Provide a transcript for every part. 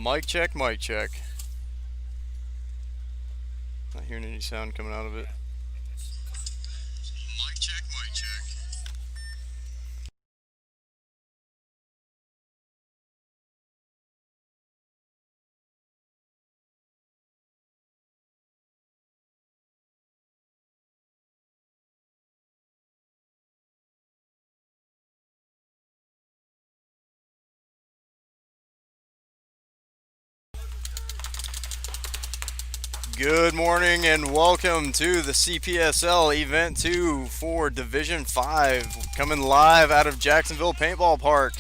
Mic check, mic check. Not hearing any sound coming out of it. Mic check, mic check. Good morning and welcome to the CPSL Event 2 for Division 5. Coming live out of Jacksonville Paintball Park.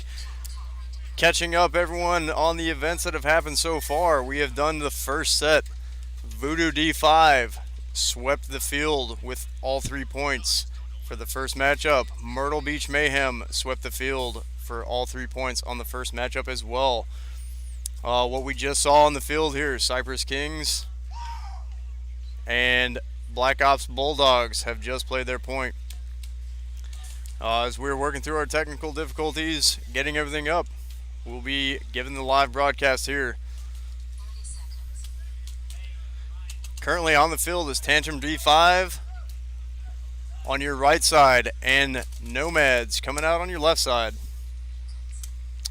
Catching up everyone on the events that have happened so far. We have done the first set. Voodoo D5 swept the field with all 3 points for the first matchup. Myrtle Beach Mayhem swept the field for all 3 points on the first matchup as well. What we just saw on the field here, Cypress Kings and Black Ops Bulldogs have just played their point. As we're working through our technical difficulties, getting everything up, we'll be giving the live broadcast here. Currently on the field is Tantrum D5 on your right side and Nomads coming out on your left side.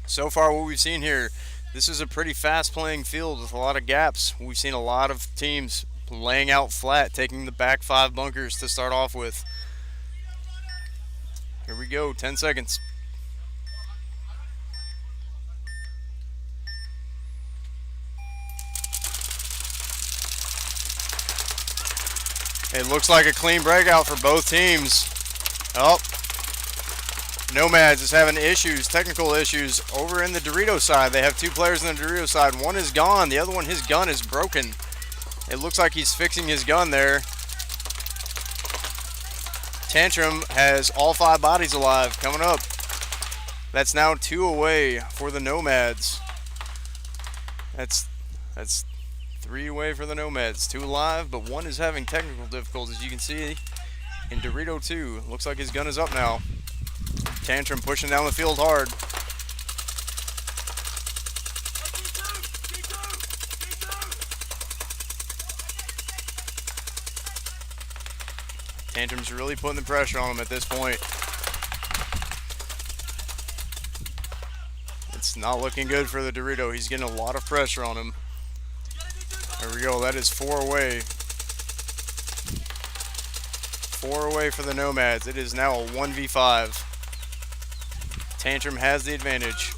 So far what we've seen here, this is a pretty fast playing field with a lot of gaps. We've seen a lot of teams laying out flat, taking the back 5 bunkers to start off with. Here we go, 10 seconds. It looks like a clean breakout for both teams. Oh, Nomads is having issues, technical issues over in the Dorito side. They have 2 players in the Dorito side. One is gone, the other one, his gun is broken. It looks like he's fixing his gun there. Tantrum has all 5 bodies alive coming up. That's now 2 away for the Nomads. That's 3 away for the Nomads. 2 alive, but 1 is having technical difficulties. You can see in Dorito 2. Looks like his gun is up now. Tantrum pushing down the field hard. Tantrum's really putting the pressure on him at this point. It's not looking good for the Dorito. He's getting a lot of pressure on him. There we go. That is 4 away. 4 away for the Nomads. It is now a 1v5. Tantrum has the advantage.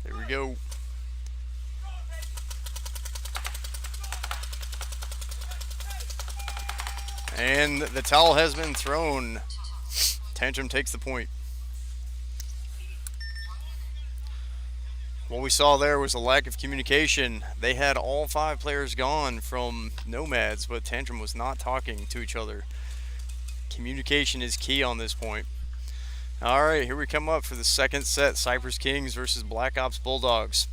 There we go. And the towel has been thrown. Tantrum takes the point. What we saw there was a lack of communication. They had all 5 players gone from Nomads, but Tantrum was not talking to each other. Communication is key on this point. Alright, here we come up for the second set. Cypress Kings versus Black Ops Bulldogs.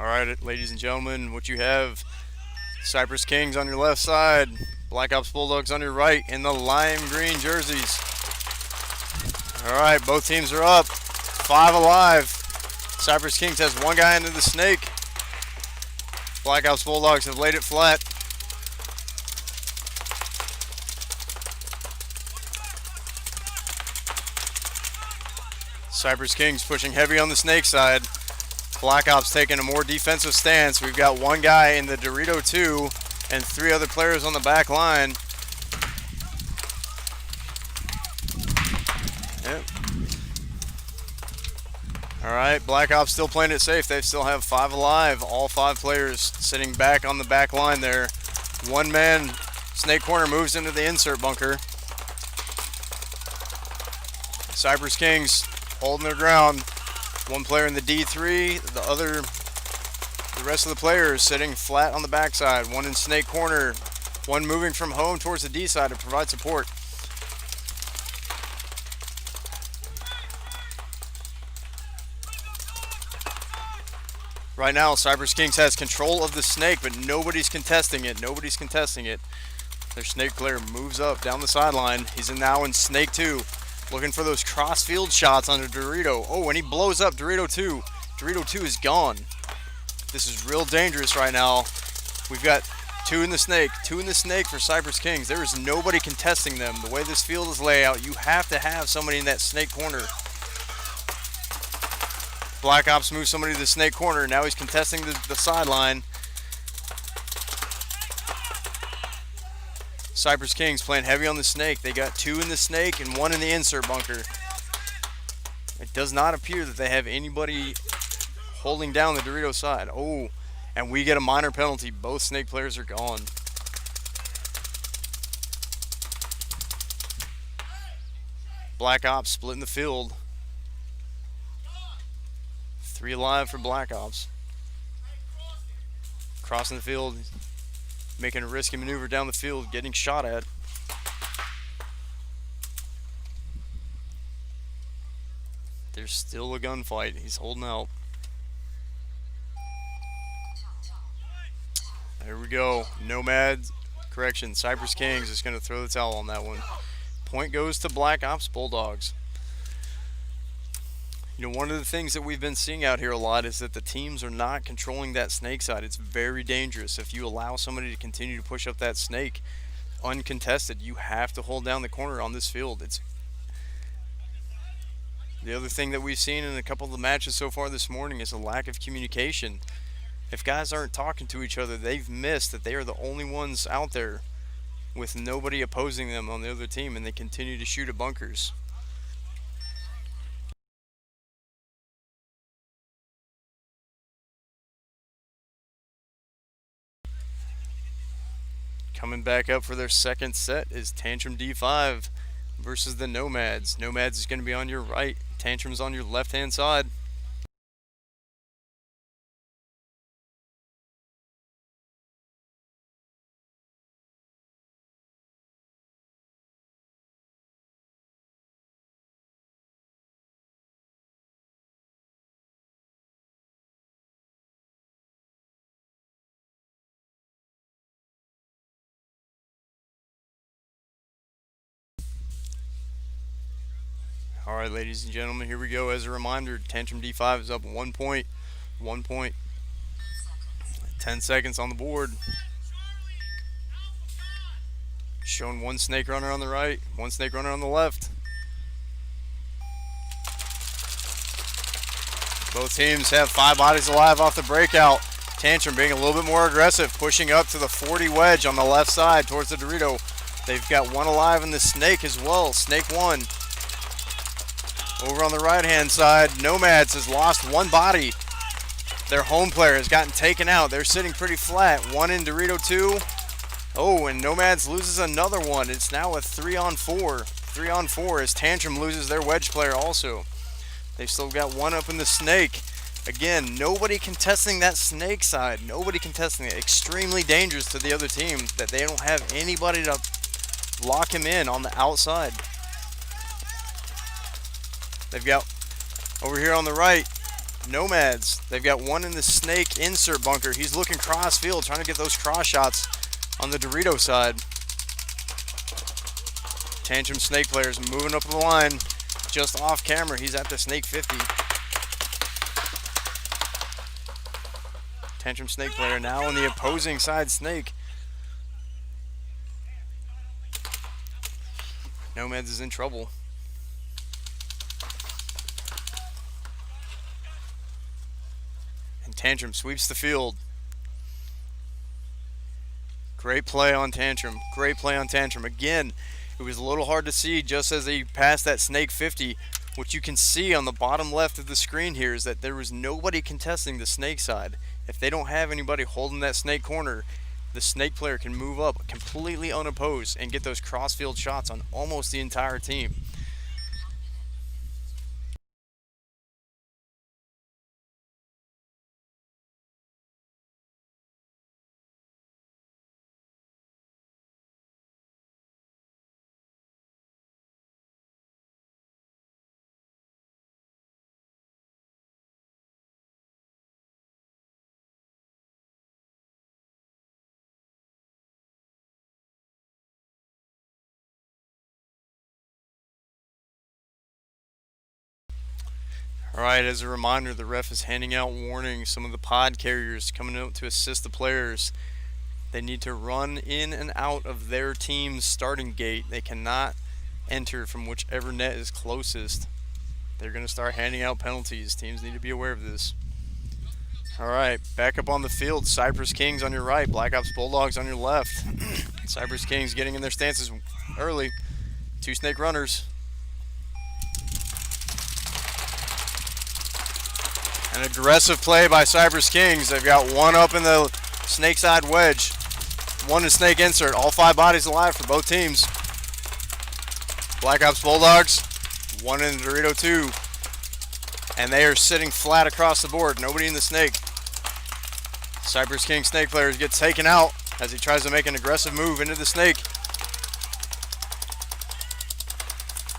Alright, ladies and gentlemen, what you have, Cypress Kings on your left side, Black Ops Bulldogs on your right in the lime green jerseys. Alright, both teams are up, 5 alive. Cypress Kings has 1 guy into the snake. Black Ops Bulldogs have laid it flat. Cypress Kings pushing heavy on the snake side. Black Ops taking a more defensive stance. We've got 1 guy in the Dorito 2 and 3 other players on the back line. Yep. All right, Black Ops still playing it safe. They still have 5 alive. All 5 players sitting back on the back line there. One man, snake corner, moves into the insert bunker. Cypress Kings holding their ground. One player in the D3, the rest of the players sitting flat on the backside. One in snake corner, one moving from home towards the D side to provide support. Right now, Cypress Kings has control of the snake, but nobody's contesting it. Nobody's contesting it. Their snake player moves up down the sideline. He's now in snake 2, looking for those cross-field shots on the Dorito. Oh, and he blows up Dorito 2. Dorito 2 is gone. This is real dangerous right now. We've got 2 in the snake. 2 in the snake for Cypress Kings. There is nobody contesting them. The way this field is laid out, you have to have somebody in that snake corner. Black Ops moves somebody to the snake corner. Now he's contesting the sideline. Cypress Kings playing heavy on the snake. They got 2 in the snake and 1 in the insert bunker. It does not appear that they have anybody holding down the Dorito side. Oh, and we get a minor penalty. Both snake players are gone. Black Ops splitting the field. 3 alive for Black Ops. Crossing the field, making a risky maneuver down the field, getting shot at. There's still a gunfight. He's holding out. There we go. Nomads, correction, Cypress Kings is going to throw the towel on that one. Point goes to Black Ops Bulldogs. You know, one of the things that we've been seeing out here a lot is that the teams are not controlling that snake side. It's very dangerous. If you allow somebody to continue to push up that snake uncontested, you have to hold down the corner on this field. It's the other thing that we've seen in a couple of the matches so far this morning is a lack of communication. If guys aren't talking to each other, they've missed that they are the only ones out there with nobody opposing them on the other team, and they continue to shoot at bunkers. Coming back up for their second set is Tantrum D5 versus the Nomads. Nomads is going to be on your right. Tantrum's on your left-hand side. Alright, ladies and gentlemen, here we go. As a reminder, Tantrum D5 is up 1 point. 1 point. 10 seconds on the board. Showing one snake runner on the right, one snake runner on the left. Both teams have 5 bodies alive off the breakout. Tantrum being a little bit more aggressive, pushing up to the 40 wedge on the left side towards the Dorito. They've got 1 alive in the snake as well. Snake 1. Over on the right-hand side, Nomads has lost 1 body. Their home player has gotten taken out. They're sitting pretty flat. 1 in Dorito 2. Oh, and Nomads loses another one. It's now a 3-on-4. 3-on-4 as Tantrum loses their wedge player also. They've still got 1 up in the snake. Again, nobody contesting that snake side. Nobody contesting it. Extremely dangerous to the other team that they don't have anybody to lock him in on the outside. They've got, over here on the right, Nomads. They've got 1 in the snake insert bunker. He's looking cross field, trying to get those cross shots on the Dorito side. Tantrum snake players moving up the line just off camera. He's at the snake 50. Tantrum snake player now on the opposing side snake. Nomads is in trouble. Tantrum sweeps the field. Great play on Tantrum. Great play on Tantrum. Again, it was a little hard to see just as he passed that snake 50 What you can see on the bottom left of the screen here is that there was nobody contesting the snake side. If they don't have anybody holding that snake corner, the snake player can move up completely unopposed and get those crossfield shots on almost the entire team. Alright, as a reminder, the ref is handing out warnings. Some of the pod carriers coming out to assist the players. They need to run in and out of their team's starting gate. They cannot enter from whichever net is closest. They're going to start handing out penalties. Teams need to be aware of this. Alright, back up on the field. Cypress Kings on your right. Black Ops Bulldogs on your left. Cypress Kings getting in their stances early. Two snake runners. An aggressive play by Cypress Kings. They've got one up in the snake side wedge. One in snake insert. All 5 bodies alive for both teams. Black Ops Bulldogs, one in the Dorito 2. And they are sitting flat across the board. Nobody in the snake. Cypress King snake players get taken out as he tries to make an aggressive move into the snake.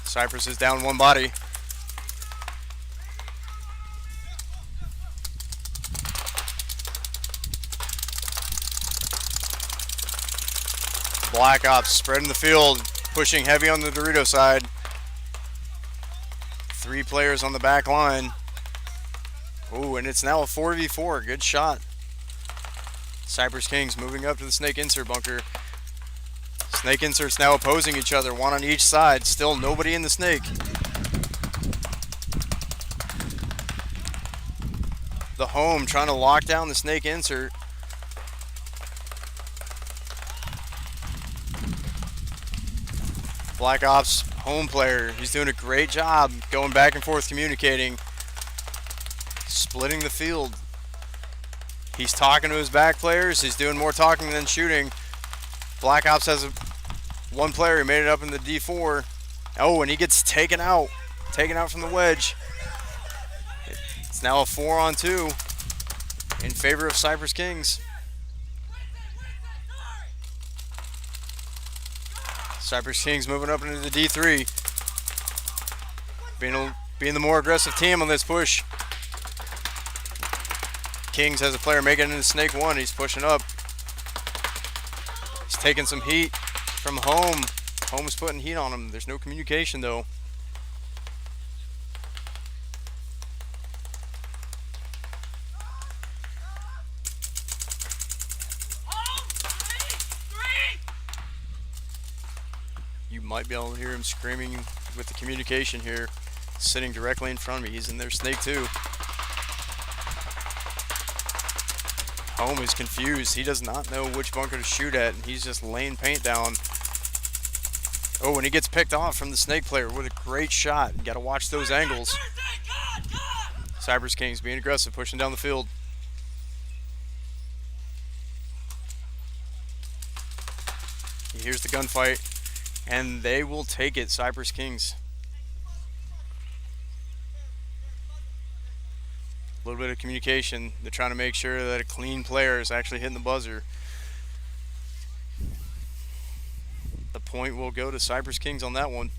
Cypress is down one body. Black Ops spreading the field, pushing heavy on the Dorito side. 3 players on the back line. Ooh, and it's now a 4v4. Good shot. Cypress Kings moving up to the snake insert bunker. Snake inserts now opposing each other, one on each side. Still nobody in the snake. The home trying to lock down the snake insert. Black Ops home player, he's doing a great job going back and forth communicating, splitting the field. He's talking to his back players. He's doing more talking than shooting. Black Ops has one player who made it up in the D4. Oh, and he gets taken out from the wedge. It's now a 4-on-2 in favor of Cypress Kings. Cypress Kings moving up into the D3. Being the more aggressive team on this push. Kings has a player making it into Snake 1. He's pushing up. He's taking some heat from home. Home's putting heat on him. There's no communication though. You might be able to hear him screaming with the communication here, sitting directly in front of me. He's in there, Snake 2. Home is confused. He does not know which bunker to shoot at, and he's just laying paint down. Oh, and he gets picked off from the Snake player. What a great shot. You got to watch those angles. Cypress Kings being aggressive, pushing down the field. Here's the gunfight. And they will take it, Cypress Kings. A little bit of communication. They're trying to make sure that a clean player is actually hitting the buzzer. The point will go to Cypress Kings on that one.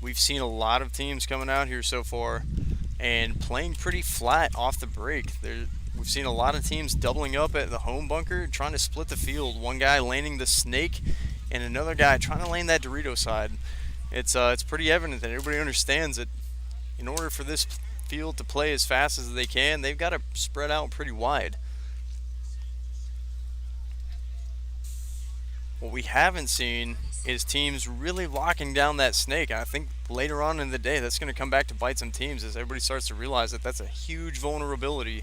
We've seen a lot of teams coming out here so far and playing pretty flat off the break. We've seen a lot of teams doubling up at the home bunker, trying to split the field. One guy laning the Snake and another guy trying to lane that Dorito side. It's pretty evident that everybody understands that in order for this field to play as fast as they can, they've got to spread out pretty wide. What we haven't seen is teams really locking down that Snake. I think later on in the day, that's going to come back to bite some teams as everybody starts to realize that that's a huge vulnerability.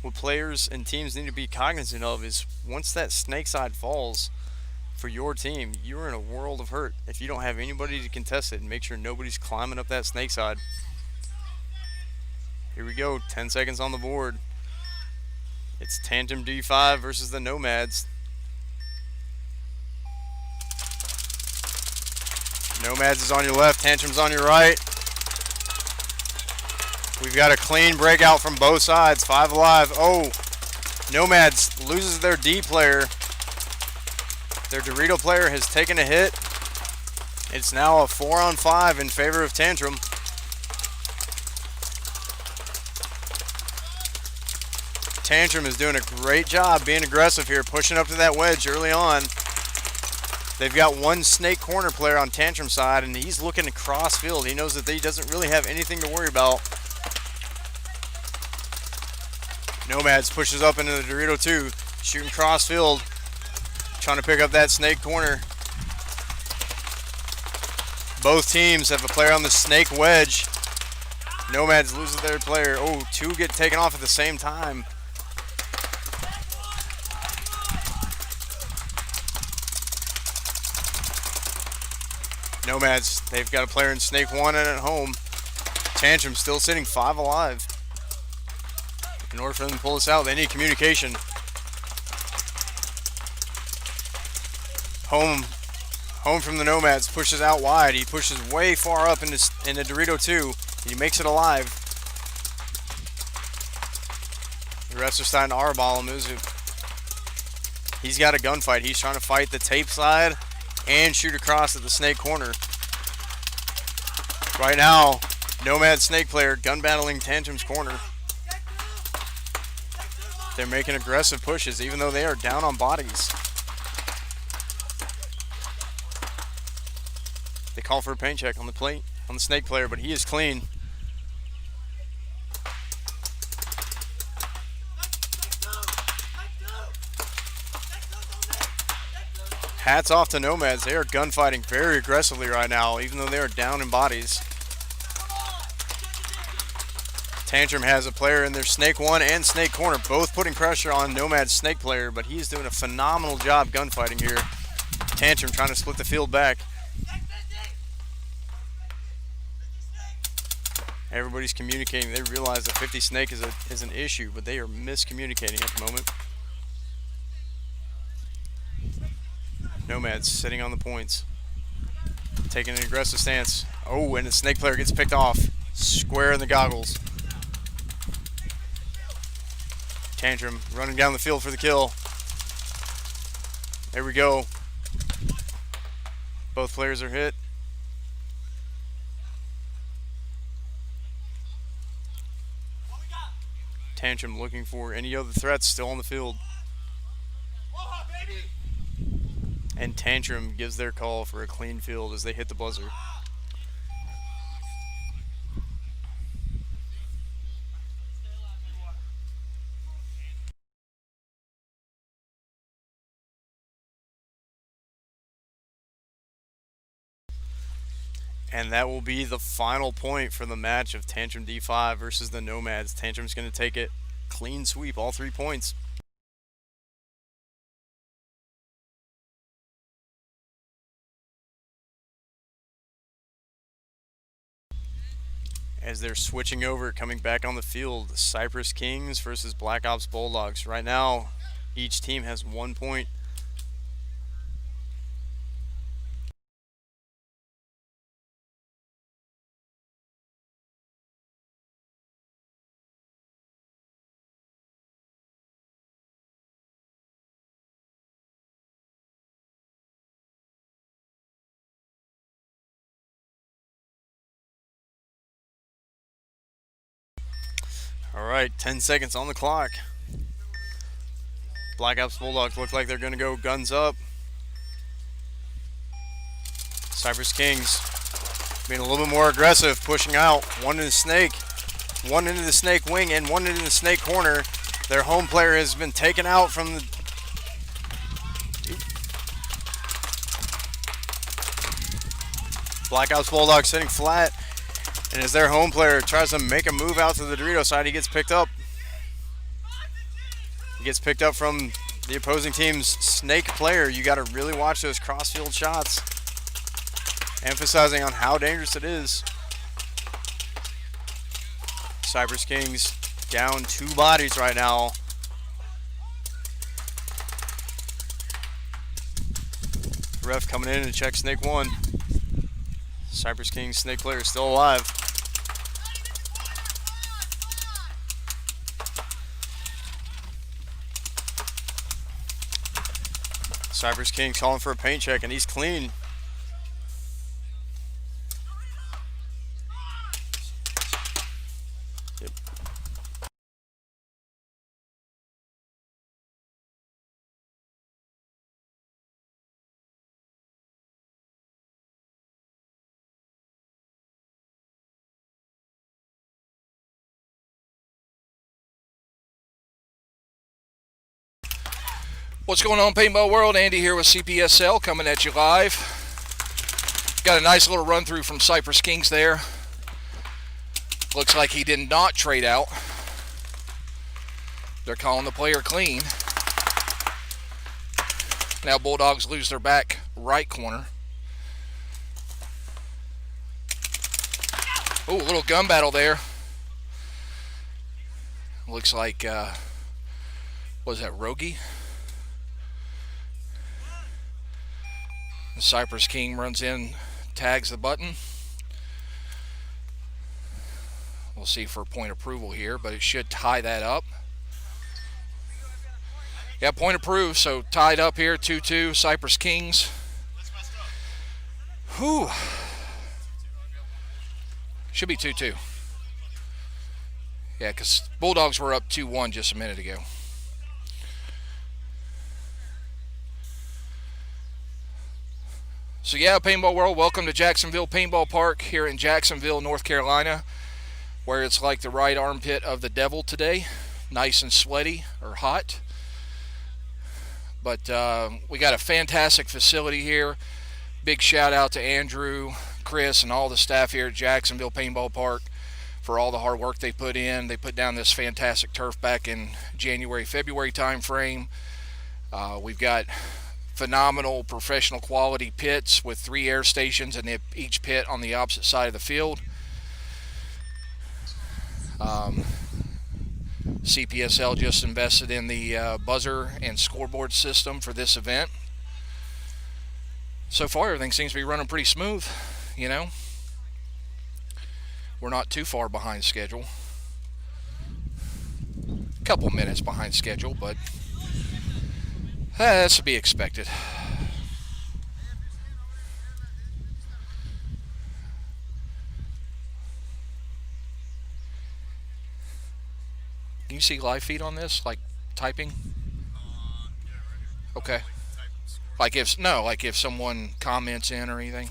What players and teams need to be cognizant of is once that snake side falls for your team, you're in a world of hurt if you don't have anybody to contest it and make sure nobody's climbing up that snake side. Here we go, 10 seconds on the board. It's Tantrum D5 versus the Nomads. Nomads is on your left, Tantrum's on your right. We've got a clean breakout from both sides, 5 alive. Oh, Nomads loses their D player. Their Dorito player has taken a hit. It's now a 4-on-5 in favor of Tantrum. Tantrum is doing a great job being aggressive here, pushing up to that wedge early on. They've got one snake corner player on Tantrum side, and he's looking across field. He knows that he doesn't really have anything to worry about. Nomads pushes up into the Dorito 2, shooting cross field, trying to pick up that snake corner. Both teams have a player on the snake wedge. Nomads loses their player. Oh, 2 get taken off at the same time. Nomads, they've got a player in snake 1 and at home. Tantrum still sitting 5 alive. In order for them to pull this out, they need communication. Home from the Nomads, pushes out wide. He pushes way far up into Dorito 2. He makes it alive. The refs are starting to R-ball him. He's got a gunfight. He's trying to fight the tape side and shoot across at the snake corner. Right now, Nomad snake player gun battling Tantrum's corner. They're making aggressive pushes even though they are down on bodies. They call for a paint check on the plate on the snake player, but he is clean. Hats off to Nomads. They are gunfighting very aggressively right now, even though they are down in bodies. Tantrum has a player in their snake 1 and snake corner, both putting pressure on Nomad's snake player, but he's doing a phenomenal job gunfighting here. Tantrum trying to split the field back. Everybody's communicating. They realize that 50 snake is an issue, but they are miscommunicating at the moment. Nomads sitting on the points, taking an aggressive stance. Oh, and the snake player gets picked off. Square in the goggles. Tantrum running down the field for the kill. There we go. Both players are hit. Tantrum looking for any other threats still on the field. And Tantrum gives their call for a clean field as they hit the buzzer. And that will be the final point for the match of Tantrum D5 versus the Nomads. Tantrum's going to take it clean sweep, all 3 points. As they're switching over, coming back on the field, Cypress Kings versus Black Ops Bulldogs. Right now, each team has 1 point. All right, 10 seconds on the clock. Black Ops Bulldogs look like they're going to go guns up. Cypress Kings being a little bit more aggressive, pushing out. One in the snake, one into the snake wing, and one into the snake corner. Their home player has been taken out from the... Black Ops Bulldog sitting flat. And as their home player tries to make a move out to the Dorito side, he gets picked up. He gets picked up from the opposing team's snake player. You got to really watch those crossfield shots. Emphasizing on how dangerous it is. Cypress Kings down 2 bodies right now. Ref coming in to check snake 1. Cypress Kings snake player is still alive. Cypress Kings calling for a paint check, and he's clean. Yep. What's going on, Paintball World? Andy here with CPSL coming at you live. Got a nice little run through from Cypress Kings there. Looks like he did not trade out. They're calling the player clean. Now Bulldogs lose their back right corner. Oh, a little gun battle there. Looks like, was that Rogie? The Cypress King runs in, tags the button. We'll see for point approval here, but it should tie that up. Yeah, point approved, so tied up here, 2-2, Cypress Kings. Whew. Should be 2-2. Yeah, because Bulldogs were up 2-1 just a minute ago. So yeah, Paintball World, welcome to Jacksonville Paintball Park here in Jacksonville, North Carolina, where it's like the right armpit of the devil today. Nice and sweaty or hot. But we got a fantastic facility here. Big shout out to Andrew, Chris, and all the staff here at Jacksonville Paintball Park for all the hard work they put in. They put down this fantastic turf back in January, February time frame. We've got phenomenal professional quality pits with 3 air stations and each pit on the opposite side of the field. CPSL just invested in the buzzer and scoreboard system for this event. So far everything seems to be running pretty smooth, you know. We're not too far behind schedule. A couple minutes behind schedule, but that's to be expected. Can you see live feed on this, like typing? Okay. Like if someone comments in or anything.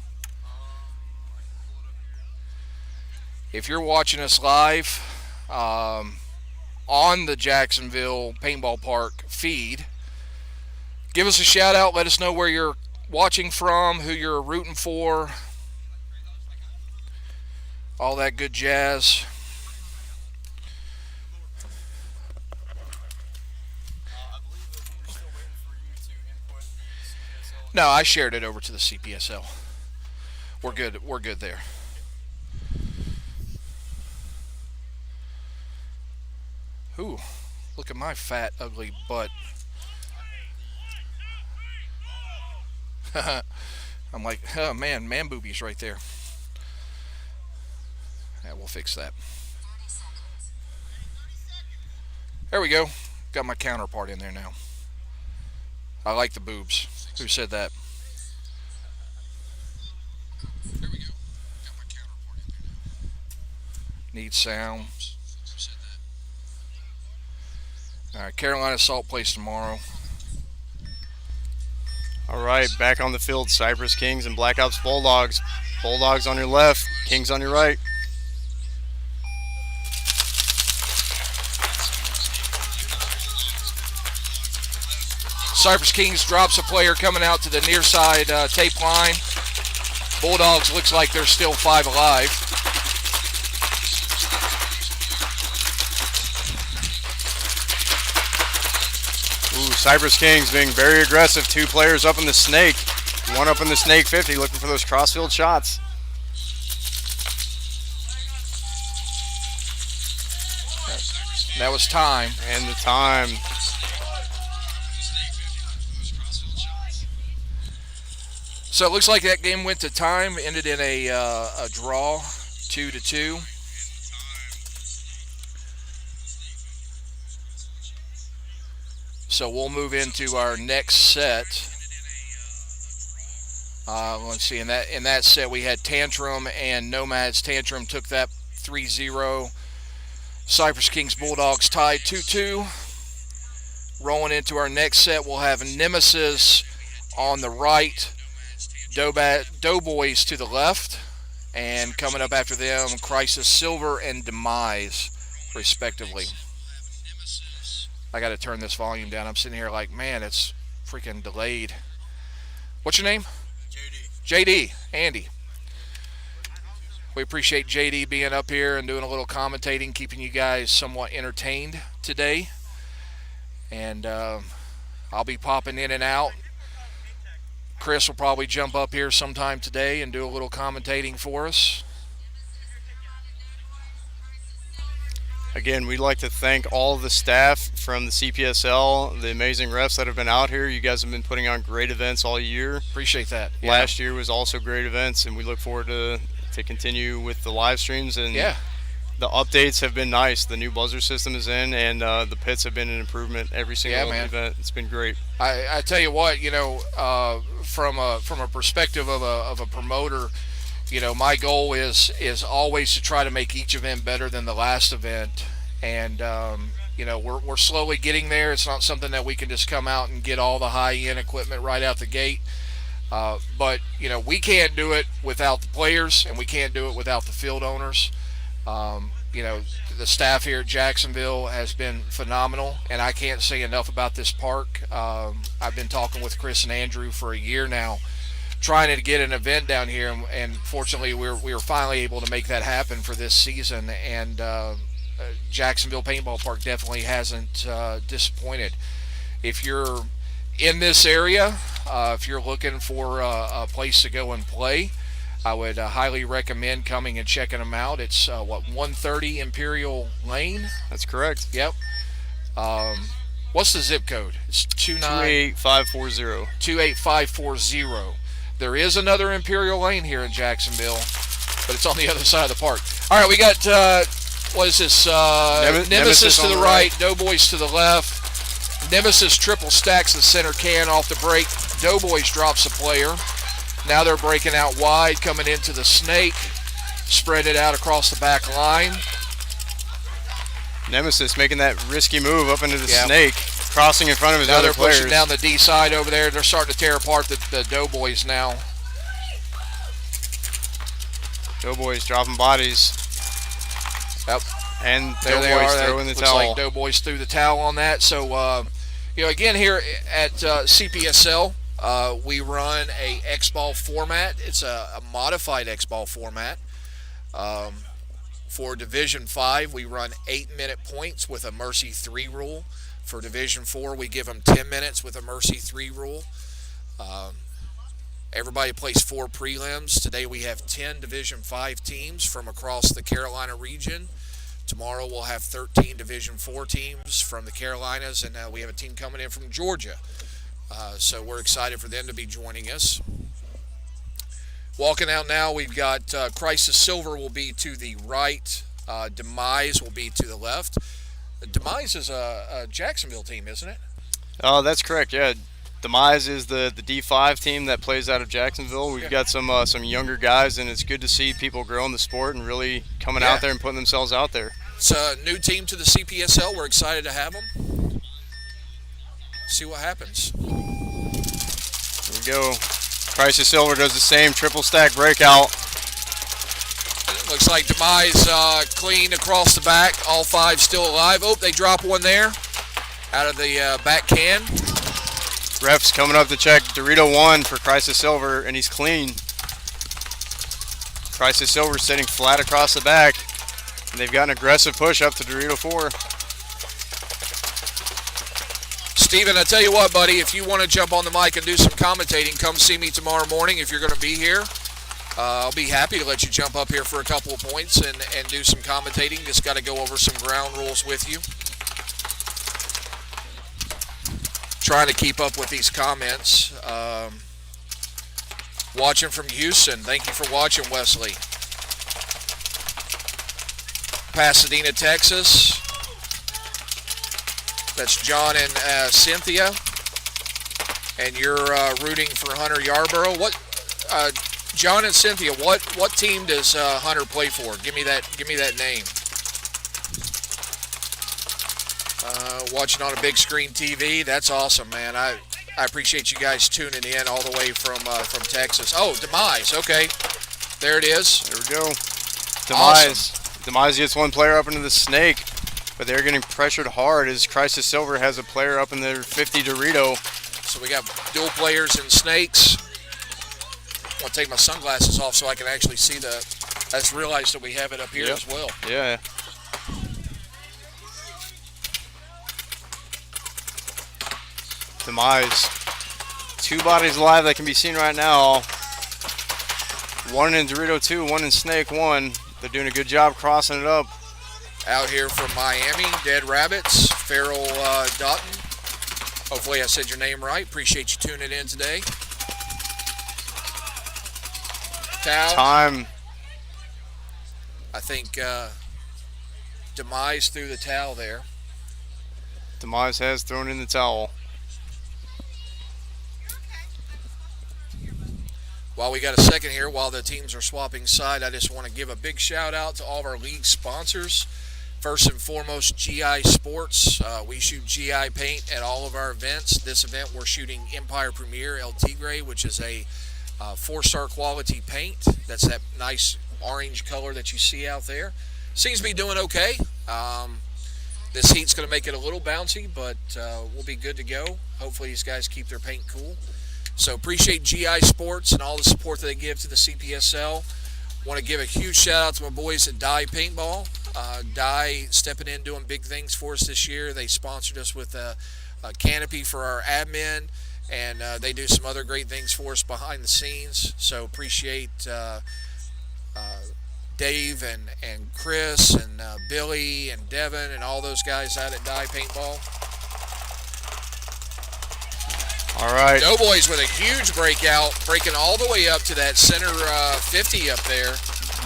If you're watching us live on the Jacksonville Paintball Park feed, give us a shout out. Let us know where you're watching from, who you're rooting for, all that good jazz. No, I shared it over to the CPSL. We're good. We're good there. Ooh, look at my fat, ugly butt. I'm like, oh man boobies right there. Yeah, we'll fix that. There we go. Got my counterpart in there now. I like the boobs. Who said that? There we go. Got my counterpart in there. Need sound. Who said that? Alright, Carolina Salt plays tomorrow. Alright, back on the field, Cypress Kings and Black Ops Bulldogs. Bulldogs on your left, Kings on your right. Cypress Kings drops a player coming out to the near side tape line. Bulldogs looks like they're still 5 alive. Ooh, Cypress Kings being very aggressive. 2 players up in the snake. 1 up in the snake 50, looking for those crossfield shots. That was time. And the time. So it looks like that game went to time, ended in a draw, 2-2. So we'll move into our next set. Let's see. In that set, we had Tantrum and Nomads. Tantrum took that 3-0. Cypress Kings Bulldogs tied 2-2. Rolling into our next set, we'll have Nemesis on the right, Doughboys to the left, and coming up after them, Crisis Silver and Demise, respectively. I got to turn this volume down. I'm sitting here like, man, it's freaking delayed. What's your name? JD. Andy. We appreciate JD being up here and doing a little commentating, keeping you guys somewhat entertained today. And I'll be popping in and out. Chris will probably jump up here sometime today and do a little commentating for us. Again, we'd like to thank all of the staff from the CPSL, the amazing refs that have been out here. You guys have been putting on great events all year. Appreciate that. Yeah. Last year was also great events, and we look forward to continue with the live streams. And yeah, the updates have been nice. The new buzzer system is in, and the pits have been an improvement every single event. It's been great. I tell you what, you know, from a perspective of a promoter, you know, my goal is always to try to make each event better than the last event, and you know, we're slowly getting there. It's not something that we can just come out and get all the high-end equipment right out the gate. But you know, we can't do it without the players, and we can't do it without the field owners. You know, the staff here at Jacksonville has been phenomenal, and I can't say enough about this park. I've been talking with Chris and Andrew for a year now, trying to get an event down here, and fortunately we were finally able to make that happen for this season. And Jacksonville Paintball Park definitely hasn't disappointed. If you're in this area, if you're looking for a place to go and play, I would highly recommend coming and checking them out. It's 130 Imperial Lane. That's correct. Yep. What's the zip code? It's 28540. 28540. There is another Imperial Lane here in Jacksonville, but it's on the other side of the park. All right, we got what is this? Nemesis to the right, Doughboys to the left. Nemesis triple stacks the center can off the break. Doughboys drops a player. Now they're breaking out wide, coming into the snake, spread it out across the back line. Nemesis making that risky move up into the snake, crossing in front of his other players. They're pushing down the D side over there. They're starting to tear apart the Doughboys now. Doughboys dropping bodies. Yep. And Doughboys throwing the towel. Looks like Doughboys threw the towel on that. So, you know, again here at CPSL, we run a X-Ball format. It's a modified X-Ball format. For Division 5, we run 8-minute points with a Mercy 3 rule. For Division 4, we give them 10 minutes with a Mercy 3 rule. Everybody plays 4 prelims. Today we have 10 Division 5 teams from across the Carolina region. Tomorrow we'll have 13 Division 4 teams from the Carolinas, and we have a team coming in from Georgia. So we're excited for them to be joining us. Walking out now, we've got Crisis Silver will be to the right. Demise will be to the left. Demise is a Jacksonville team, isn't it? Oh, that's correct, yeah. Demise is the D5 team that plays out of Jacksonville. We've got some younger guys, and it's good to see people growing the sport and really coming out there and putting themselves out there. It's a new team to the CPSL. We're excited to have them. See what happens. Here we go. Crisis Silver does the same triple stack breakout. Looks like Demise clean across the back. All 5 still alive. Oh, they drop one there out of the back can. Ref's coming up to check Dorito 1 for Crisis Silver, and he's clean. Crisis Silver sitting flat across the back. And they've got an aggressive push up to Dorito 4. Steven, I tell you what, buddy, if you want to jump on the mic and do some commentating, come see me tomorrow morning if you're going to be here. I'll be happy to let you jump up here for a couple of points and do some commentating. Just got to go over some ground rules with you. Trying to keep up with these comments. Watching from Houston. Thank you for watching, Wesley. Pasadena, Texas. That's John and Cynthia. And you're rooting for Hunter Yarborough. What, John and Cynthia? What team does Hunter play for? Give me that name. Watching on a big screen TV. That's awesome, man. I appreciate you guys tuning in all the way from Texas. Oh, Demise. Okay, there it is. There we go. Demise. Awesome. Demise gets one player up into the snake, but they're getting pressured hard as Crisis Silver has a player up in their 50 Dorito. So we got dual players and snakes. I'm gonna take my sunglasses off so I can actually see I just realized that we have it up here as well. Yeah. Demise. 2 bodies alive that can be seen right now. 1 in Dorito 2, 1 in Snake 1. They're doing a good job crossing it up. Out here from Miami, Dead Rabbits, Farrell Doughton. Hopefully I said your name right. Appreciate you tuning in today. Towel. Time. I think Demise threw the towel there. Demise has thrown in the towel. While we got a second here, while the teams are swapping side, I just want to give a big shout out to all of our league sponsors. First and foremost, GI Sports. We shoot GI paint at all of our events. This event we're shooting Empire Premier El Tigre, which is a 4-star quality paint. That's that nice orange color that you see out there. Seems to be doing okay. This heat's going to make it a little bouncy, but we'll be good to go. Hopefully these guys keep their paint cool. So appreciate GI Sports and all the support that they give to the CPSL. Want to give a huge shout out to my boys at Dye Paintball. Dye stepping in, doing big things for us this year. They sponsored us with a canopy for our admin, and they do some other great things for us behind the scenes. So appreciate Dave and Chris and Billy and Devin and all those guys out at Dye Paintball. All right. Doughboys with a huge breakout, breaking all the way up to that center 50 up there.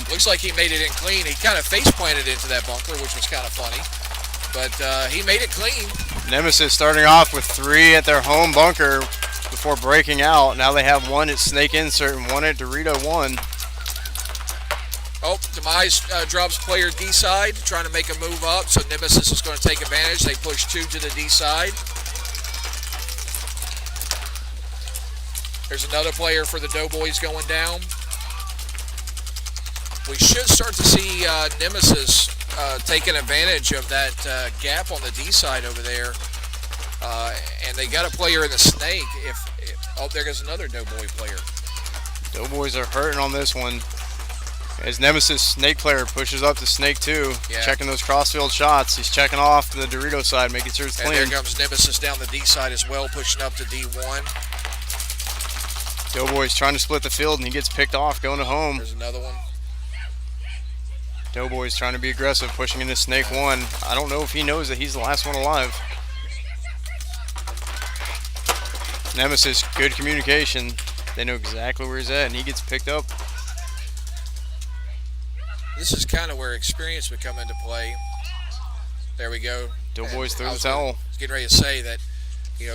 Looks like he made it in clean. He kind of face planted into that bunker, which was kind of funny. But he made it clean. Nemesis starting off with 3 at their home bunker before breaking out. Now they have 1 at Snake Insert and 1 at Dorito 1. Oh, Demise drops player D side, trying to make a move up. So Nemesis is going to take advantage. They push 2 to the D side. There's another player for the Doughboys going down. We should start to see Nemesis taking advantage of that gap on the D side over there. And they got a player in the snake. Oh, there goes another Doughboy player. Doughboys are hurting on this one. As Nemesis snake player pushes up to Snake 2, checking those crossfield shots. He's checking off the Dorito side, making sure it's clean. And there comes Nemesis down the D side as well, pushing up to D1. Doughboy's trying to split the field, and he gets picked off going to home. There's another one. Doughboy's trying to be aggressive, pushing into Snake 1. I don't know if he knows that he's the last one alive. Nemesis, good communication. They know exactly where he's at, and he gets picked up. This is kind of where experience would come into play. There we go. Doughboys through the towel. I was getting ready to say that,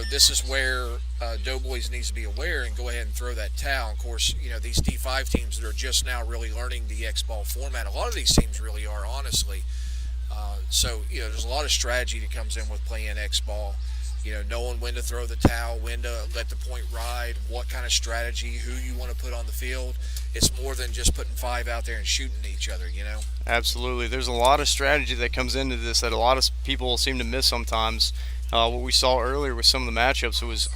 this is where Doughboys needs to be aware and go ahead and throw that towel. Of course, these D5 teams that are just now really learning the X-Ball format. A lot of these teams really are, honestly. So, there's a lot of strategy that comes in with playing X-Ball. Knowing when to throw the towel, when to let the point ride, what kind of strategy, who you want to put on the field. It's more than just putting 5 out there and shooting each other, Absolutely. There's a lot of strategy that comes into this that a lot of people seem to miss sometimes. What we saw earlier with some of the matchups, it was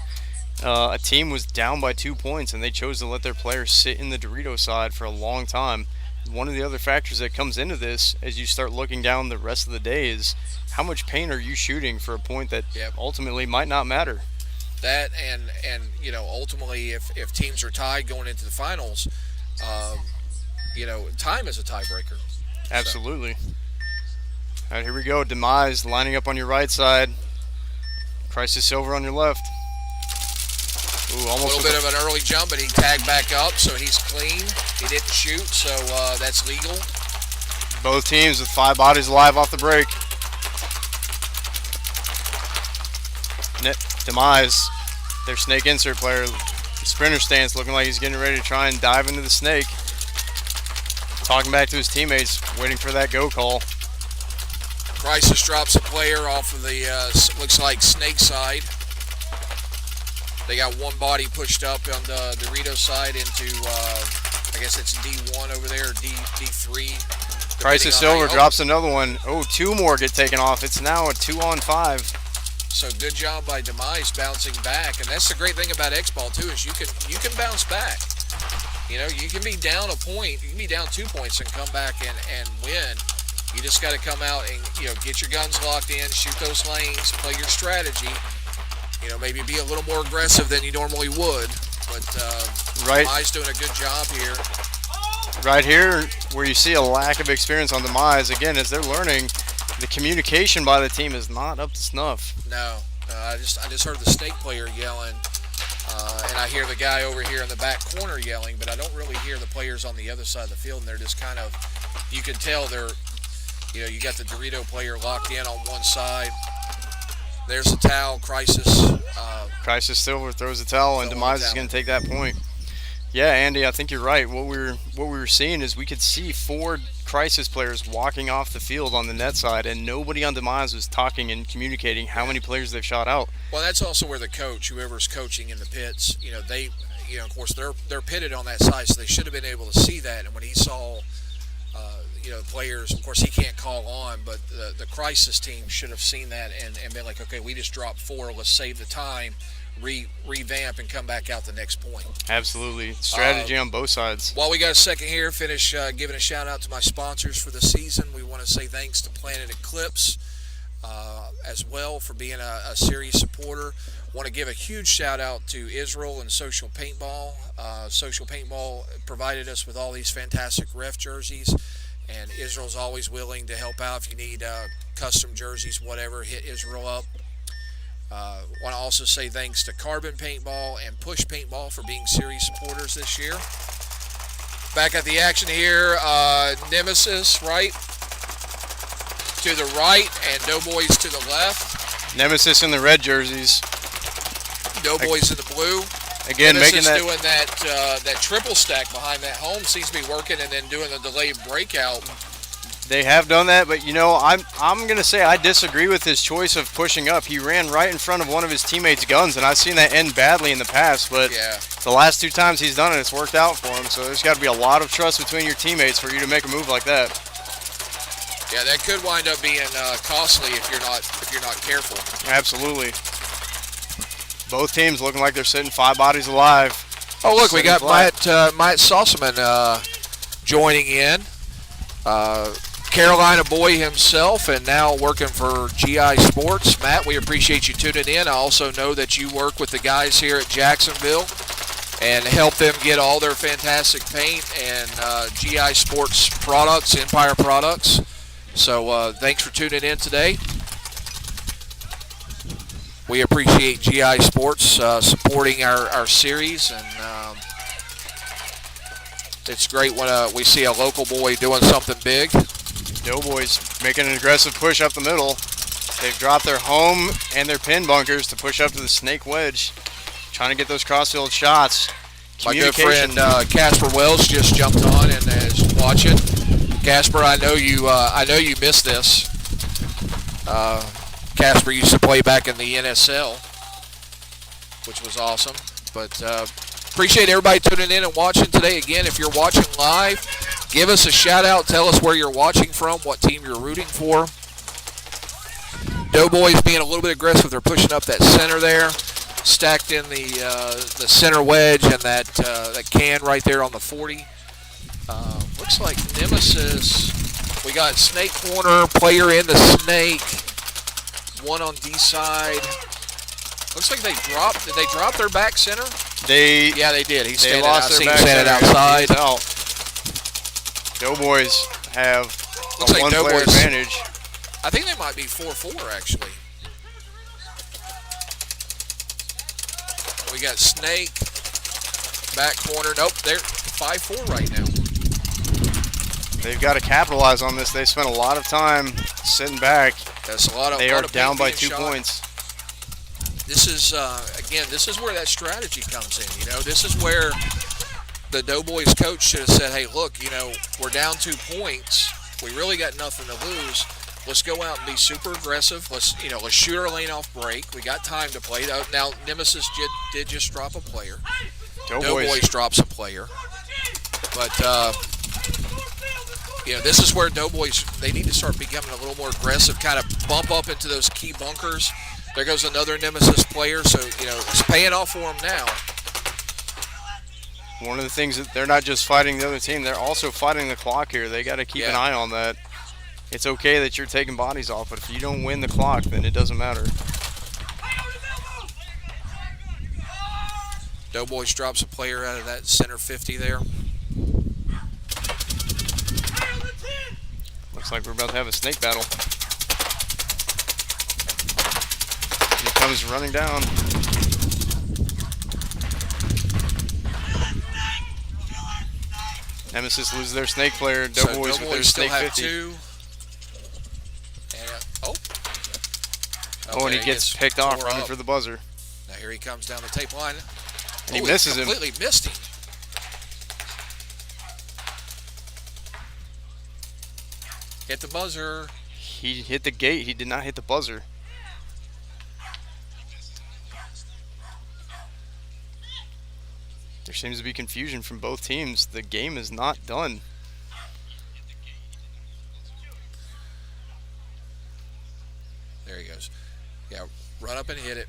a team was down by 2 points, and they chose to let their players sit in the Dorito side for a long time. one of the other factors that comes into this as you start looking down the rest of the day is how much paint are you shooting for a point that ultimately might not matter. That and ultimately if teams are tied going into the finals, time is a tiebreaker. Absolutely. So. All right, here we go. Demise lining up on your right side. Crisis Silver on your left. Ooh, almost a little bit of an early jump, but he tagged back up, so he's clean. He didn't shoot, so that's legal. Both teams with 5 bodies alive off the break. Demise, their snake insert player, sprinter stance, looking like he's getting ready to try and dive into the snake. Talking back to his teammates, waiting for that go call. Crisis drops a player off of the, looks like snake side. They got one body pushed up on the Dorito side into, I guess it's D1 over there, or D3. Crisis Silver drops another one. Oh, 2 more get taken off. It's now a 2-on-5. So good job by Demise bouncing back. And that's the great thing about X-Ball, too, is you can bounce back. You can be down a point, you can be down 2 points and come back and win. You just got to come out and, get your guns locked in, shoot those lanes, play your strategy. Maybe be a little more aggressive than you normally would. But Demise doing a good job here. Right here, where you see a lack of experience on Demise, again, as they're learning, the communication by the team is not up to snuff. No, I just heard the snake player yelling, and I hear the guy over here in the back corner yelling, but I don't really hear the players on the other side of the field, and they're just kind of, you can tell they're, you got the Dorito player locked in on one side. There's a towel, Crisis. Crisis Silver throws a towel, and Demise is going to take that point. Yeah, Andy, I think you're right. What we were seeing is we could see 4 Crisis players walking off the field on the net side, and nobody on Demise was talking and communicating how many players they've shot out. Well, that's also where the coach, whoever's coaching in the pits, they, of course, they're pitted on that side, so they should have been able to see that. And when he saw, players, of course, he can't call on, but the Crisis team should have seen that and been like, okay, we just dropped 4, let's save the time, revamp, and come back out the next point. Absolutely. Strategy on both sides. While we got a second here, finish giving a shout out to my sponsors for the season. We want to say thanks to Planet Eclipse as well for being a serious supporter. Want to give a huge shout out to Israel and Social Paintball. Social Paintball provided us with all these fantastic ref jerseys, and Israel's always willing to help out if you need custom jerseys, whatever. Hit Israel up. Want to also say thanks to Carbon Paintball and Push Paintball for being serious supporters this year. Back at the action here, Nemesis right to the right and Doughboys to the left. Nemesis in the red jerseys. Doughboys in the blue. Again, Nemesis making that doing that triple stack behind that home seems to be working, and then doing the delayed breakout. They have done that, but I'm going to say I disagree with his choice of pushing up. He ran right in front of one of his teammates' guns, and I've seen that end badly in the past, but the last 2 times he's done it, it's worked out for him. So there's got to be a lot of trust between your teammates for you to make a move like that. Yeah, that could wind up being costly if you're not careful. Absolutely. Both teams looking like they're sitting 5 bodies alive. Oh, look, we got Matt Sossaman joining in. Carolina boy himself, and now working for GI Sports. Matt, we appreciate you tuning in. I also know that you work with the guys here at Jacksonville and help them get all their fantastic paint and GI Sports products, Empire products. So thanks for tuning in today. We appreciate GI Sports supporting our series, and it's great when we see a local boy doing something big. Doughboys making an aggressive push up the middle. They've dropped their home and their pin bunkers to push up to the snake wedge, trying to get those crossfield shots. My good friend Casper Wells just jumped on and is watching. Casper, I know you missed this. Casper used to play back in the NSL, which was awesome. But appreciate everybody tuning in and watching today. Again, if you're watching live, give us a shout out. Tell us where you're watching from, what team you're rooting for. Doughboys being a little bit aggressive. They're pushing up that center there, stacked in the center wedge and that can right there on the 40. Looks like Nemesis. We got snake corner, player in the snake. One on D side. Looks like they dropped. Did they drop their back center? Yeah, they did. He's they standing lost out. their back Standing outside. Out. Doughboys have Looks a like one-player Doughboys. advantage. I think they might be 4-4 actually. We got Snake, back corner. Nope, they're 5-4 right now. They've got to capitalize on this. They spent a lot of time sitting back. That's a lot of. They are are down by 2 points. This is again. This is where that strategy comes in. You know, this is where the Doughboys coach should have said, "Hey, look, you know, we're down 2 points. We really got nothing to lose. Let's go out and be super aggressive. Let's shoot our lane off break. We got time to play." Now, Nemesis did just drop a player. Doughboys drops a player. But, this is where Doughboys, they need to start becoming a little more aggressive, kind of bump up into those key bunkers. There goes another Nemesis player. So, it's paying off for them now. One of the things that they're not just fighting the other team, they're also fighting the clock here. They got to keep an eye on that. It's okay that you're taking bodies off, but if you don't win the clock, then it doesn't matter. Doughboys drops a player out of that center 50 there. Looks like we're about to have a snake battle. He comes running down. Nemesis loses their snake player. Doughboys with their snake 50. Two. And, and he gets picked off running for the buzzer. Now here he comes down the tape line. And he misses him. Completely missed him. Hit the buzzer. He hit the gate. He did not hit the buzzer. There seems to be confusion from both teams. The game is not done. There he goes. Yeah, run up and hit it.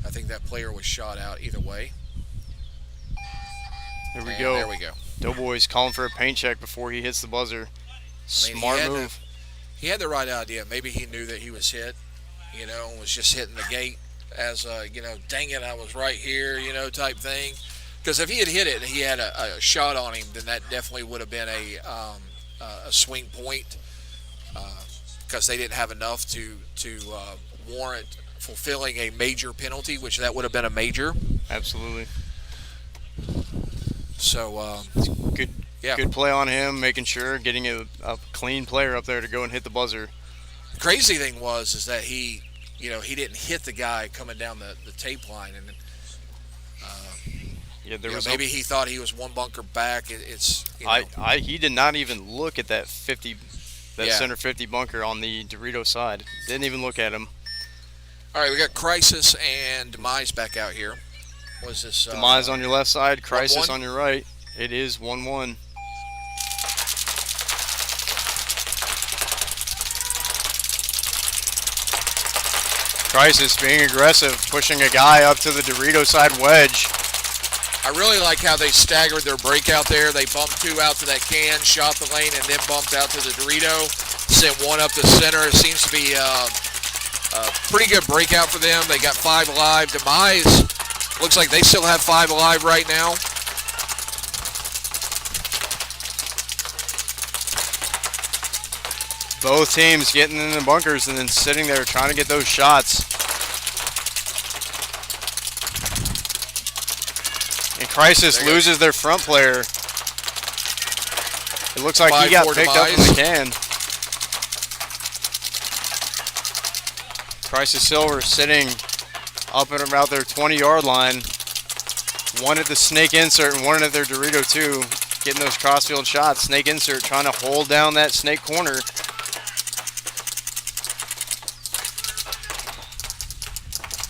I think that player was shot out either way. There we go. There we go. Doughboys calling for a paint check before he hits the buzzer. Smart move. He had the right idea. Maybe he knew that he was hit, and was just hitting the gate as, dang it, I was right here, type thing. Because if he had hit it and he had a shot on him, then that definitely would have been a swing point. Because they didn't have enough to warrant fulfilling a major penalty, which that would have been a major. Absolutely. So good play on him, making sure, getting a clean player up there to go and hit the buzzer. The crazy thing is that he didn't hit the guy coming down the tape line, and maybe he thought he was one bunker back. He did not even look at that center 50 bunker on the Dorito side. Didn't even look at him. All right, we got Crisis and Demise back out here. What is this? Demise on your left side, Crisis 1-1? on your right. It is 1-1. Crisis being aggressive, pushing a guy up to the Dorito side wedge. I really like how they staggered their breakout there. They bumped two out to that can, shot the lane, and then bumped out to the Dorito. Sent one up the center. It seems to be a pretty good breakout for them. They got 5 alive. Demise looks like they still have 5 alive right now. Both teams getting in the bunkers and then sitting there trying to get those shots. And Crisis loses their front player. It looks like he got picked up in the can. Crisis Silver sitting up at about their 20-yard line. One at the snake insert and one at their Dorito 2. Getting those crossfield shots. Snake insert trying to hold down that snake corner.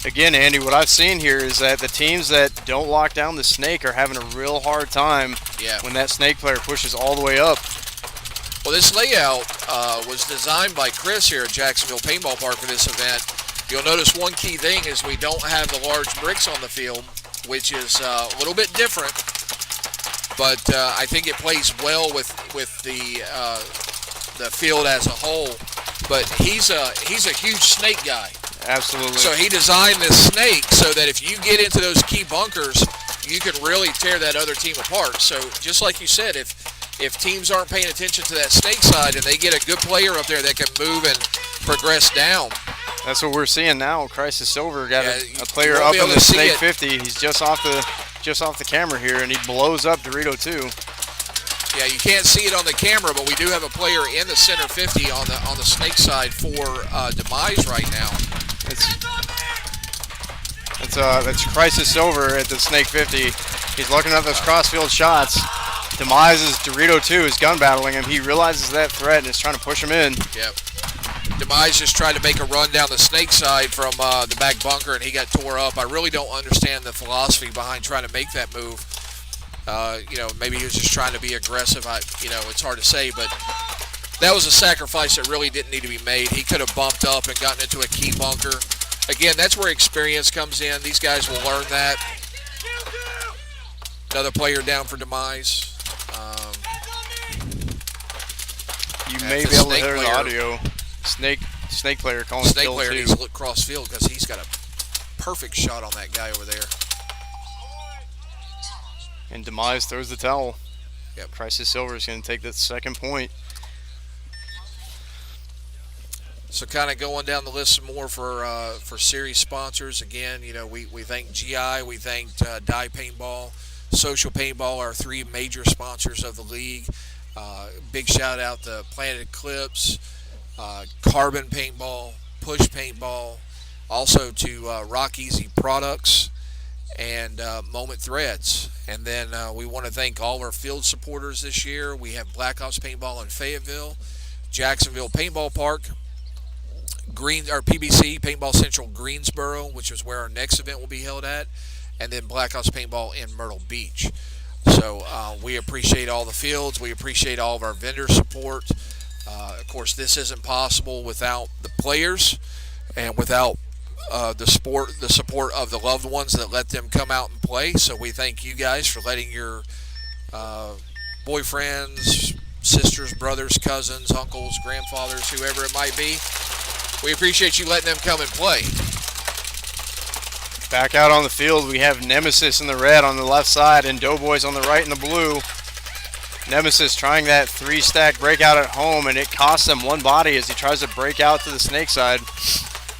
Again, Andy, what I've seen here is that the teams that don't lock down the snake are having a real hard time when that snake player pushes all the way up. Well, this layout was designed by Chris here at Jacksonville Paintball Park for this event. You'll notice one key thing is we don't have the large bricks on the field. which is a little bit different, but I think it plays well with the field as a whole. But he's a huge snake guy. Absolutely. So he designed this snake so that if you get into those key bunkers, you can really tear that other team apart. So just like you said, if teams aren't paying attention to that snake side and they get a good player up there that can move and progress down. That's what we're seeing now. Crisis Silver got a player won't up be in able the to see snake it. 50. He's just off the camera here, and he blows up Dorito 2. Yeah, you can't see it on the camera, but we do have a player in the center 50 on the snake side for Demise right now. That's Crisis Silver at the snake 50. He's looking at those crossfield shots. Demise's Dorito 2 is gun battling him. He realizes that threat and is trying to push him in. Yep. Demise just tried to make a run down the snake side from the back bunker, and he got tore up. I really don't understand the philosophy behind trying to make that move. Maybe he was just trying to be aggressive. It's hard to say, but that was a sacrifice that really didn't need to be made. He could have bumped up and gotten into a key bunker. Again, that's where experience comes in. These guys will learn that. Another player down for Demise. You may be able to hear the audio. Snake player calling snake kill player 2. needs to look cross field because he's got a perfect shot on that guy over there. And Demise throws the towel. Yep. Crisis Silver is going to take that second point. So kind of going down the list some more for series sponsors. Again, we thank GI, we thanked Die Paintball, Social Paintball, our 3 major sponsors of the league. Big shout out to Planet Eclipse, Carbon Paintball, Push Paintball, also to Rock Easy Products and Moment Threads. And then we want to thank all our field supporters this year. We have Black Ops Paintball in Fayetteville, Jacksonville Paintball Park, PBC Paintball Central Greensboro, which is where our next event will be held at, and then Black Ops Paintball in Myrtle Beach. So we appreciate all the fields. We appreciate all of our vendor support. Of course, this isn't possible without the players and without the support of the loved ones that let them come out and play. So we thank you guys for letting your boyfriends, sisters, brothers, cousins, uncles, grandfathers, whoever it might be, we appreciate you letting them come and play. Back out on the field, we have Nemesis in the red on the left side and Doughboys on the right in the blue. Nemesis trying that 3-stack breakout at home, and it costs him 1 body as he tries to break out to the snake side.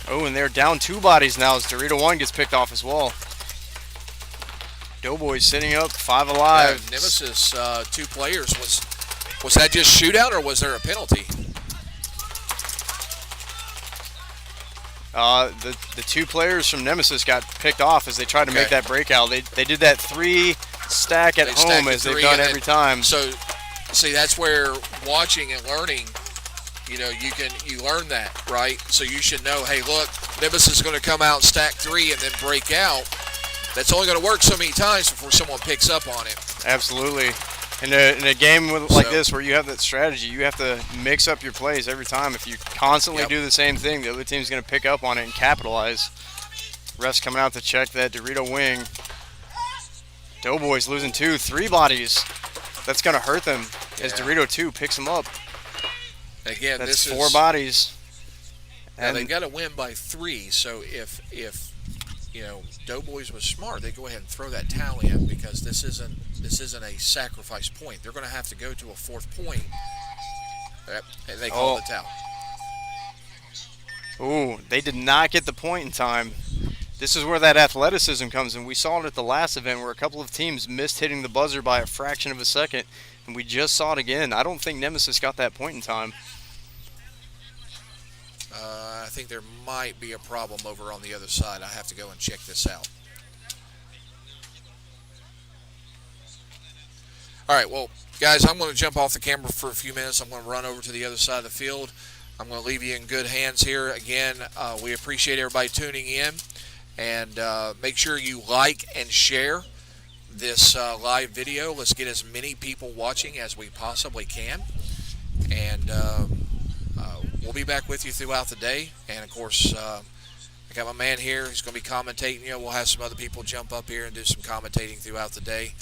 Oh, and they're down 2 bodies now as Dorito 1 gets picked off as well. Doughboys sitting up 5 alive. Yeah, Nemesis, 2 players. Was that just shootout or was there a penalty? The 2 players from Nemesis got picked off as they tried to make that breakout. They did that 3-stack at home as they've done every time. So, see, that's where watching and learning, you learn that, right? So you should know, hey, look, Nemesis is going to come out and stack 3 and then break out. That's only going to work so many times before someone picks up on it. Absolutely. In a game like this where you have that strategy, you have to mix up your plays every time. If you constantly do the same thing, the other team's going to pick up on it and capitalize. Refs coming out to check that Dorito wing. Doughboys losing 2, 3 bodies. That's going to hurt them as Dorito 2 picks them up. Again, that's 4 bodies. And they've got to win by 3. So if Doughboys was smart, they go ahead and throw that towel in because this isn't a sacrifice point. They're going to have to go to a 4th point, and they call the towel. Ooh, they did not get the point in time. This is where that athleticism comes in. We saw it at the last event where a couple of teams missed hitting the buzzer by a fraction of a second, and we just saw it again. I don't think Nemesis got that point in time. I think there might be a problem over on the other side. I have to go and check this out. All right, well, guys, I'm going to jump off the camera for a few minutes. I'm going to run over to the other side of the field. I'm going to leave you in good hands here. Again, we appreciate everybody tuning in. And make sure you like and share this live video. Let's get as many people watching as we possibly can. And we'll be back with you throughout the day. And, of course, I got my man here who's going to be commentating. We'll have some other people jump up here and do some commentating throughout the day.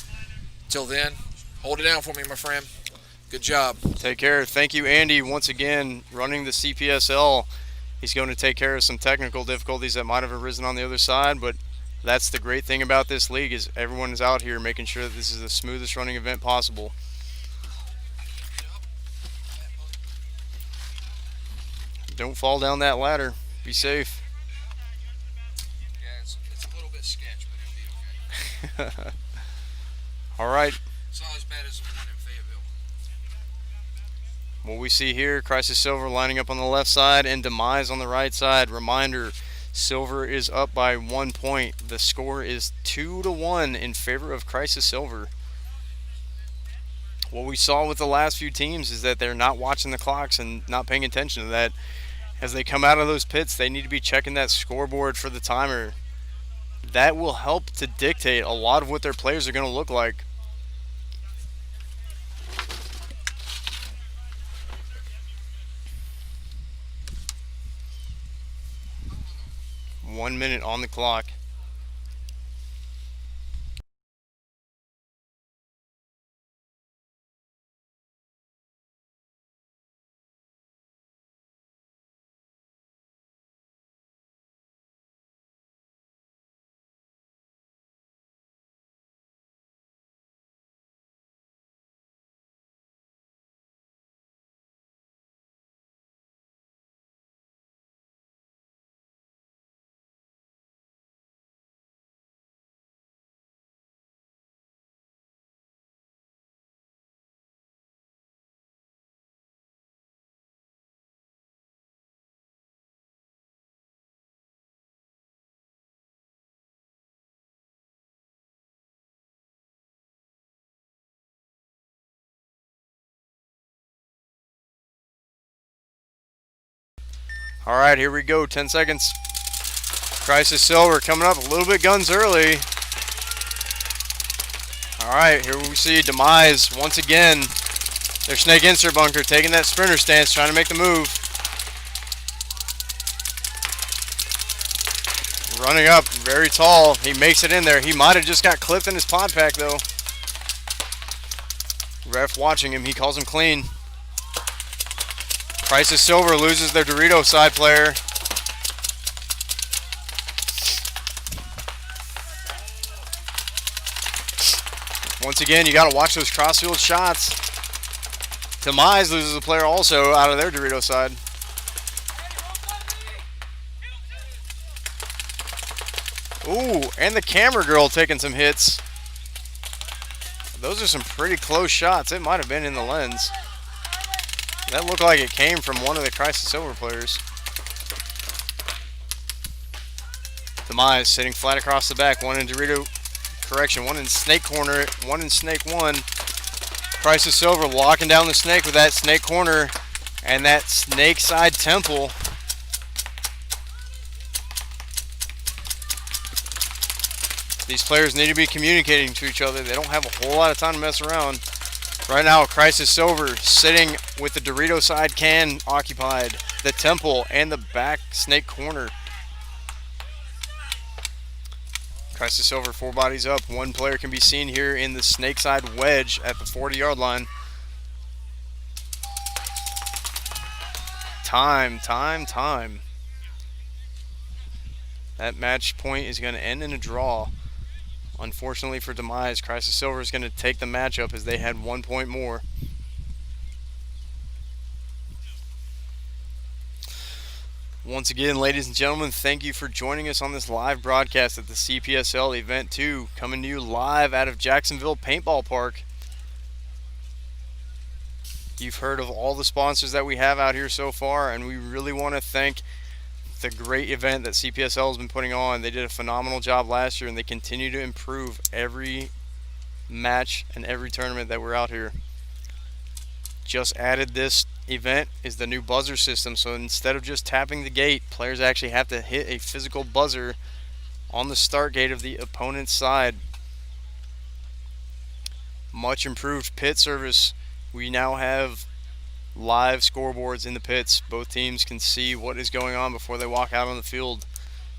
Till then, hold it down for me, my friend. Good job. Take care. Thank you, Andy, once again, running the CPSL. He's going to take care of some technical difficulties that might have arisen on the other side, but that's the great thing about this league is everyone is out here making sure that this is the smoothest running event possible. Don't fall down that ladder. Be safe. Yeah, it's a little bit sketch, but it'll be okay. All right. It's not as bad as the one in Fayetteville. What we see here, Crisis Silver lining up on the left side and Demise on the right side. Reminder, Silver is up by 1 point. The score is 2-1 in favor of Crisis Silver. What we saw with the last few teams is that they're not watching the clocks and not paying attention to that. As they come out of those pits, they need to be checking that scoreboard for the timer. That will help to dictate a lot of what their players are going to look like. One minute on the clock. All right, here we go. 10 seconds. Crisis Silver coming up a little bit guns early. All right, here we see Demise once again. Their snake insert bunker taking that sprinter stance, trying to make the move. Running up very tall. He makes it in there. He might have just got clipped in his pod pack though. Ref watching him. He calls him clean. Crisis Silver loses their Dorito side player. Once again, you got to watch those crossfield shots. Demise loses a player also out of their Dorito side. Ooh, and the camera girl taking some hits. Those are some pretty close shots. It might have been in the lens. That looked like it came from one of the Crisis Silver players. Demise sitting flat across the back. One in Dorito, correction, one in snake corner, one in snake one. Crisis Silver locking down the snake with that snake corner and that snake side temple. These players need to be communicating to each other. They don't have a whole lot of time to mess around. Right now, Crisis Silver sitting with the Dorito side can occupied, the temple, and the back snake corner. Crisis Silver 4 bodies up. One player can be seen here in the snake side wedge at the 40-yard line. Time. That match point is going to end in a draw. Unfortunately for Demise, Crisis Silver is going to take the matchup as they had 1 point more. Once again, ladies and gentlemen, thank you for joining us on this live broadcast at the CPSL Event 2, coming to you live out of Jacksonville Paintball Park. You've heard of all the sponsors that we have out here so far, and we really want to thank the great event that CPSL has been putting on. They did a phenomenal job last year, and they continue to improve every match and every tournament that we're out here. Just added this event is the new buzzer system, so instead of just tapping the gate, players actually have to hit a physical buzzer on the start gate of the opponent's side. Much improved pit service. We now have live scoreboards in the pits. Both teams can see what is going on before they walk out on the field.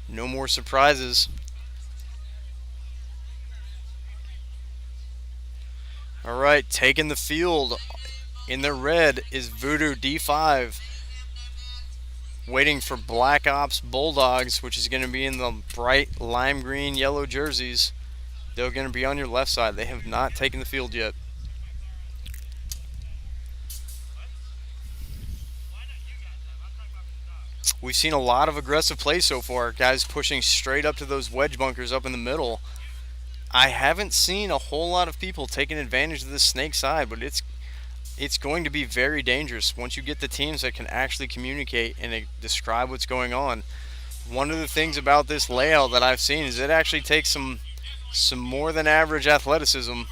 No more surprises. All right, taking the field in the red is Voodoo D5. Waiting for Black Ops Bulldogs, which is going to be in the bright lime green yellow jerseys. They're going to be on your left side. They have not taken the field yet. We've seen a lot of aggressive play so far. Guys pushing straight up to those wedge bunkers up in the middle. I haven't seen a whole lot of people taking advantage of this snake side, but it's going to be very dangerous once you get the teams that can actually communicate and describe what's going on. One of the things about this layout that I've seen is it actually takes some more than average athleticism.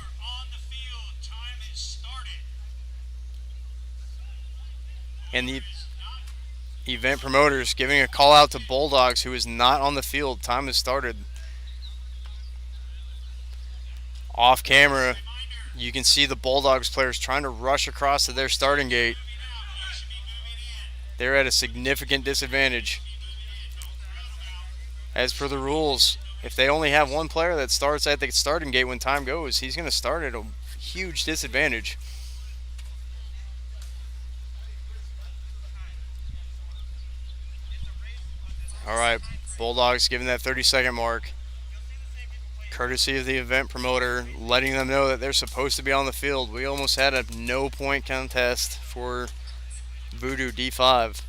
And the event promoters giving a call out to Bulldogs, who is not on the field. Time has started. Off camera, you can see the Bulldogs players trying to rush across to their starting gate. They're at a significant disadvantage. As per the rules, if they only have one player that starts at the starting gate when time goes, he's going to start at a huge disadvantage. All right, Bulldogs giving that 30-second mark. Courtesy of the event promoter, letting them know that they're supposed to be on the field. We almost had a no-point contest for Voodoo D5.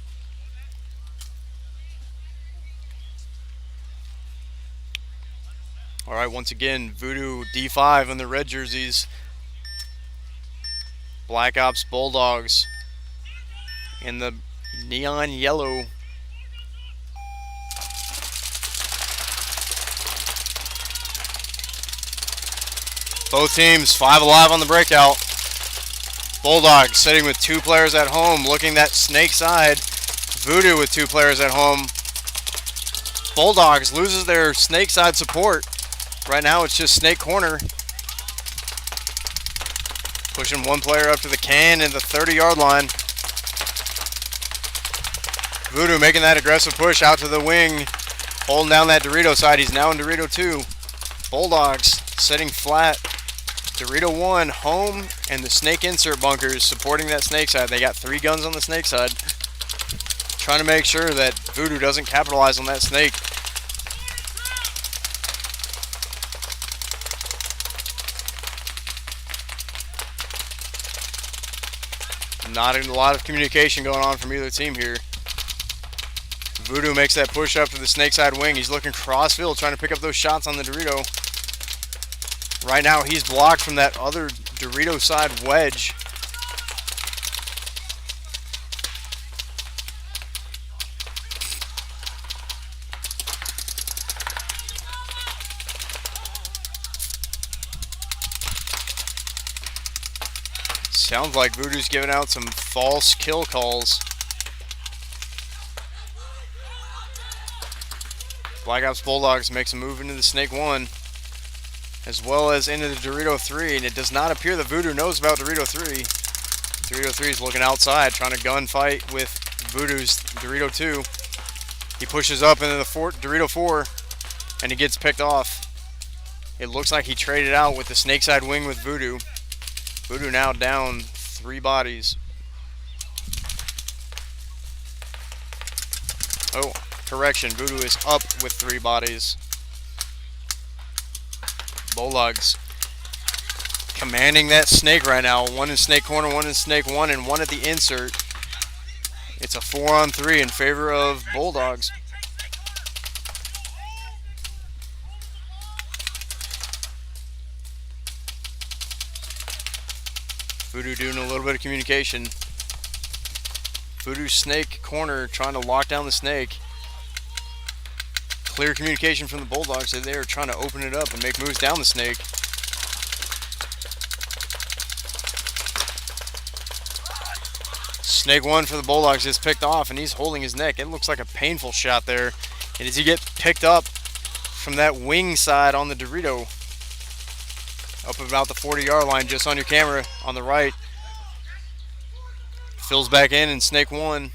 All right, once again, Voodoo D5 in the red jerseys. Black Ops Bulldogs in the neon yellow. Both teams 5 alive on the breakout. Bulldogs sitting with 2 players at home, looking that snake side. Voodoo with 2 players at home. Bulldogs loses their snake side support. Right now it's just snake corner. Pushing 1 player up to the can in the 30-yard line. Voodoo making that aggressive push out to the wing. Holding down that Dorito side. He's now in Dorito 2. Bulldogs sitting flat. Dorito 1 home, and the snake insert bunkers supporting that snake side. They got 3 guns on the snake side. Trying to make sure that Voodoo doesn't capitalize on that snake. Not a lot of communication going on from either team here. Voodoo makes that push up to the snake side wing. He's looking crossfield, trying to pick up those shots on the Dorito. Right now, he's blocked from that other Dorito side wedge. Sounds like Voodoo's giving out some false kill calls. Black Ops Bulldogs makes a move into the Snake 1, as well as into the Dorito 3, and it does not appear that Voodoo knows about Dorito 3. Dorito 3 is looking outside, trying to gunfight with Voodoo's Dorito 2. He pushes up into the Dorito 4, and he gets picked off. It looks like he traded out with the snake side wing with Voodoo. Voodoo now down 3 bodies. Oh, correction, Voodoo is up with 3 bodies. Bulldogs commanding that snake right now. 1 in snake corner, 1 in snake 1, and 1 at the insert. It's a 4-on-3 in favor of Bulldogs. Voodoo doing a little bit of communication. Voodoo snake corner trying to lock down the snake. Clear communication from the Bulldogs that they are trying to open it up and make moves down the snake. Snake 1 for the Bulldogs is picked off, and he's holding his neck. It looks like a painful shot there. And as he gets picked up from that wing side on the Dorito, up about the 40-yard line, just on your camera on the right. Fills back in Snake 1.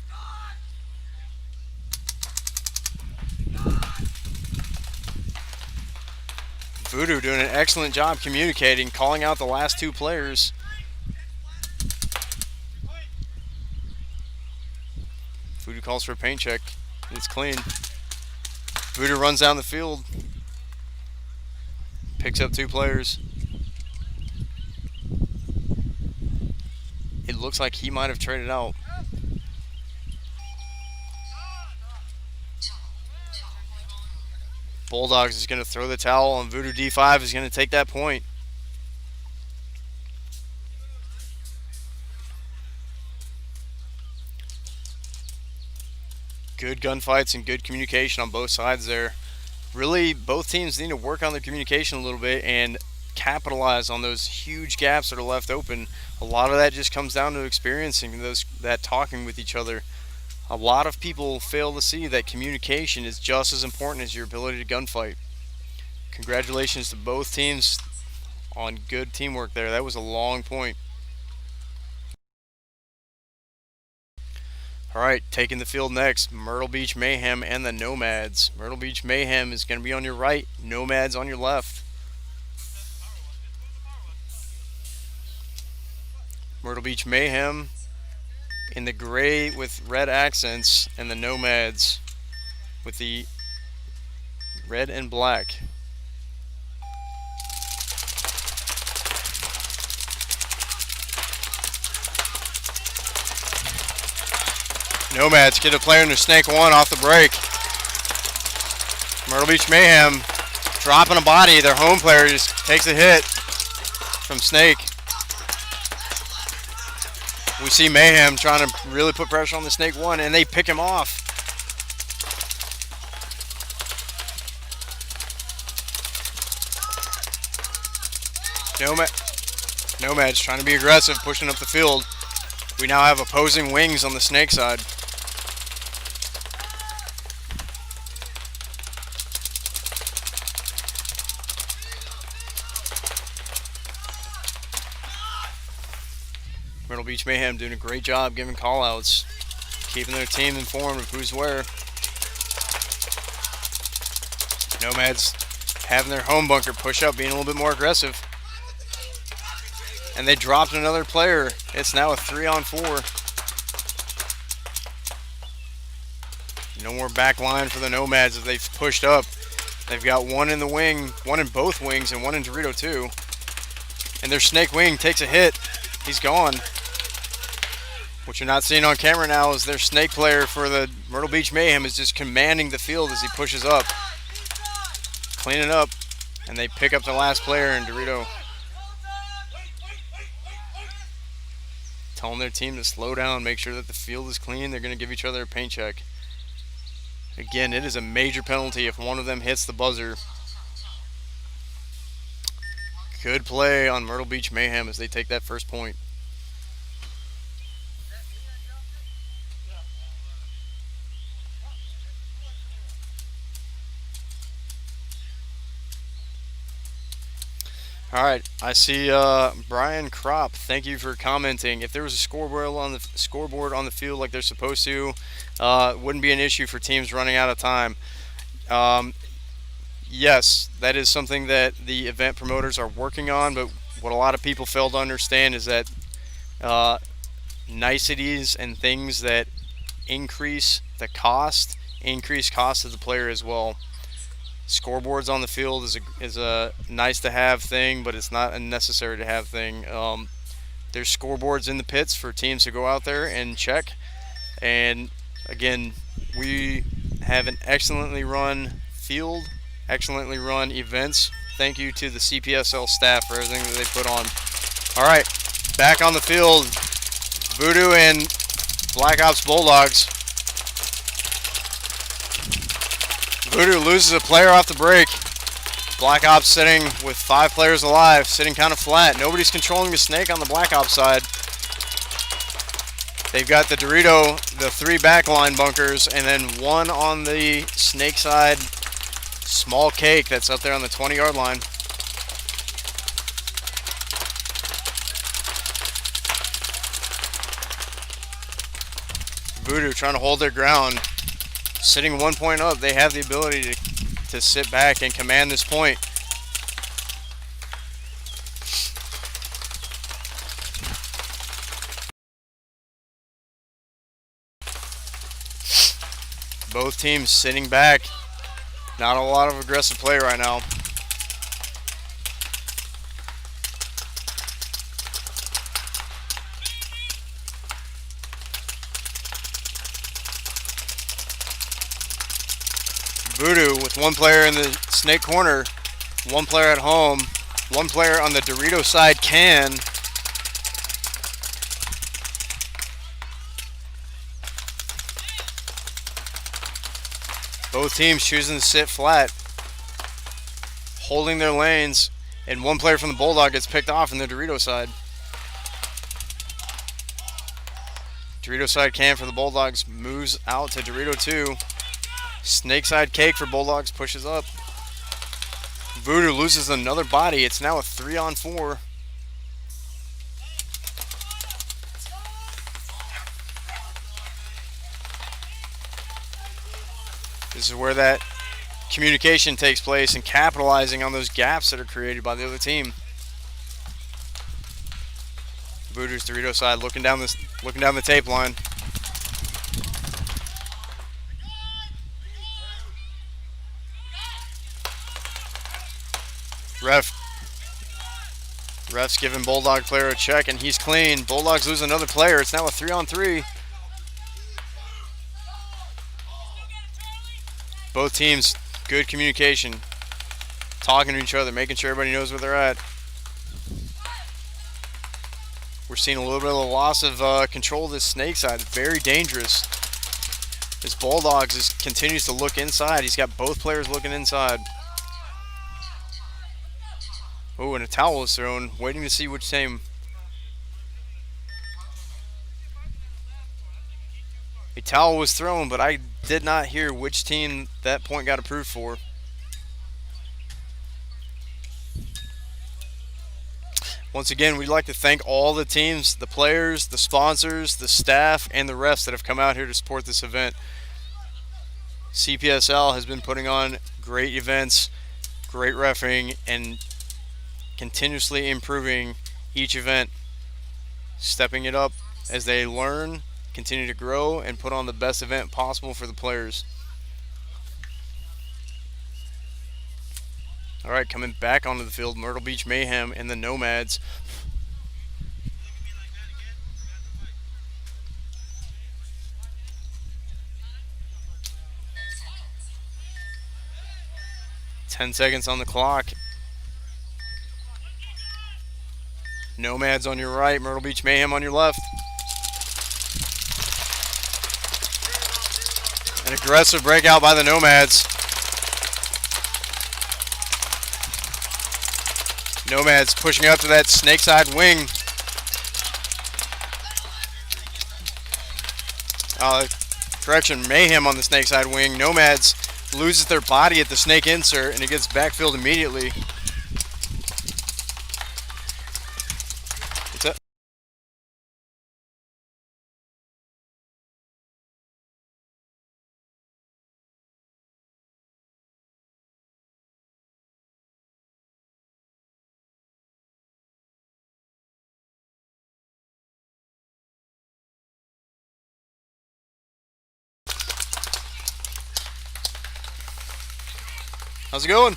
Voodoo doing an excellent job communicating, calling out the last two players. Voodoo calls for a paint check. It's clean. Voodoo runs down the field. Picks up two players. It looks like he might have traded out. Bulldogs is going to throw the towel, and Voodoo D5 is going to take that point. Good gunfights and good communication on both sides there. Really, both teams need to work on their communication a little bit and capitalize on those huge gaps that are left open. A lot of that just comes down to experiencing that talking with each other. A lot of people fail to see that communication is just as important as your ability to gunfight. Congratulations to both teams on good teamwork there. That was a long point. All right, taking the field next, Myrtle Beach Mayhem and the Nomads. Myrtle Beach Mayhem is going to be on your right, Nomads on your left. Myrtle Beach Mayhem in the gray with red accents, and the Nomads with the red and black. Nomads get a player into Snake 1 off the break. Myrtle Beach Mayhem dropping a body. Their home player just takes a hit from Snake. We see Mayhem trying to really put pressure on the Snake 1, and they pick him off. Nomads trying to be aggressive, pushing up the field. We now have opposing wings on the Snake side. Myrtle Beach Mayhem doing a great job giving call-outs, keeping their team informed of who's where. Nomads having their home bunker push up, being a little bit more aggressive. And they dropped another player. It's now a 3-on-4. No more back line for the Nomads as they've pushed up. They've got one in the wing, one in both wings, and one in Dorito too. And their Snake wing takes a hit. He's gone. What you're not seeing on camera now is their Snake player for the Myrtle Beach Mayhem is just commanding the field as he pushes up. Cleaning up, and they pick up the last player in Dorito. Telling their team to slow down, make sure that the field is clean. They're going to give each other a paint check. Again, it is a major penalty if one of them hits the buzzer. Good play on Myrtle Beach Mayhem as they take that first point. All right, I see Brian Kropp. Thank you for commenting. If there was a scoreboard on the field like they're supposed to, it wouldn't be an issue for teams running out of time. Yes, that is something that the event promoters are working on, but what a lot of people fail to understand is that niceties and things that increase the cost, increase cost of the player as well. Scoreboards on the field is a nice to have thing, but it's not a necessary to have thing. There's scoreboards in the pits for teams to go out there and check. And again, we have an excellently run field, excellently run events. Thank you to the CPSL staff for everything that they put on. All right, back on the field, Voodoo and Black Ops Bulldogs. Voodoo loses a player off the break. Black Ops sitting with 5 players alive, sitting kind of flat. Nobody's controlling the Snake on the Black Ops side. They've got the Dorito, the 3 backline bunkers, and then 1 on the Snake side. Small cake that's up there on the 20-yard line. Voodoo trying to hold their ground. Sitting 1 point up, they have the ability to sit back and command this point. Both teams sitting back. Not a lot of aggressive play right now. Voodoo with one player in the snake corner, one player at home, one player on the Dorito side can. Both teams choosing to sit flat, holding their lanes, and one player from the Bulldog gets picked off in the Dorito side. Dorito side can for the Bulldogs moves out to Dorito 2. Snake side cake for Bulldogs pushes up. Voodoo loses another body. It's now a 3-on-4. This is where that communication takes place and capitalizing on those gaps that are created by the other team. Voodoo's Dorito side looking down the tape line. Ref's giving Bulldog player a check and he's clean. Bulldogs lose another player. It's now a 3-on-3. Both teams, good communication. Talking to each other, making sure everybody knows where they're at. We're seeing a little bit of a loss of control of this snake side. Very dangerous. This Bulldogs continues to look inside. He's got both players looking inside. Oh, and a towel is thrown. Waiting to see which team. A towel was thrown, but I did not hear which team that point got approved for. Once again, we'd like to thank all the teams, the players, the sponsors, the staff, and the refs that have come out here to support this event. CPSL has been putting on great events, great reffing, and continuously improving each event, stepping it up as they learn, continue to grow, and put on the best event possible for the players. All right, coming back onto the field, Myrtle Beach Mayhem and the Nomads. Ten seconds on the clock. Nomads on your right, Myrtle Beach Mayhem on your left. An aggressive breakout by the Nomads. Nomads pushing up to that snake side wing. Correction, Mayhem on the snake side wing. Nomads loses their body at the snake insert and it gets backfilled immediately. How's it going?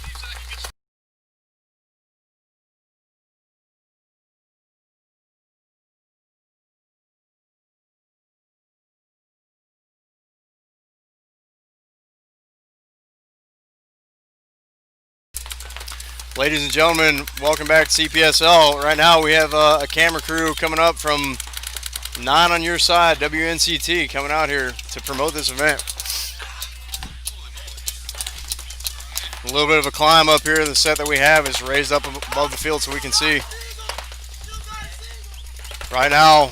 Ladies and gentlemen, welcome back to CPSL. Right now we have a camera crew coming up from 9 on your side, WNCT, coming out here to promote this event. A little bit of a climb up here. The set that we have is raised up above the field so we can see. Right now,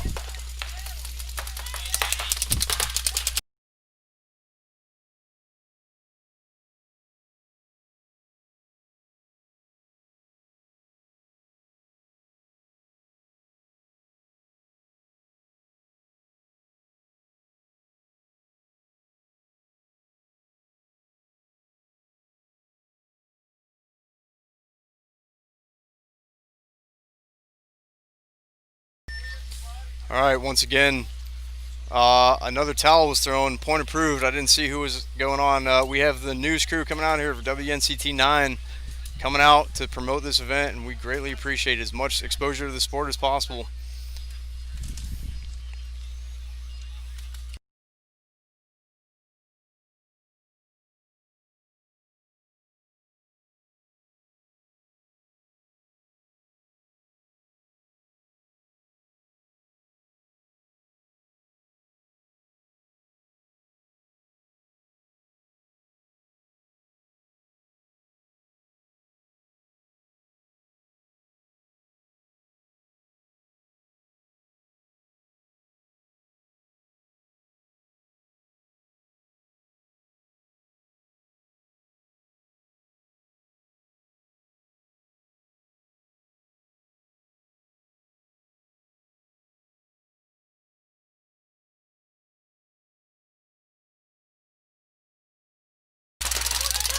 all right, once again, Another towel was thrown. Point approved. I didn't see who was going on. We have the news crew coming out here for WNCT 9 coming out to promote this event, and we greatly appreciate as much exposure to the sport as possible.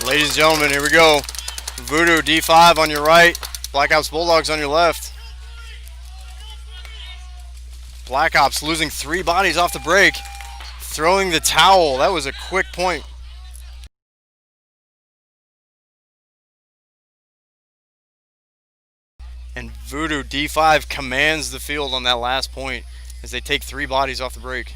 Ladies and gentlemen, here we go. Voodoo D5 on your right. Black Ops Bulldogs on your left. Black Ops losing 3 bodies off the break. Throwing the towel. That was a quick point. And Voodoo D5 commands the field on that last point as they take 3 bodies off the break.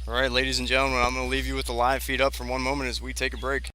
All right, ladies and gentlemen, I'm going to leave you with the live feed up for one moment as we take a break.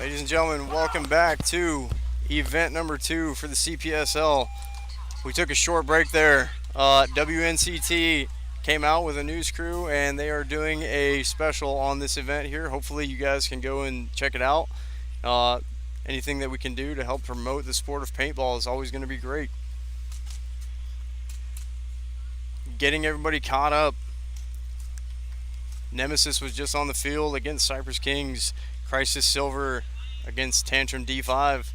Ladies and gentlemen, welcome back to event number 2 for the CPSL. We took a short break there. WNCT came out with a news crew and they are doing a special on this event here. Hopefully you guys can go and check it out. Anything that we can do to help promote the sport of paintball is always going to be great. Getting everybody caught up. Nemesis was just on the field against Cypress Kings. Crisis Silver against Tantrum D5.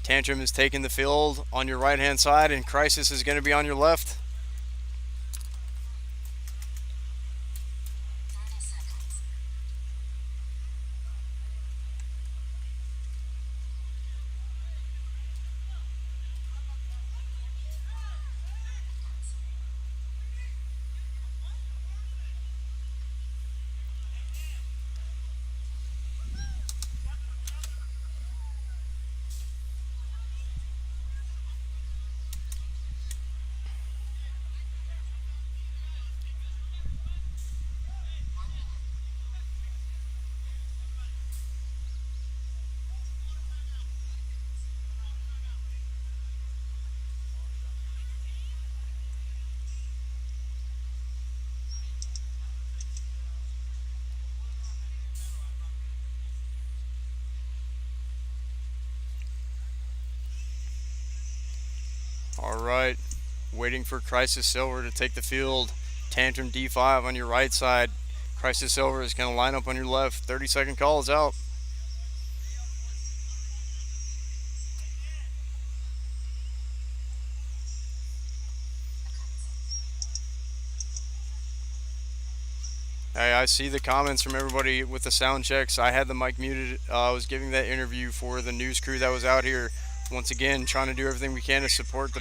Tantrum is taking the field on your right hand side and Crisis is going to be on your left. All right, waiting for Crisis Silver to take the field. Tantrum D5 on your right side. Crisis Silver is going to line up on your left. 30-second call is out. Hey, I see the comments from everybody with the sound checks. I had the mic muted. I was giving that interview for the news crew that was out here. Once again, trying to do everything we can to support the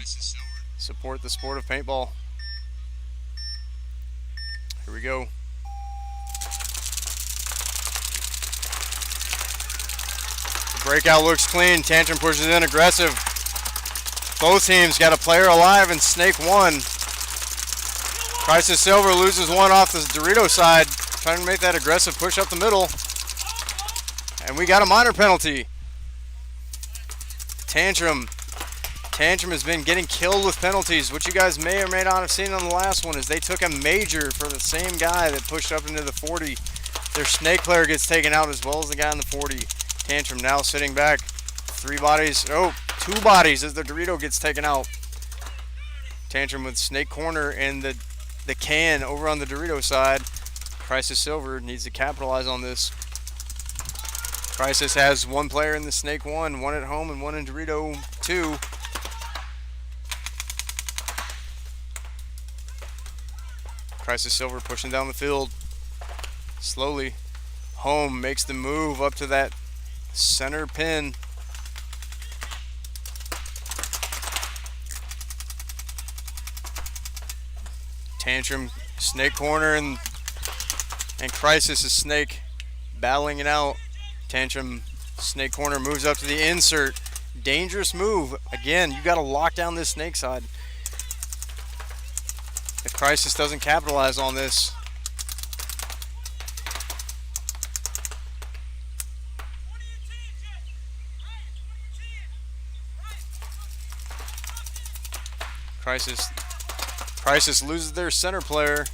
sport of paintball. Here we go. The breakout looks clean. Tantrum pushes in aggressive. Both teams got a player alive in Snake 1. Crisis Silver loses one off the Dorito side, trying to make that aggressive push up the middle. And we got a minor penalty. Tantrum has been getting killed with penalties. What you guys may or may not have seen on the last one is they took a major for the same guy that pushed up into the 40. Their Snake player gets taken out as well as the guy in the 40. Tantrum now sitting back. 2 bodies as the Dorito gets taken out. Tantrum with Snake corner and the can over on the Dorito side. Crisis Silver needs to capitalize on this. Crisis has 1 player in the Snake 1 at home and 1 in Dorito 2. Crisis Silver pushing down the field. Slowly. Home makes the move up to that center pin. Tantrum, Snake corner, and Crisis is Snake battling it out. Tantrum, Snake corner moves up to the insert. Dangerous move. Again, you got to lock down this Snake side. If Crisis doesn't capitalize on this. Crisis loses their center player.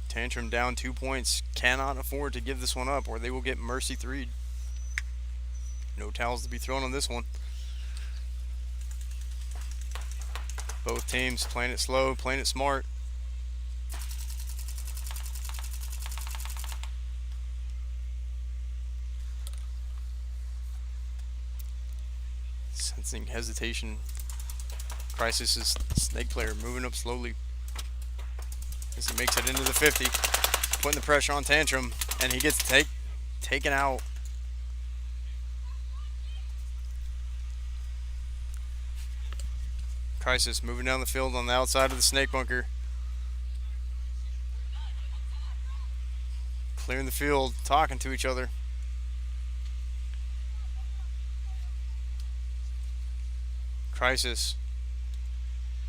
Tantrum down 2 points. Cannot afford to give this one up or they will get mercy 3'd. No towels to be thrown on this one. Both teams playing it slow, playing it smart. Sensing hesitation. Crisis' Snake player moving up slowly as he makes it into the 50, putting the pressure on Tantrum, and he gets taken out. Crisis moving down the field on the outside of the Snake bunker. Clearing the field, talking to each other. Crisis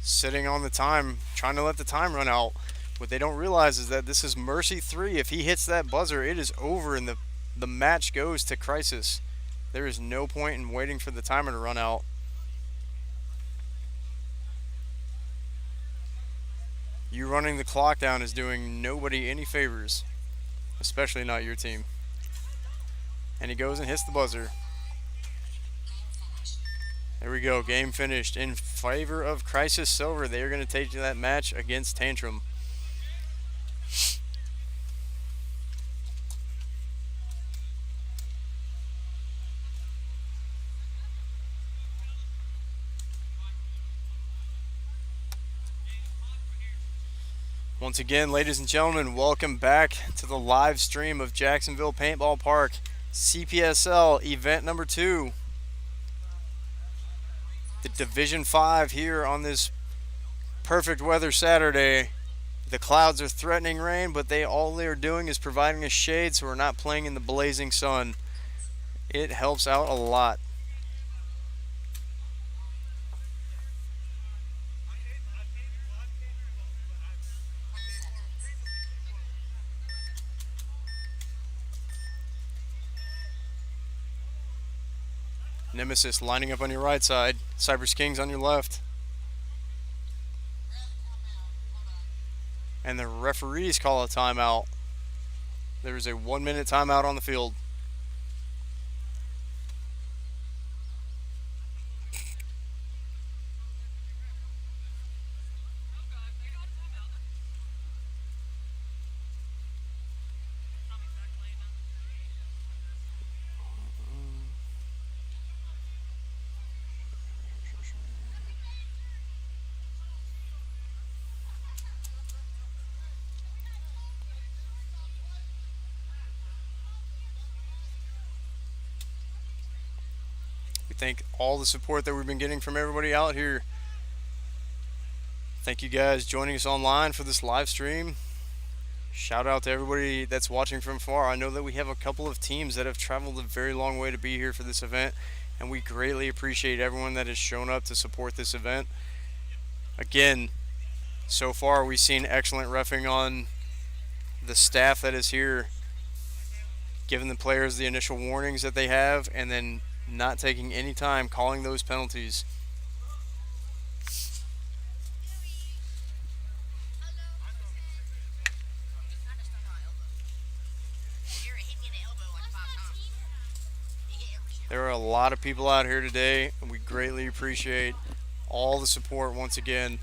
sitting on the time, trying to let the time run out. What they don't realize is that this is Mercy 3. If he hits that buzzer, it is over and the match goes to Crisis. There is no point in waiting for the timer to run out. You running the clock down is doing nobody any favors, especially not your team. And he goes and hits the buzzer. There we go, game finished in favor of Crisis Silver. They are going to take that match against Tantrum. Once again, ladies and gentlemen, welcome back to the live stream of Jacksonville Paintball Park, CPSL event number 2. The Division 5 here on this perfect weather Saturday. The clouds are threatening rain, but all they are doing is providing us shade so we're not playing in the blazing sun. It helps out a lot. Nemesis lining up on your right side. Cypress Kings on your left. And the referees call a timeout. There is a 1-minute timeout on the field. Thank all the support that we've been getting from everybody out here. Thank you guys joining us online for this live stream. Shout out to everybody that's watching from far. I know that we have a couple of teams that have traveled a very long way to be here for this event, and we greatly appreciate everyone that has shown up to support this event. Again, so far we've seen excellent reffing on the staff that is here, giving the players the initial warnings that they have, and then not taking any time calling those penalties. There are a lot of people out here today, and we greatly appreciate all the support once again.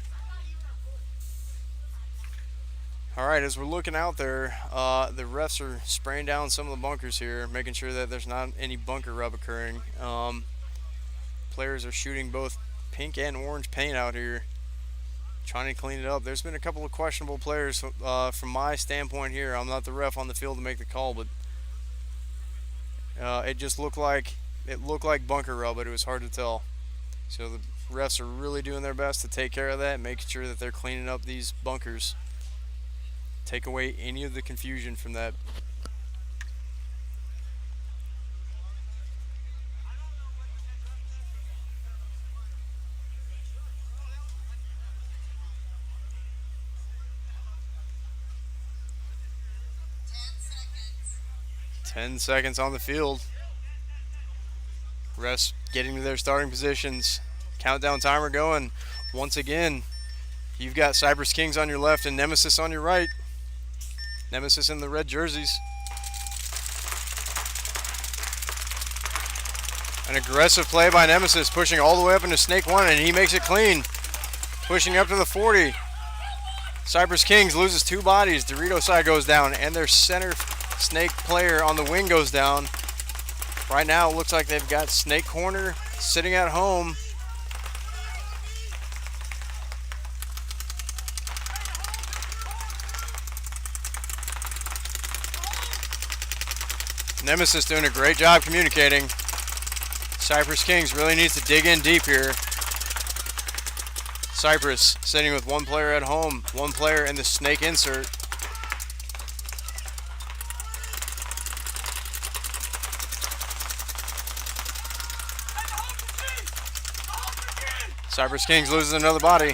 Alright, as we're looking out there, the refs are spraying down some of the bunkers here, making sure that there's not any bunker rub occurring. Players are shooting both pink and orange paint out here, trying to clean it up. There's been a couple of questionable players from my standpoint here. I'm not the ref on the field to make the call, but it just looked like bunker rub, but it was hard to tell. So the refs are really doing their best to take care of that, making sure that they're cleaning up these bunkers. Take away any of the confusion from that. Ten seconds on the field. Refs getting to their starting positions. Countdown timer going. Once again, you've got Cypress Kings on your left and Nemesis on your right. Nemesis in the red jerseys. An aggressive play by Nemesis, pushing all the way up into Snake 1, and he makes it clean. Pushing up to the 40. Cypress Kings loses 2 bodies. Dorito side goes down, and their center Snake player on the wing goes down. Right now, it looks like they've got Snake Corner sitting at home. Nemesis doing a great job communicating. Cypress Kings really needs to dig in deep here. Cypress sitting with 1 player at home, 1 player in the Snake insert. Cypress Kings loses another body.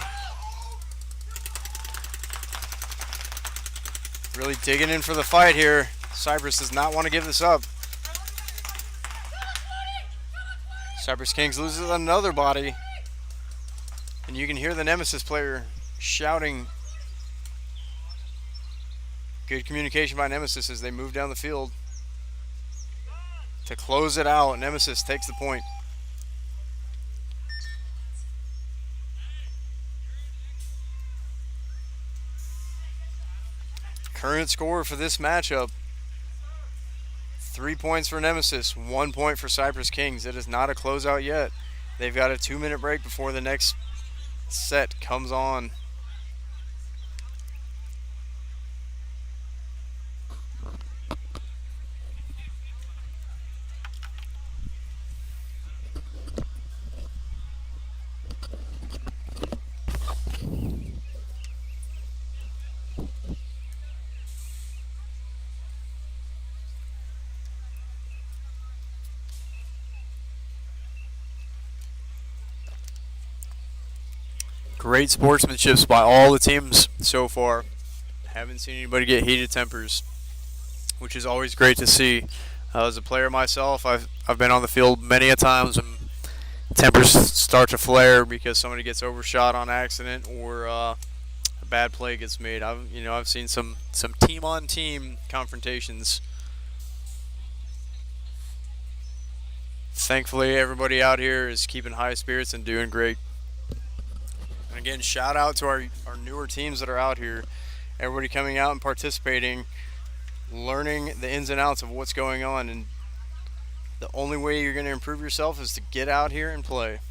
Really digging in for the fight here. Cypress does not want to give this up. Cypress Kings loses another body. And you can hear the Nemesis player shouting. Good communication by Nemesis as they move down the field. To close it out, Nemesis takes the point. Current score for this matchup, 3 points for Nemesis, 1 point for Cypress Kings. It is not a closeout yet. They've got a 2-minute break before the next set comes on. Great sportsmanship by all the teams so far. Haven't seen anybody get heated tempers, which is always great to see. As a player myself, I've been on the field many a times when tempers start to flare because somebody gets overshot on accident or a bad play gets made. I've seen some team on team confrontations. Thankfully, everybody out here is keeping high spirits and doing great. And again, shout out to our newer teams that are out here. Everybody coming out and participating, learning the ins and outs of what's going on. And the only way you're going to improve yourself is to get out here and play.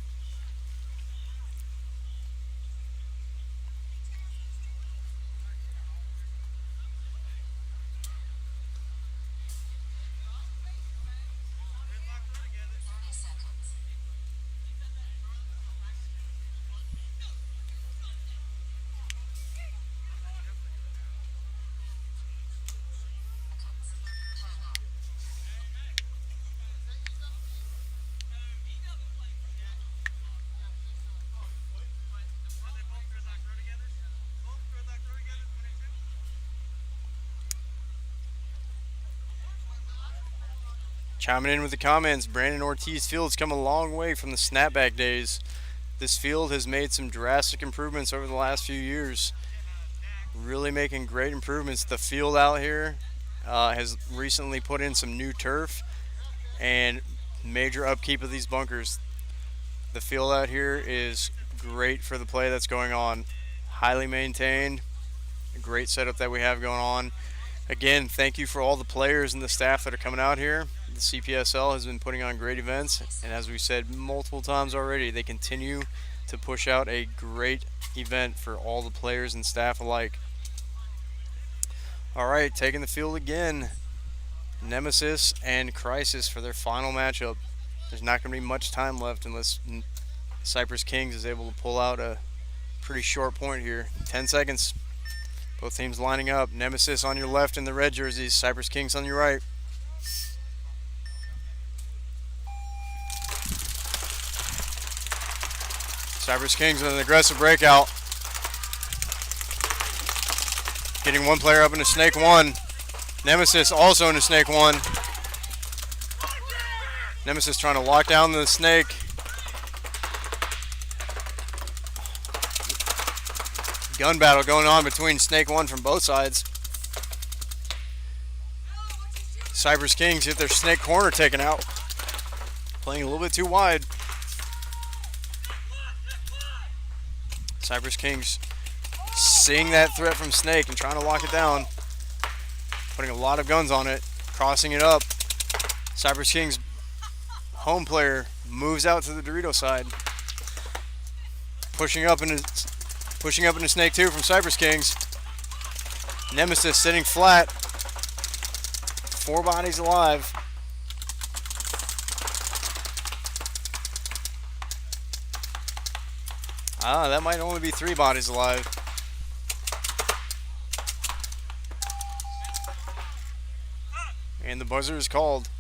Chiming in with the comments, Brandon Ortiz Field's come a long way from the snapback days. This field has made some drastic improvements over the last few years. Really making great improvements. The field out here has recently put in some new turf and major upkeep of these bunkers. The field out here is great for the play that's going on. Highly maintained. A great setup that we have going on. Again, thank you for all the players and the staff that are coming out here. The CPSL has been putting on great events, and as we said multiple times already, they continue to push out a great event for all the players and staff alike. All right, taking the field again, Nemesis and Crisis for their final matchup. There's not going to be much time left unless Cypress Kings is able to pull out a pretty short point here. 10 seconds. Both teams lining up. Nemesis on your left in the red jerseys. Cypress Kings on your right. Cypress Kings with an aggressive breakout. Getting one player up into Snake 1. Nemesis also into Snake 1. Nemesis trying to lock down the Snake. Gun battle going on between Snake 1 from both sides. Cypress Kings get their Snake corner taken out. Playing a little bit too wide. Cypress Kings seeing that threat from Snake and trying to lock it down. Putting a lot of guns on it. Crossing it up. Cypress Kings home player moves out to the Dorito side. Pushing up into Snake 2 from Cypress Kings. Nemesis sitting flat. 4 bodies alive. That might only be 3 bodies alive. And the buzzer is called.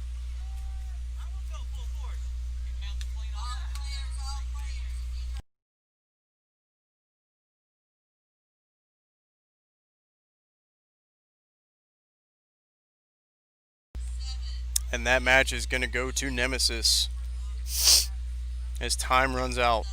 And that match is going to go to Nemesis as time runs out.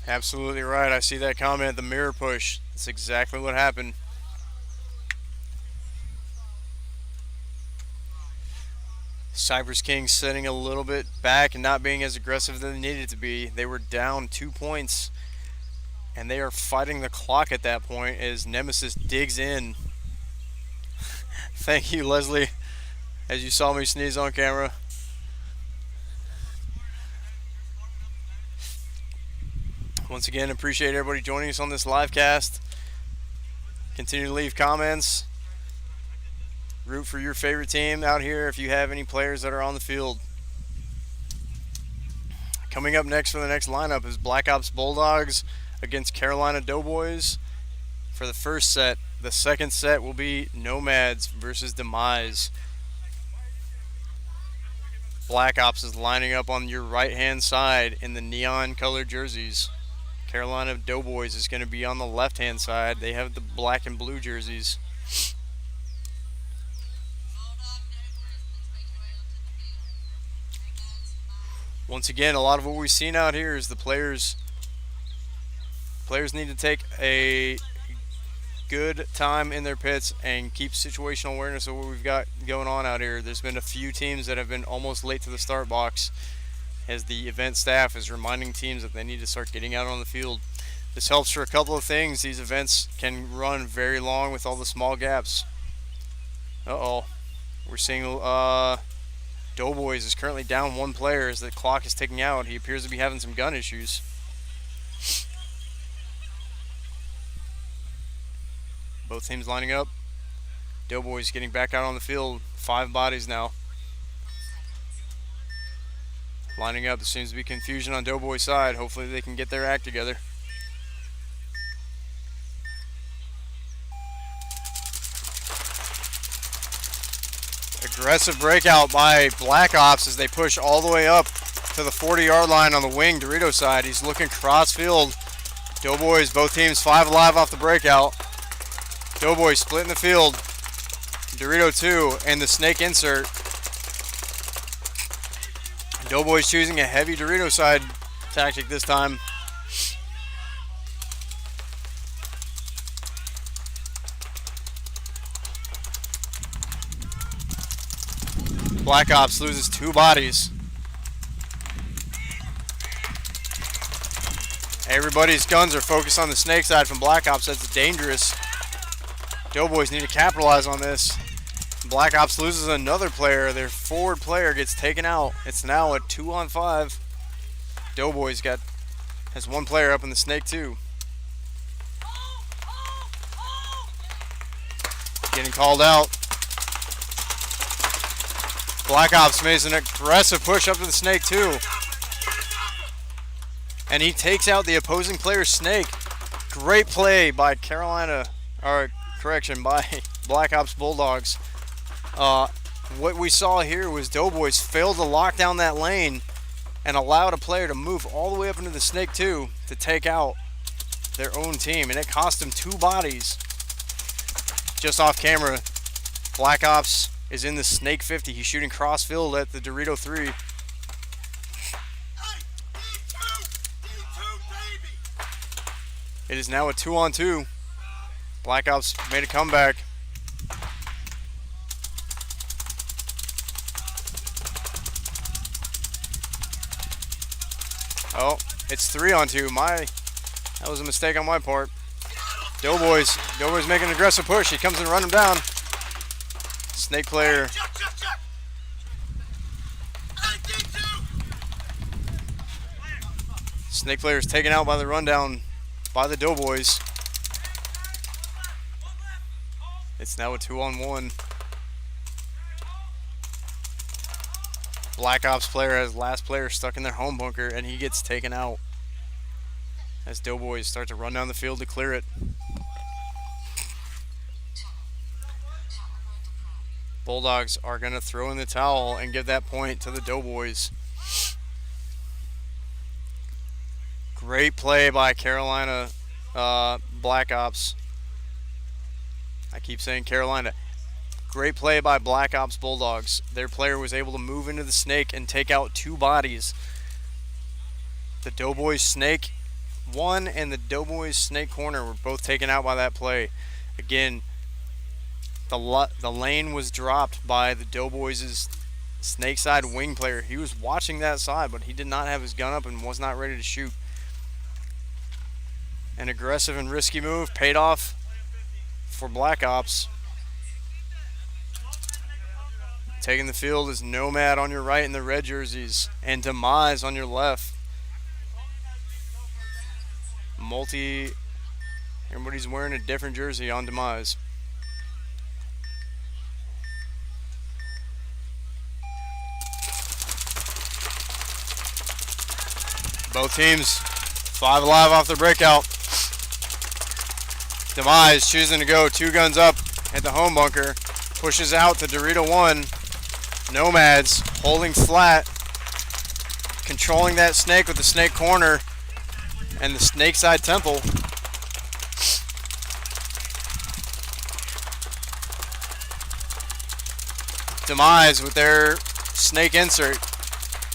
Absolutely right. I see that comment, the mirror push. That's exactly what happened. Cypress Kings sitting a little bit back and not being as aggressive as they needed to be. They were down 2 points, and they are fighting the clock at that point as Nemesis digs in. Thank you, Leslie, as you saw me sneeze on camera. Once again, appreciate everybody joining us on this live cast. Continue to leave comments. Root for your favorite team out here if you have any players that are on the field. Coming up next for the next lineup is Black Ops Bulldogs against Carolina Doughboys for the first set. The second set will be Nomads versus Demise. Black Ops is lining up on your right-hand side in the neon-colored jerseys. Carolina Doughboys is going to be on the left-hand side. They have the black and blue jerseys. Once again, a lot of what we've seen out here is the players need to take a good time in their pits and keep situational awareness of what we've got going on out here. There's been a few teams that have been almost late to the start box as the event staff is reminding teams that they need to start getting out on the field. This helps for a couple of things. These events can run very long with all the small gaps. Uh-oh. We're seeing Doughboys is currently down 1 player as the clock is ticking out. He appears to be having some gun issues. Both teams lining up. Doughboys getting back out on the field. 5 bodies now. Lining up. There seems to be confusion on Doughboy's side. Hopefully they can get their act together. Aggressive breakout by Black Ops as they push all the way up to the 40-yard line on the wing Dorito side. He's looking cross-field. Doughboys, both teams 5 alive off the breakout. Doughboys splitting the field. Dorito 2 and the snake insert. Doughboys choosing a heavy Dorito side tactic this time. Black Ops loses 2 bodies. Everybody's guns are focused on the snake side from Black Ops. That's dangerous. Doughboys need to capitalize on this. Black Ops loses another player. Their forward player gets taken out. It's now a 2-on-5. Doughboys has 1 player up in the snake too. Getting called out. Black Ops makes an aggressive push up to the snake too. And he takes out the opposing player's snake. Great play by by Black Ops Bulldogs. What we saw here was Doughboys failed to lock down that lane and allowed a player to move all the way up into the snake too to take out their own team. And it cost them 2 bodies. Just off camera, Black Ops is in the snake 50. He's shooting cross-field at the Dorito 3. It is now a 2-on-2. Black Ops made a comeback. Oh, it's 3-on-2. That was a mistake on my part. Doughboys making an aggressive push. He comes and run him down. Snake player. Snake player is taken out by the rundown by the Doughboys. It's now a 2-on-1. Black Ops player has last player stuck in their home bunker and he gets taken out as Doughboys start to run down the field to clear it. Bulldogs are going to throw in the towel and give that point to the Doughboys. Great play by Carolina Black Ops. I keep saying Carolina. Great play by Black Ops Bulldogs. Their player was able to move into the snake and take out 2 bodies. The Doughboys Snake 1 and the Doughboys Snake Corner were both taken out by that play. Again, the lane was dropped by the Doughboys' snake side wing player. He was watching that side, but he did not have his gun up and was not ready to shoot. An aggressive and risky move paid off for Black Ops. Taking the field is Nomad on your right in the red jerseys and Demise on your left. Everybody's wearing a different jersey on Demise. Both teams 5 alive off the breakout. Demise choosing to go 2 guns up at the home bunker. Pushes out to Dorito 1. Nomads holding flat. Controlling that snake with the snake corner and the snake side temple. Demise with their snake insert.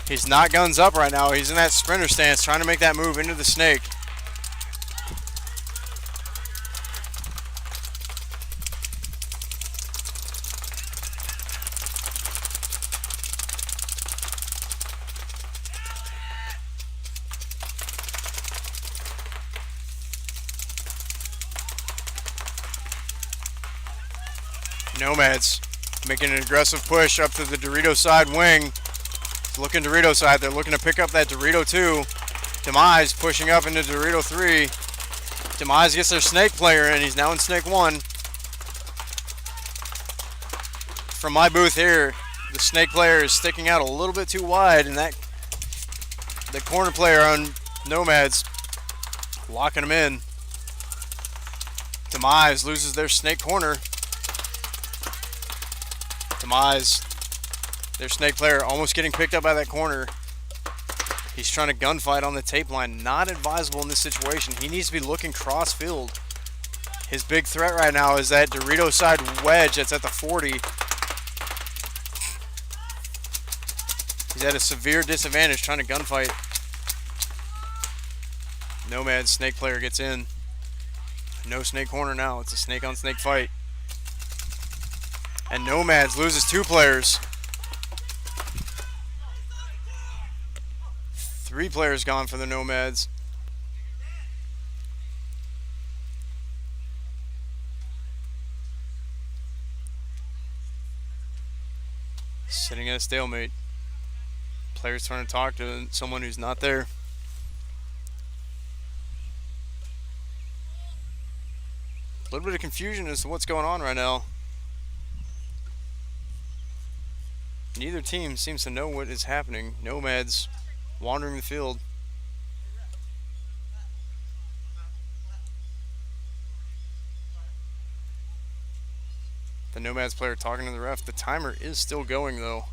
He's not guns up right now. He's in that sprinter stance trying to make that move into the snake. Nomads making an aggressive push up to the Dorito side wing. Looking Dorito side. They're looking to pick up that Dorito 2. Demise pushing up into Dorito 3. Demise gets their snake player and he's now in snake 1. From my booth here, the snake player is sticking out a little bit too wide, and that the corner player on Nomads locking him in. Demise loses their snake corner. Demise, their snake player, almost getting picked up by that corner. He's trying to gunfight on the tape line. Not advisable in this situation. He needs to be looking cross field. His big threat right now is that Dorito side wedge that's at the 40. He's at a severe disadvantage trying to gunfight. Nomad snake player gets in. No snake corner now. It's a snake on snake fight. And Nomads loses 2 players. 3 players gone for the Nomads. Sitting at a stalemate. Players trying to talk to someone who's not there. A little bit of confusion as to what's going on right now. Neither team seems to know what is happening. Nomads wandering the field. The Nomads player talking to the ref. The timer is still going though.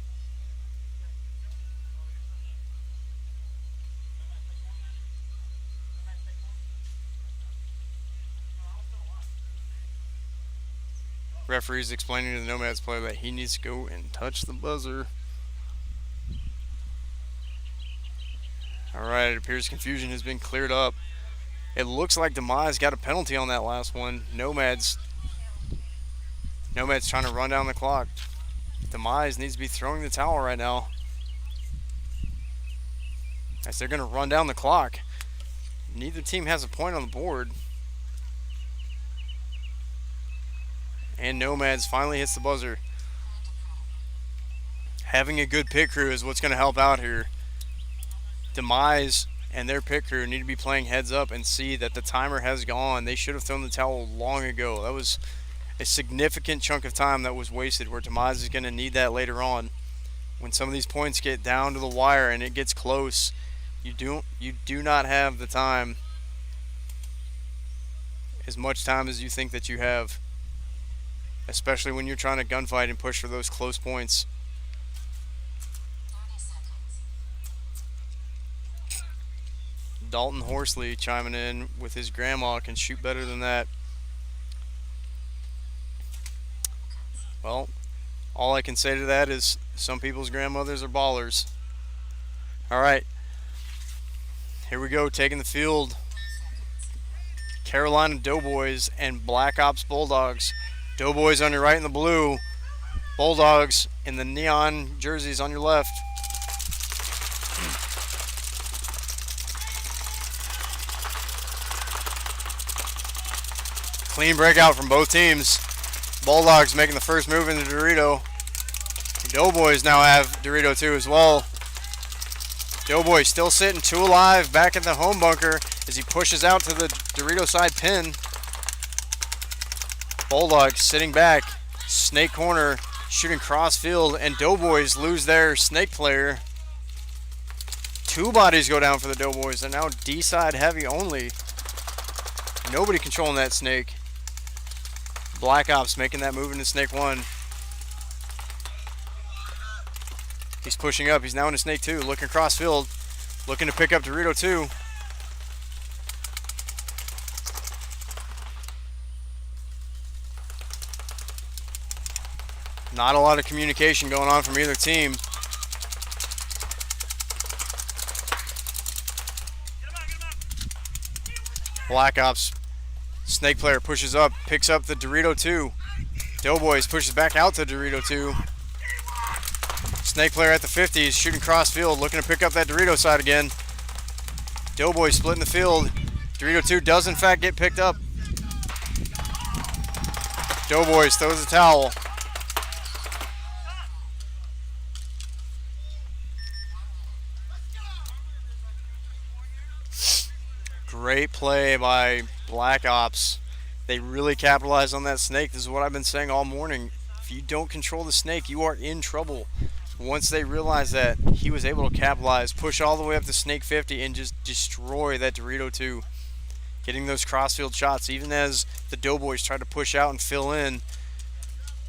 Referee's explaining to the Nomads player that he needs to go and touch the buzzer. Alright, it appears confusion has been cleared up. It looks like Demise got a penalty on that last one. Nomads trying to run down the clock. Demise needs to be throwing the towel right now, as they're going to run down the clock. Neither team has a point on the board. And Nomads finally hits the buzzer. Having a good pit crew is what's going to help out here. Demise and their pit crew need to be playing heads up and see that the timer has gone. They should have thrown the towel long ago. That was a significant chunk of time that was wasted, where Demise is going to need that later on. When some of these points get down to the wire and it gets close, you do not have the time, as much time as you think that you have, especially when you're trying to gunfight and push for those close points. Dalton Horsley chiming in with his grandma can shoot better than that. Well, all I can say to that is some people's grandmothers are ballers. All right, here we go, taking the field. Carolina Doughboys and Black Ops Bulldogs. Doughboys on your right in the blue. Bulldogs in the neon jerseys on your left. Clean breakout from both teams. Bulldogs making the first move into Dorito. Doughboys now have Dorito 2 as well. Doughboy still sitting 2 alive back at the home bunker as he pushes out to the Dorito side pin. Bulldogs sitting back, snake corner, shooting cross field, and Doughboys lose their snake player. 2 bodies go down for the Doughboys. They're now D side heavy only. Nobody controlling that snake. Black Ops making that move into snake 1. He's pushing up. He's now into snake 2. Looking cross field. Looking to pick up Dorito 2. Not a lot of communication going on from either team. Black Ops snake player pushes up, picks up the Dorito 2. Doughboys pushes back out to Dorito 2. Snake player at the 50s, shooting cross field, looking to pick up that Dorito side again. Doughboys splitting the field. Dorito 2 does in fact get picked up. Doughboys throws the towel. Great play by Black Ops. They really capitalized on that snake. This is what I've been saying all morning. If you don't control the snake, you are in trouble. Once they realized that, he was able to capitalize, push all the way up to snake 50 and just destroy that Dorito 2. Getting those crossfield shots, even as the Doughboys tried to push out and fill in.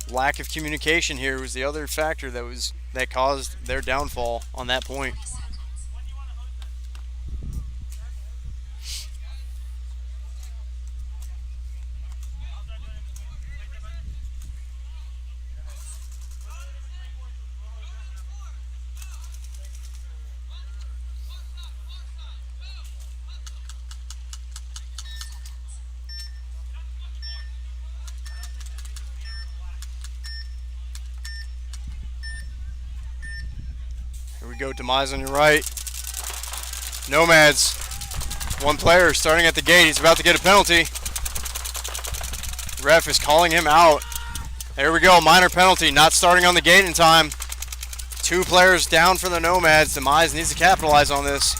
Lack of communication here was the other factor that caused their downfall on that point. Here we go, Demise on your right. Nomads, 1 player starting at the gate. He's about to get a penalty. Ref is calling him out. There we go, minor penalty, not starting on the gate in time. 2 players down for the Nomads. Demise needs to capitalize on this.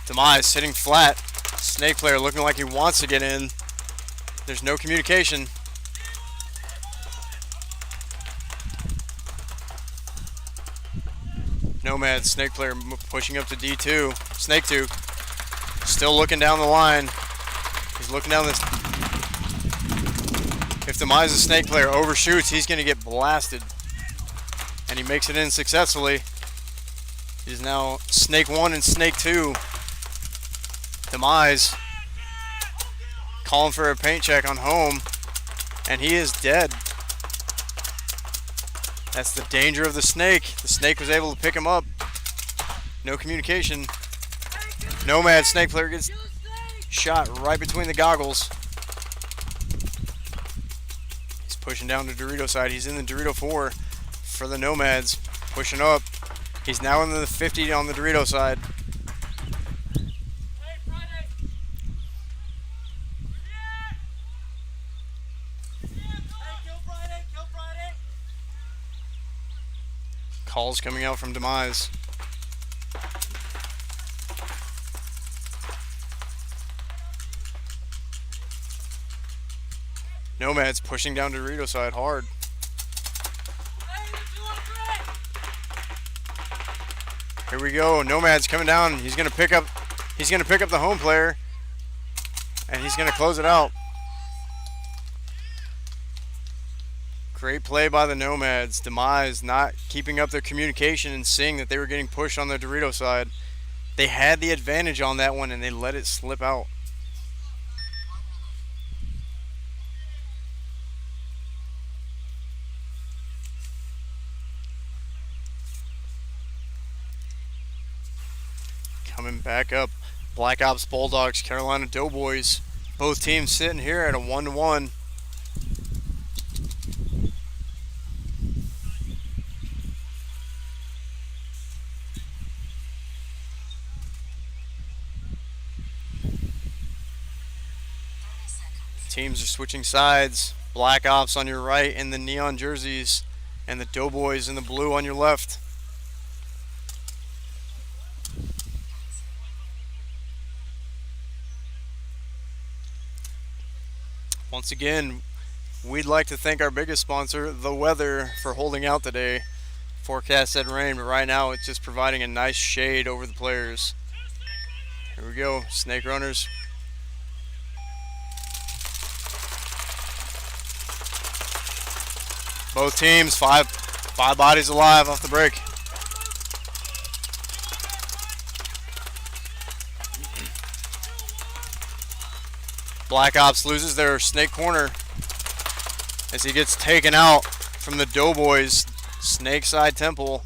Demise sitting flat. Snake player looking like he wants to get in. There's no communication. Nomad, snake player pushing up to D2. Snake 2. Still looking down the line. He's looking down this. If Demise, the snake player, overshoots, he's going to get blasted. And he makes it in successfully. He's now snake 1 and snake 2. Demise calling for a paint check on home, and he is dead. That's the danger of the snake. The snake was able to pick him up. No communication. Nomad snake player gets shot right between the goggles. He's pushing down the Dorito side. He's in the Dorito 4 for the Nomads. Pushing up. He's now in the 50 on the Dorito side. Calls coming out from Demise. Nomads pushing down Dorito side hard. Here we go. Nomads coming down. He's gonna pick up the home player. And he's going to close it out. Great play by the Nomads. Demise not keeping up their communication and seeing that they were getting pushed on the Dorito side. They had the advantage on that one and they let it slip out. Coming back up, Black Ops Bulldogs, Carolina Doughboys. Both teams sitting here at a 1-1. Teams are switching sides. Black Ops on your right in the neon jerseys, and the Doughboys in the blue on your left. Once again, we'd like to thank our biggest sponsor, the weather, for holding out today. Forecast said rain, but right now it's just providing a nice shade over the players. Here we go, Snake Runners. Both teams, five bodies alive off the break. Black Ops loses their snake corner as he gets taken out from the Doughboys snake side temple.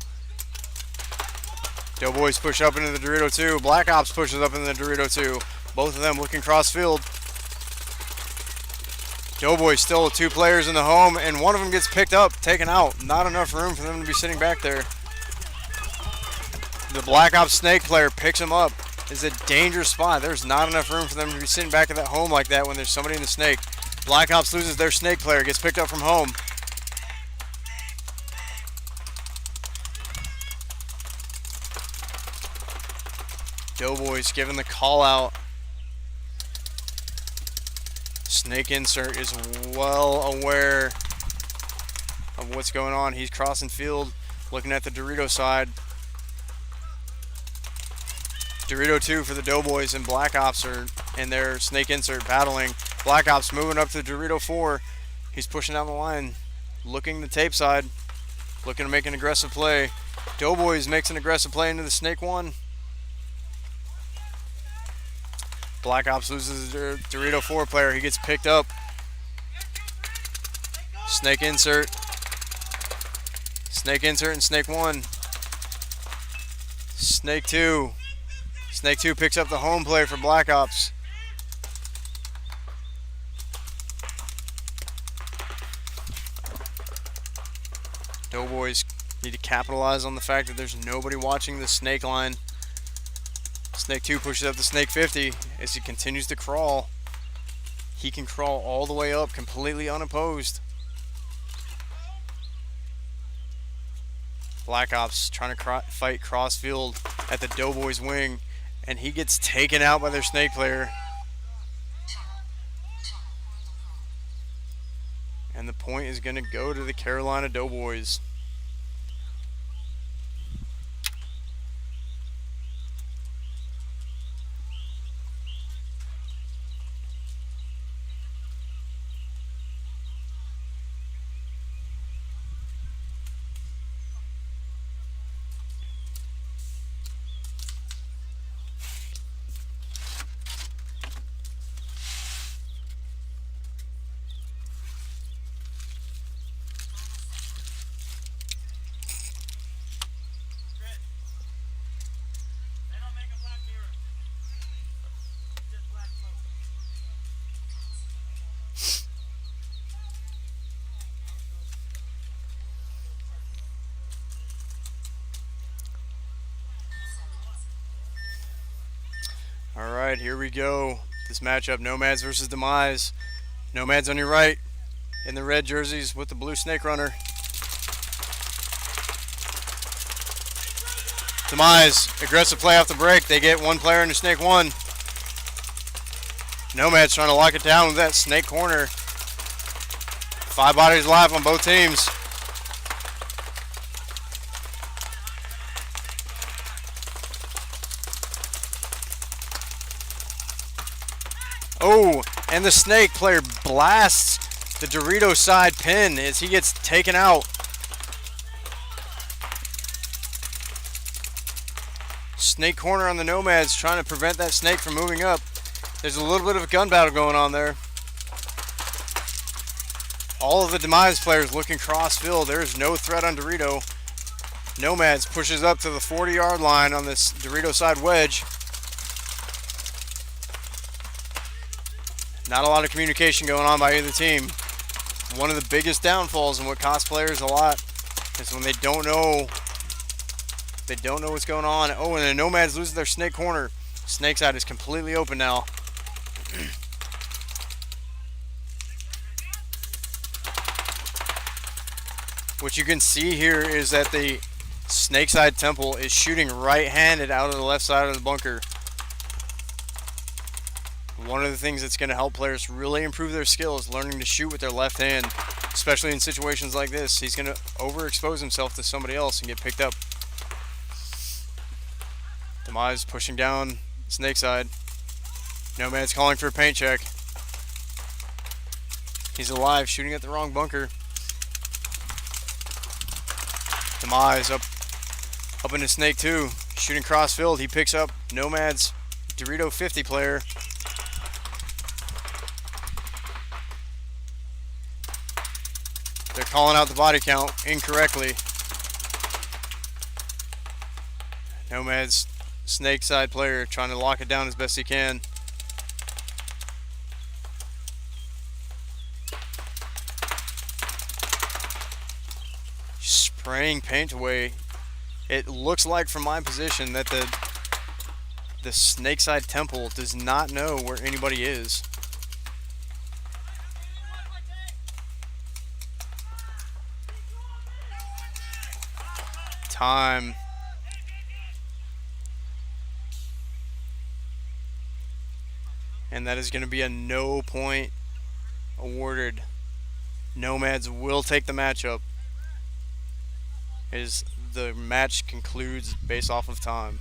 Doughboys push up into the Dorito 2. Black Ops pushes up into the Dorito 2. Both of them looking cross field. Doughboys still with 2 players in the home, and one of them gets picked up, taken out. Not enough room for them to be sitting back there. The Black Ops snake player picks him up. It's a dangerous spot. There's not enough room for them to be sitting back at that home like that when there's somebody in the snake. Black Ops loses their snake player, gets picked up from home. Doughboys giving the call out. Snake Insert is well aware of what's going on. He's crossing field, looking at the Dorito side. Dorito 2 for the Doughboys, and Black Ops are in their Snake Insert battling. Black Ops moving up to the Dorito 4. He's pushing down the line, looking the tape side, looking to make an aggressive play. Doughboys makes an aggressive play into the Snake 1. Black Ops loses the Dorito 4 player. He gets picked up. Snake Insert. Snake Insert and Snake 1. Snake 2. Snake 2 picks up the home play for Black Ops. Doughboys need to capitalize on the fact that there's nobody watching the snake line. Snake 2 pushes up to Snake 50 as he continues to crawl. He can crawl all the way up completely unopposed. Black Ops trying to fight crossfield at the Doughboys wing, and he gets taken out by their snake player. And the point is going to go to the Carolina Doughboys. All right, here we go. This matchup, Nomads versus Demise. Nomads on your right in the red jerseys with the blue snake runner. Demise, aggressive play off the break. They get 1 player into snake 1. Nomads trying to lock it down with that snake corner. 5 bodies alive on both teams. Oh, and the Snake player blasts the Dorito side pin as he gets taken out. Snake corner on the Nomads trying to prevent that Snake from moving up. There's a little bit of a gun battle going on there. All of the Demise players looking cross-field. There is no threat on Dorito. Nomads pushes up to the 40-yard line on this Dorito side wedge. Not a lot of communication going on by either team. One of the biggest downfalls and what costs players a lot is when they don't know what's going on. Oh, and the Nomads losing their Snake corner. Snake side is completely open now. What you can see here is that the Snake side Temple is shooting right-handed out of the left side of the bunker. One of the things that's going to help players really improve their skills is learning to shoot with their left hand, especially in situations like this. He's going to overexpose himself to somebody else and get picked up. Demise pushing down Snake side. Nomad's calling for a paint check. He's alive, shooting at the wrong bunker. Demise up into Snake 2, shooting cross-field. He picks up Nomad's Dorito 50 player. They're calling out the body count incorrectly. Nomad's Snake side player trying to lock it down as best he can. Spraying paint away. It looks like from my position that the Snake side Temple does not know where anybody is. Time. And that is going to be a no point awarded. Nomads will take the matchup. As the match concludes based off of time.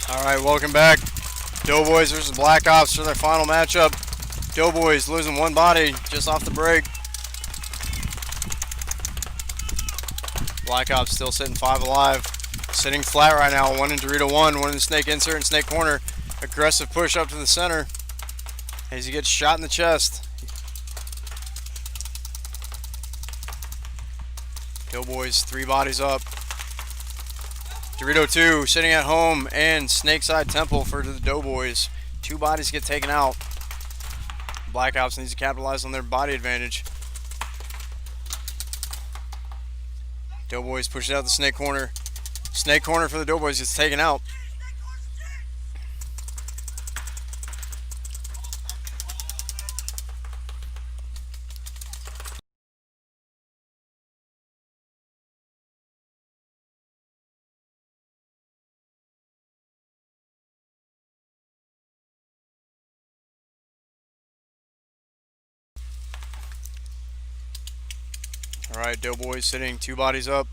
All right, welcome back. Doughboys versus Black Ops for their final matchup. Doughboys losing one body just off the break. Black Ops still sitting 5 alive. Sitting flat right now. One in Dorito 1, one in the snake insert and snake corner. Aggressive push up to the center as he gets shot in the chest. Doughboys 3 bodies up. Dorito 2 sitting at home and Snakeside Temple for the Doughboys. 2 bodies get taken out. Black Ops needs to capitalize on their body advantage. Doughboys push out the snake corner. Snake corner for the Doughboys gets taken out. Alright, Doughboys sitting 2 bodies up.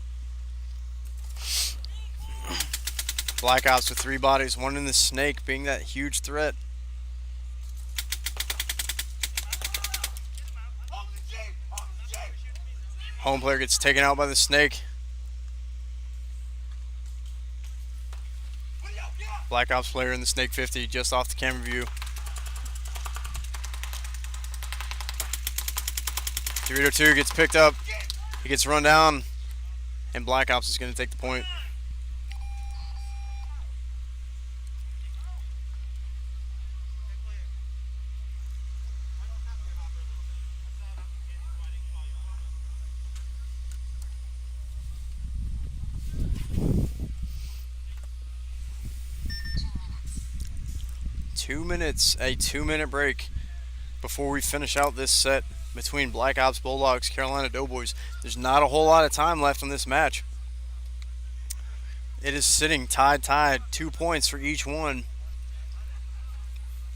Black Ops with 3 bodies, 1 in the snake being that huge threat. Home player gets taken out by the snake. Black Ops player in the snake 50 just off the camera view. Dorito 2 gets picked up. He gets run down, and Black Ops is going to take the point. A 2-minute break before we finish out this set between Black Ops Bulldogs, Carolina Doughboys. There's not a whole lot of time left in this match. It is sitting tied, 2 points for each one.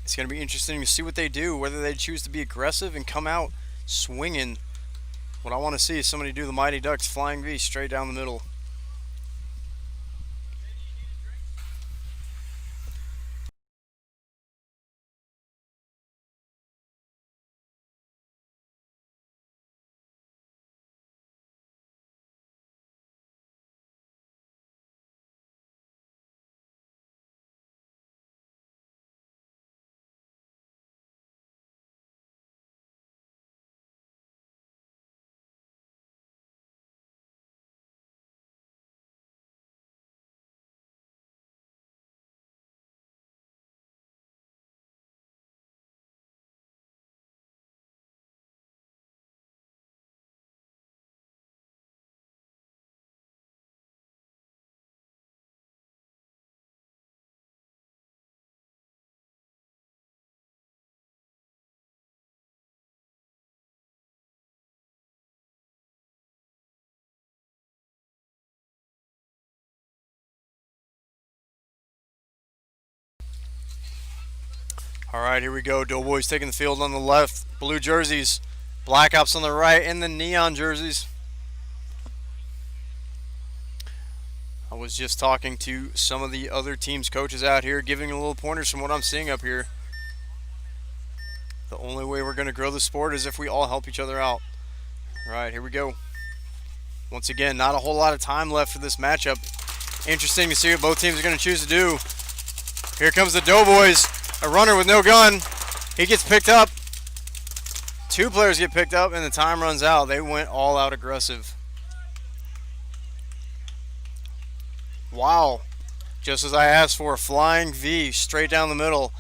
It's going to be interesting to see what they do, whether they choose to be aggressive and come out swinging. What I want to see is somebody do the Mighty Ducks Flying V straight down the middle. Alright, here we go. Doughboys taking the field on the left. Blue jerseys. Black Ops on the right, and the neon jerseys. I was just talking to some of the other team's coaches out here, giving a little pointers from what I'm seeing up here. The only way we're going to grow the sport is if we all help each other out. Alright, here we go. Once again, not a whole lot of time left for this matchup. Interesting to see what both teams are going to choose to do. Here comes the Doughboys. A runner with no gun. He gets picked up. 2 players get picked up, and the time runs out. They went all out aggressive. Wow. Just as I asked for, a flying V straight down the middle.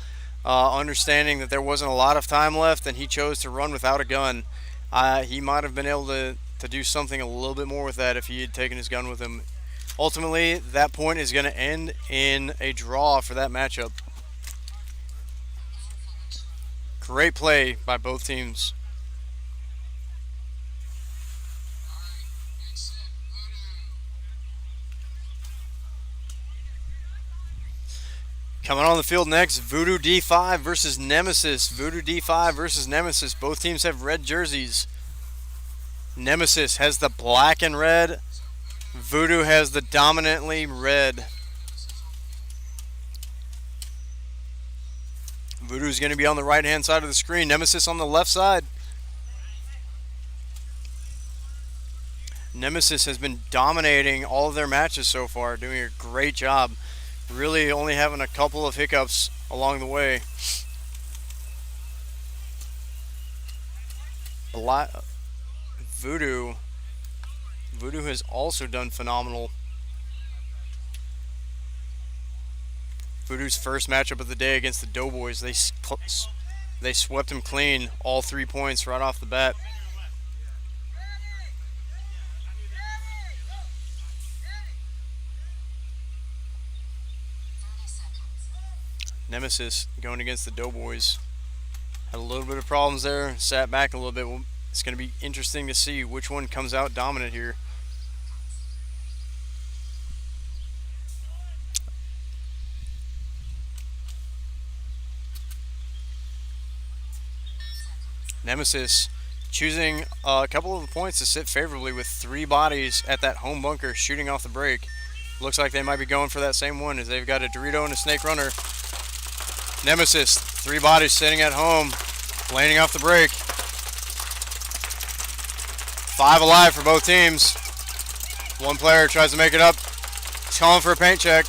Understanding that there wasn't a lot of time left, and he chose to run without a gun. He might have been able to do something a little bit more with that if he had taken his gun with him. Ultimately, that point is going to end in a draw for that matchup. Great play by both teams. Coming on the field next, Voodoo D5 versus Nemesis. Voodoo D5 versus Nemesis. Both teams have red jerseys. Nemesis has the black and red. Voodoo has the dominantly red. Voodoo's going to be on the right-hand side of the screen. Nemesis on the left side. Nemesis has been dominating all of their matches so far, doing a great job. Really only having a couple of hiccups along the way. Voodoo has also done phenomenal. Voodoo's first matchup of the day against the Doughboys, they swept him clean, all 3 points right off the bat. Nemesis going against the Doughboys. Had a little bit of problems there, sat back a little bit. It's going to be interesting to see which one comes out dominant here. Nemesis choosing a couple of the points to sit favorably with 3 bodies at that home bunker shooting off the break. Looks like they might be going for that same one as they've got a Dorito and a Snake Runner. Nemesis, 3 bodies sitting at home, landing off the break. 5 alive for both teams. One player tries to make it up. He's calling for a paint check,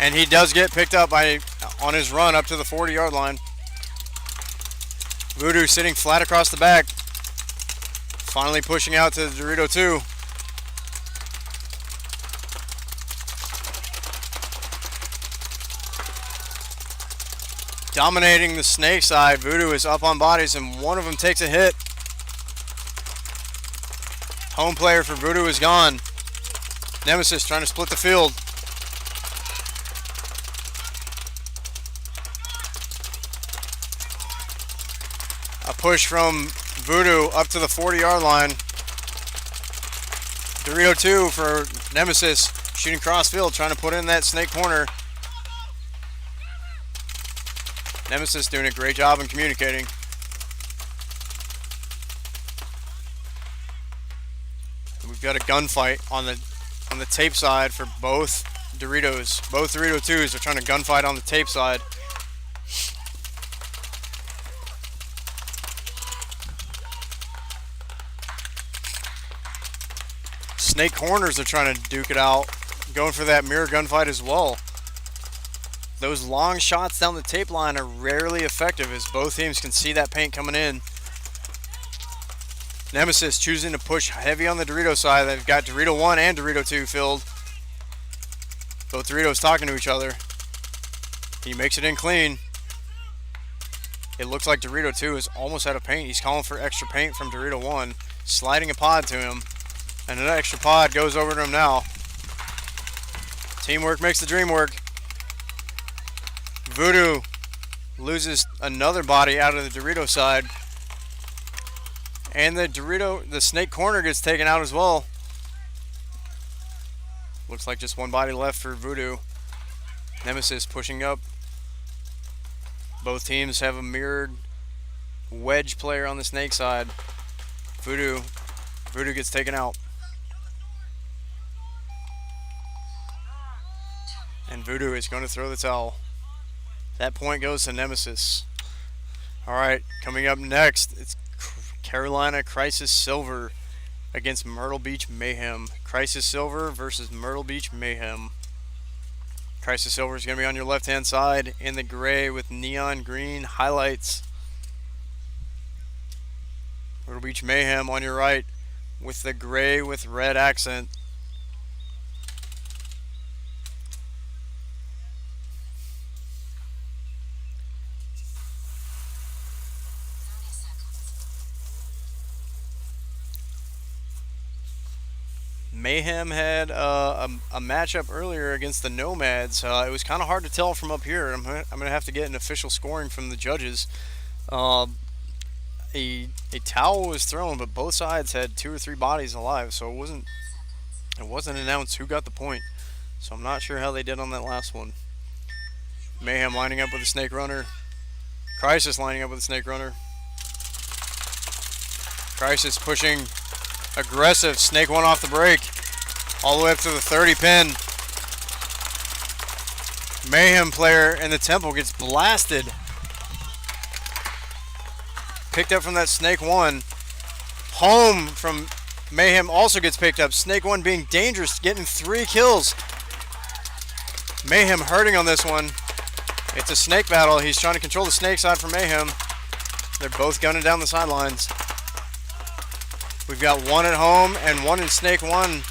and he does get picked up on his run up to the 40-yard line. Voodoo sitting flat across the back, finally pushing out to the Dorito 2. Dominating the Snake side. Voodoo is up on bodies and one of them takes a hit. Home player for Voodoo is gone. Nemesis trying to split the field. A push from Voodoo up to the 40-yard line. Dorito 2 for Nemesis, shooting cross field, trying to put in that Snake corner. Nemesis doing a great job in communicating. We've got a gunfight on the tape side for both Doritos. Both Dorito 2s are trying to gunfight on the tape side. Snake corners are trying to duke it out, going for that mirror gunfight as well. Those long shots down the tape line are rarely effective as both teams can see that paint coming in. Nemesis choosing to push heavy on the Dorito side. They've got Dorito 1 and Dorito 2 filled. Both Doritos talking to each other. He makes it in clean. It looks like Dorito 2 is almost out of paint. He's calling for extra paint from Dorito 1, sliding a pod to him. And an extra pod goes over to him now. Teamwork makes the dream work. Voodoo loses another body out of the Dorito side. And the Snake corner gets taken out as well. Looks like just one body left for Voodoo. Nemesis pushing up. Both teams have a mirrored wedge player on the Snake side. Voodoo gets taken out. And Voodoo is going to throw the towel. That point goes to Nemesis. Alright, coming up next, it's Carolina Crisis Silver against Myrtle Beach Mayhem. Crisis Silver versus Myrtle Beach Mayhem. Crisis Silver is going to be on your left-hand side in the gray with neon green highlights. Myrtle Beach Mayhem on your right with the gray with red accent. Mayhem had a matchup earlier against the Nomads. It was kind of hard to tell from up here. I'm going to have to get an official scoring from the judges. A towel was thrown, but both sides had 2 or 3 bodies alive, so it wasn't announced who got the point. So I'm not sure how they did on that last one. Mayhem lining up with a Snake Runner. Crisis lining up with a Snake Runner. Crisis pushing aggressive. Snake 1 off the break. All the way up to the 30 pin. Mayhem player in the temple gets blasted picked up from that Snake 1. Home from Mayhem also gets picked up. Snake 1 being dangerous, getting 3 kills. Mayhem hurting on this one. It's a snake battle. He's trying to control the snake side for Mayhem. They're both gunning down the sidelines. We've got 1 at home and 1 in Snake 1.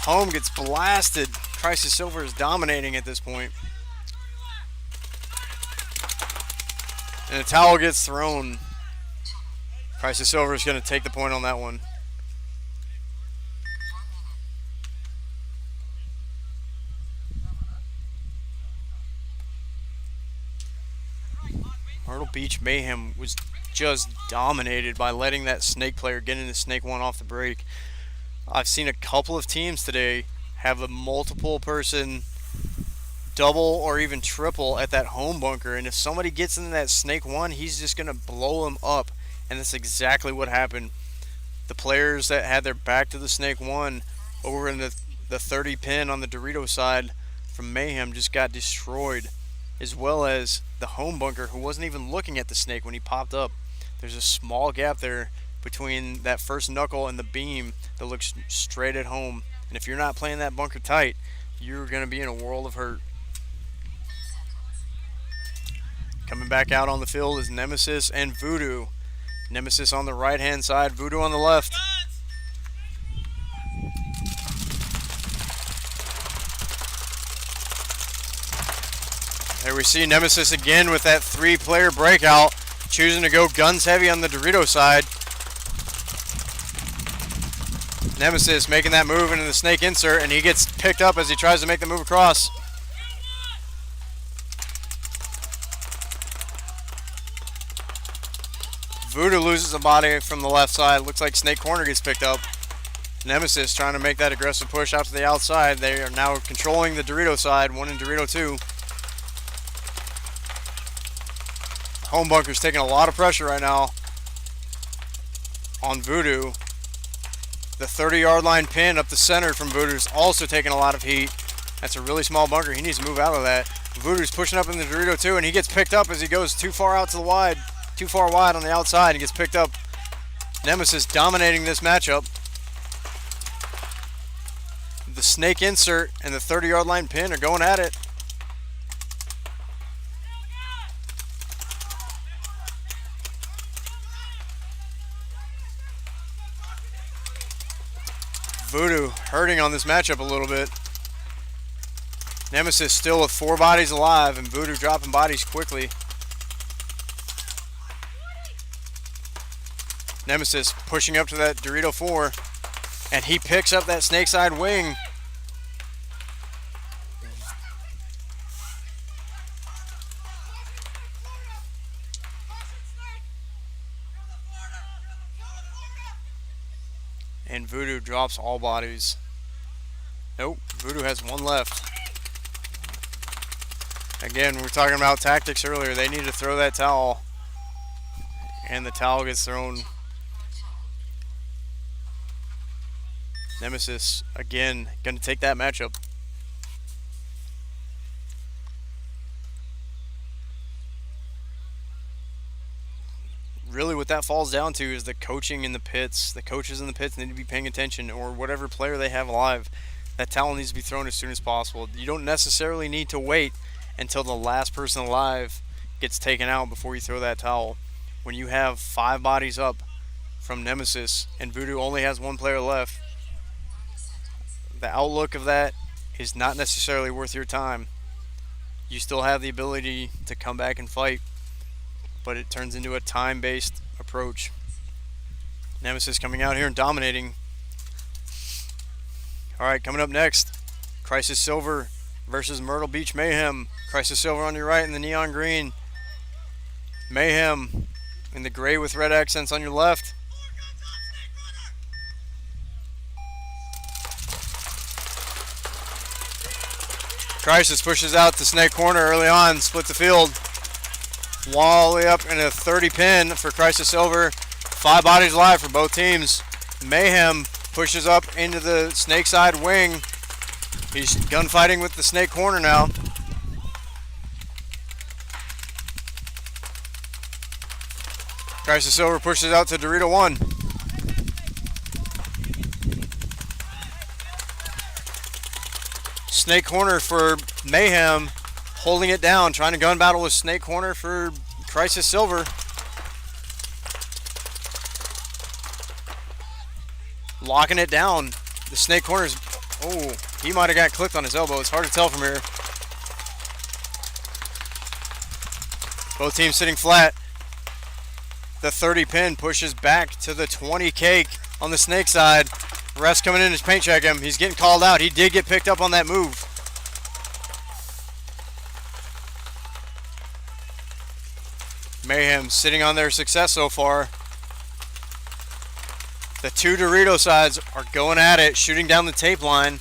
Home gets blasted. Crisis Silver is dominating at this point. And a towel gets thrown. Crisis Silver is going to take the point on that one. Myrtle Beach Mayhem was just dominated by letting that Snake player get into Snake 1 off the break. I've seen a couple of teams today have a multiple person double or even triple at that home bunker, and if somebody gets into that Snake 1, he's just going to blow him up, and that's exactly what happened. The players that had their back to the Snake 1 over in the 30 pin on the Dorito side from Mayhem just got destroyed, as well as the home bunker who wasn't even looking at the snake when he popped up. There's a small gap there between that first knuckle and the beam that looks straight at home, and if you're not playing that bunker tight, you're going to be in a world of hurt. Coming back out on the field is Nemesis and Voodoo. Nemesis on the right hand side, Voodoo on the left. There we see Nemesis again with that 3-player breakout, choosing to go guns heavy on the Dorito side. Nemesis making that move into the snake insert, and he gets picked up as he tries to make the move across. Voodoo loses a body from the left side. Looks like Snake Corner gets picked up. Nemesis trying to make that aggressive push out to the outside. They are now controlling the Dorito side, 1 in Dorito 2. Home bunker's taking a lot of pressure right now on Voodoo. The 30-yard line pin up the center from Voodoo's also taking a lot of heat. That's a really small bunker. He needs to move out of that. Voodoo's pushing up in the Dorito 2, and he gets picked up as he goes too far out to the wide. Too far wide on the outside. He gets picked up. Nemesis dominating this matchup. The snake insert and the 30-yard line pin are going at it. Voodoo hurting on this matchup a little bit. Nemesis still with 4 bodies alive, and Voodoo dropping bodies quickly. Nemesis pushing up to that Dorito 4, and he picks up that snake side wing. And Voodoo drops all bodies. Nope, Voodoo has 1 left. Again, we were talking about tactics earlier. They need to throw that towel, and the towel gets thrown. Nemesis, again, going to take that matchup. Really what that falls down to is the coaching in the pits. The coaches in the pits need to be paying attention, or whatever player they have alive. That towel needs to be thrown as soon as possible. You don't necessarily need to wait until the last person alive gets taken out before you throw that towel. When you have 5 bodies up from Nemesis and Voodoo only has 1 player left, the outlook of that is not necessarily worth your time. You still have the ability to come back and fight, but it turns into a time-based approach. Nemesis coming out here and dominating. Alright, coming up next, Crisis Silver versus Myrtle Beach Mayhem. Crisis Silver on your right in the neon green. Mayhem in the gray with red accents on your left. Crisis pushes out to Snake Corner early on, split the field. All the way up in a 30 pin for Crisis Silver. 5 bodies alive for both teams. Mayhem pushes up into the snake side wing. He's gunfighting with the Snake Corner now. Crisis Silver pushes out to Dorito 1. Snake corner for Mayhem, holding it down, trying to gun battle with Snake corner for Crisis Silver. Locking it down. The Snake corner's, oh, he might have got clipped on his elbow. It's hard to tell from here. Both teams sitting flat. The 30 pin pushes back to the 20 cake on the Snake side. Ref's coming in to paint check him. He's getting called out. He did get picked up on that move. Mayhem sitting on their success so far. The two Dorito sides are going at it, shooting down the tape line.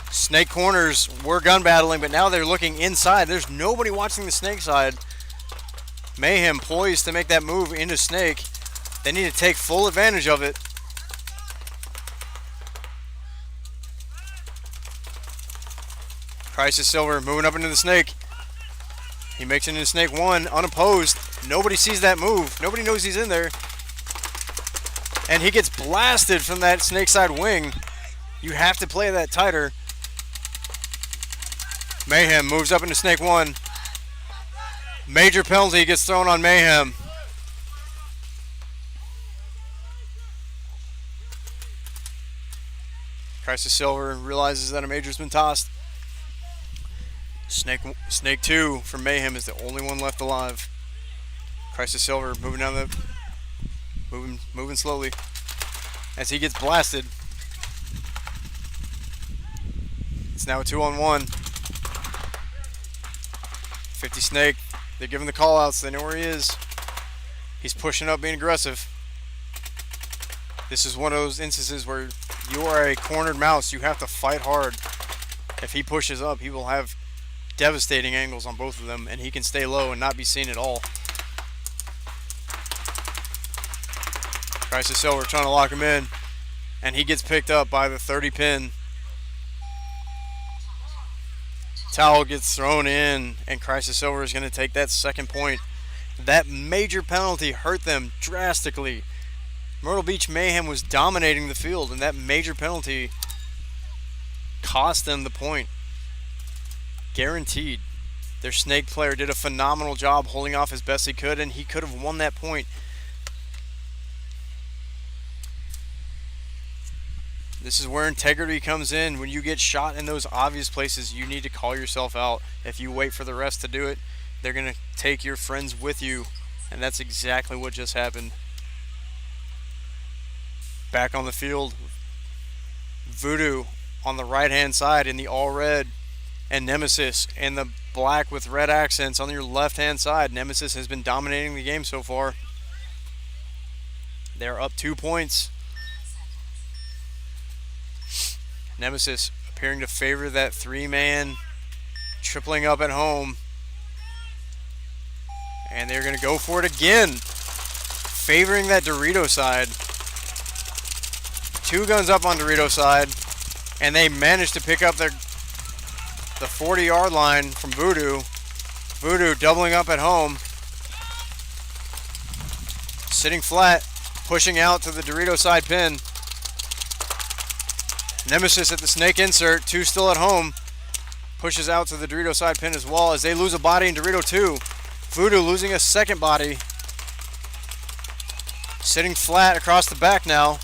Snake corners were gun battling, but now they're looking inside. There's nobody watching the Snake side. Mayhem poised to make that move into Snake. They need to take full advantage of it. Crisis Silver moving up into the Snake. He makes it into Snake 1, unopposed. Nobody sees that move. Nobody knows he's in there. And he gets blasted from that Snake side wing. You have to play that tighter. Mayhem moves up into Snake 1. Major penalty gets thrown on Mayhem. Crisis Silver realizes that a major's been tossed. Snake 2 from Mayhem is the only one left alive. Crisis Silver moving down the moving slowly as he gets blasted. It's now a 2-on-1. 50 Snake. They're giving the call outs. They know where he is. He's pushing up, being aggressive. This is one of those instances where you are a cornered mouse. You have to fight hard. If he pushes up, he will have devastating angles on both of them, and he can stay low and not be seen at all. Crisis Silver trying to lock him in, and he gets picked up by the 30 pin. Towel gets thrown in, and Crisis Silver is going to take that second point. That major penalty hurt them drastically. Myrtle Beach Mayhem was dominating the field, and that major penalty cost them the point. Guaranteed. Their Snake player did a phenomenal job holding off as best he could, and he could have won that point. This is where integrity comes in. When you get shot in those obvious places, you need to call yourself out. If you wait for the rest to do it, they're going to take your friends with you. And that's exactly what just happened. Back on the field, Voodoo on the right-hand side in the all-red, and Nemesis in the black with red accents on your left-hand side. Nemesis has been dominating the game so far. They're up 2 points. Nemesis appearing to favor that three-man, tripling up at home. And they're going to go for it again, favoring that Dorito side. 2 guns up on Dorito side, and they managed to pick up the 40-yard line from Voodoo. Voodoo doubling up at home. Sitting flat, pushing out to the Dorito side pin. Nemesis at the Snake insert, 2 still at home. Pushes out to the Dorito side pin as well as they lose a body in Dorito 2. Voodoo losing a second body. Sitting flat across the back now.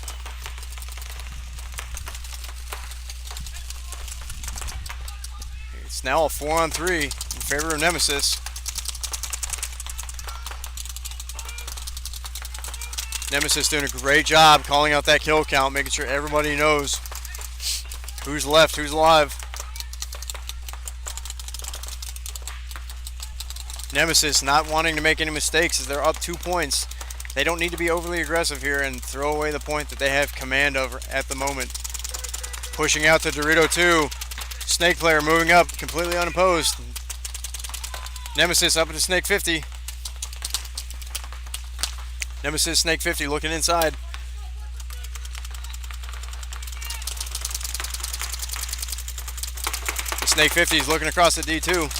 It's now a 4-on-3 in favor of Nemesis. Nemesis doing a great job calling out that kill count, making sure everybody knows who's left, who's alive. Nemesis not wanting to make any mistakes as they're up 2 points. They don't need to be overly aggressive here and throw away the point that they have command of at the moment. Pushing out to Dorito 2. Snake player moving up completely unopposed. Nemesis up into Snake 50. Nemesis, Snake 50 looking inside. The Snake 50 is looking across the D2.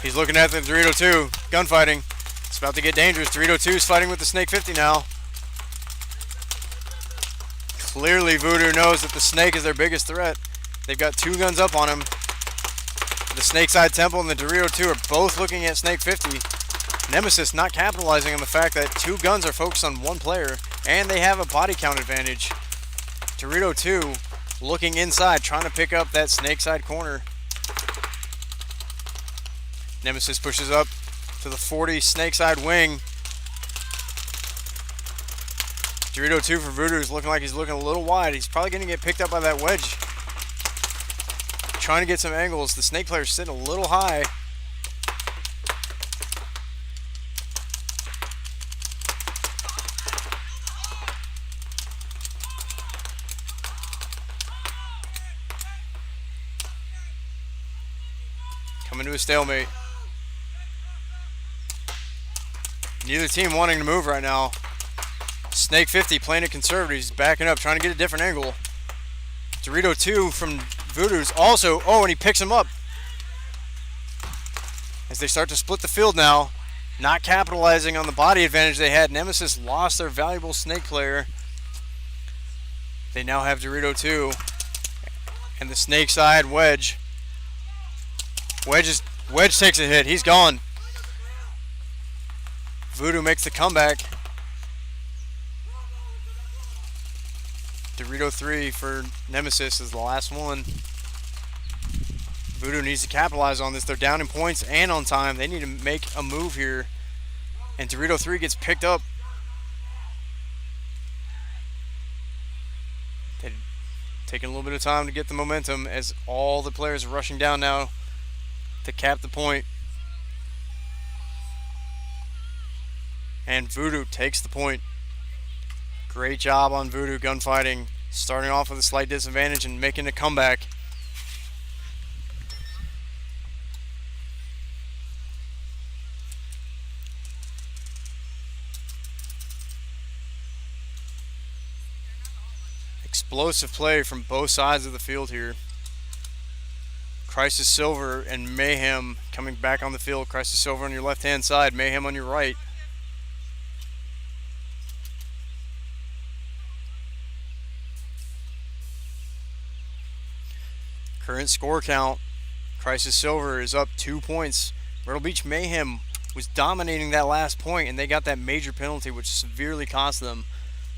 He's looking at the Dorito 2. Gunfighting. It's about to get dangerous. Dorito 2 is fighting with the Snake 50 now. Clearly, Voodoo knows that the Snake is their biggest threat. They've got 2 guns up on him. The Snakeside Temple and the Dorito 2 are both looking at Snake 50. Nemesis not capitalizing on the fact that 2 guns are focused on 1 player, and they have a body count advantage. Dorito 2 looking inside, trying to pick up that Snakeside corner. Nemesis pushes up to the 40 Snakeside wing. Dorito 2 for Voodoo is looking like he's looking a little wide. He's probably going to get picked up by that wedge. Trying to get some angles. The Snake player's sitting a little high. Coming to a stalemate. Neither team wanting to move right now. Snake 50 playing it conservative. He's backing up, trying to get a different angle. Dorito 2 from Voodoo's also, and he picks him up. As they start to split the field now, not capitalizing on the body advantage they had. Nemesis lost their valuable Snake player. They now have Dorito 2 and the Snake side wedge. Wedge takes a hit. He's gone. Voodoo makes the comeback. Dorito 3 for Nemesis is the last one. Voodoo needs to capitalize on this. They're down in points and on time. They need to make a move here. And Dorito 3 gets picked up. They're taking a little bit of time to get the momentum as all the players are rushing down now to cap the point. And Voodoo takes the point. Great job on Voodoo gunfighting, starting off with a slight disadvantage and making a comeback. Explosive play from both sides of the field here. Crisis Silver and Mayhem coming back on the field. Crisis Silver on your left-hand side, Mayhem on your right. Current score count, Crisis Silver is up 2 points. Myrtle Beach Mayhem was dominating that last point, and they got that major penalty, which severely cost them.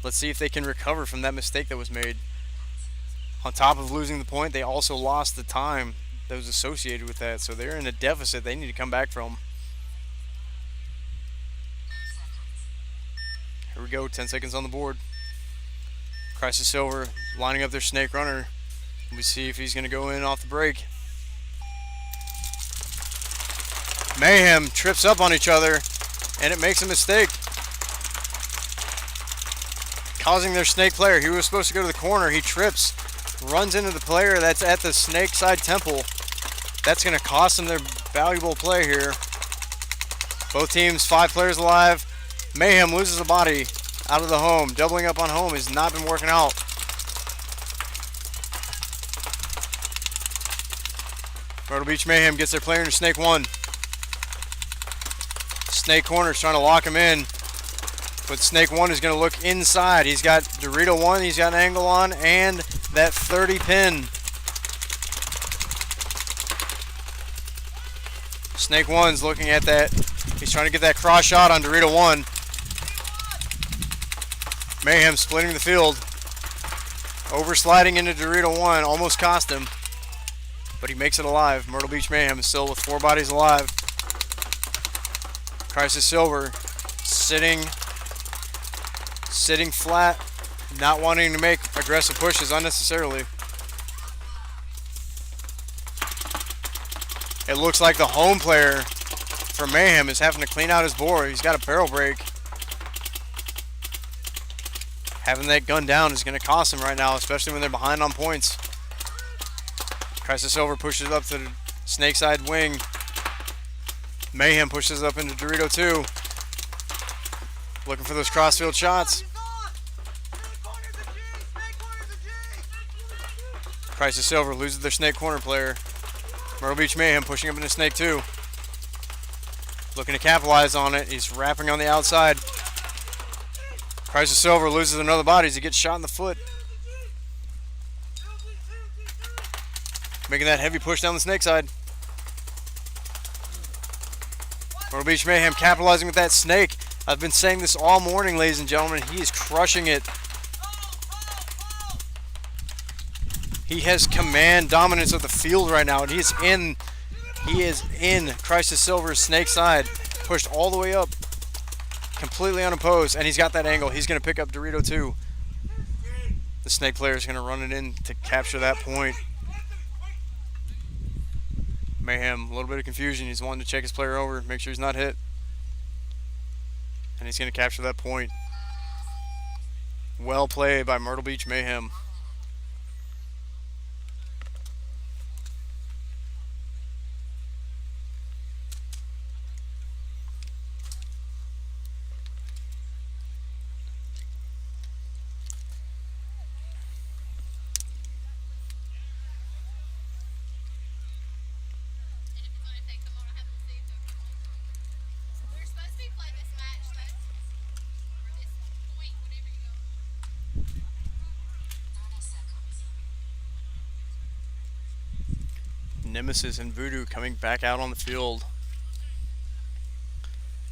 Let's see if they can recover from that mistake that was made. On top of losing the point, they also lost the time that was associated with that, so they're in a deficit they need to come back from. Here we go, 10 seconds on the board. Crisis Silver lining up their Snake Runner. We see if he's going to go in off the break. Mayhem trips up on each other, and it makes a mistake, causing their Snake player. He was supposed to go to the corner. He trips, runs into the player that's at the Snake side temple. That's going to cost them their valuable play here. Both teams, 5 players alive. Mayhem loses a body out of the home. Doubling up on home has not been working out. Myrtle Beach Mayhem gets their player into Snake 1. Snake corner's trying to lock him in, but Snake 1 is going to look inside. He's got Dorito 1, he's got an angle on, and that 30 pin. Snake 1's looking at that. He's trying to get that cross shot on Dorito 1. Mayhem splitting the field. Oversliding into Dorito 1, almost cost him, but he makes it alive. Myrtle Beach Mayhem is still with 4 bodies alive. Crisis Silver sitting flat, not wanting to make aggressive pushes unnecessarily. It looks like the home player for Mayhem is having to clean out his bore. He's got a barrel break. Having that gun down is going to cost him right now, especially when they're behind on points. Crisis Silver pushes up to the Snake side wing. Mayhem pushes up into Dorito 2. Looking for those crossfield shots. Crisis Silver loses their Snake corner player. Myrtle Beach Mayhem pushing up into Snake 2. Looking to capitalize on it. He's wrapping on the outside. Price of Silver loses another body as he gets shot in the foot. Making that heavy push down the snake side. Myrtle Beach Mayhem capitalizing with that snake. I've been saying this all morning, ladies and gentlemen. He is crushing it. He has command dominance of the field right now, and he is in Christ of Silver's snake side. Pushed all the way up. Completely unopposed, and he's got that angle. He's going to pick up Dorito too. The snake player is going to run it in to capture that point. Mayhem, a little bit of confusion. He's wanting to check his player over, make sure he's not hit. And he's going to capture that point. Well played by Myrtle Beach Mayhem. Nemesis and Voodoo coming back out on the field.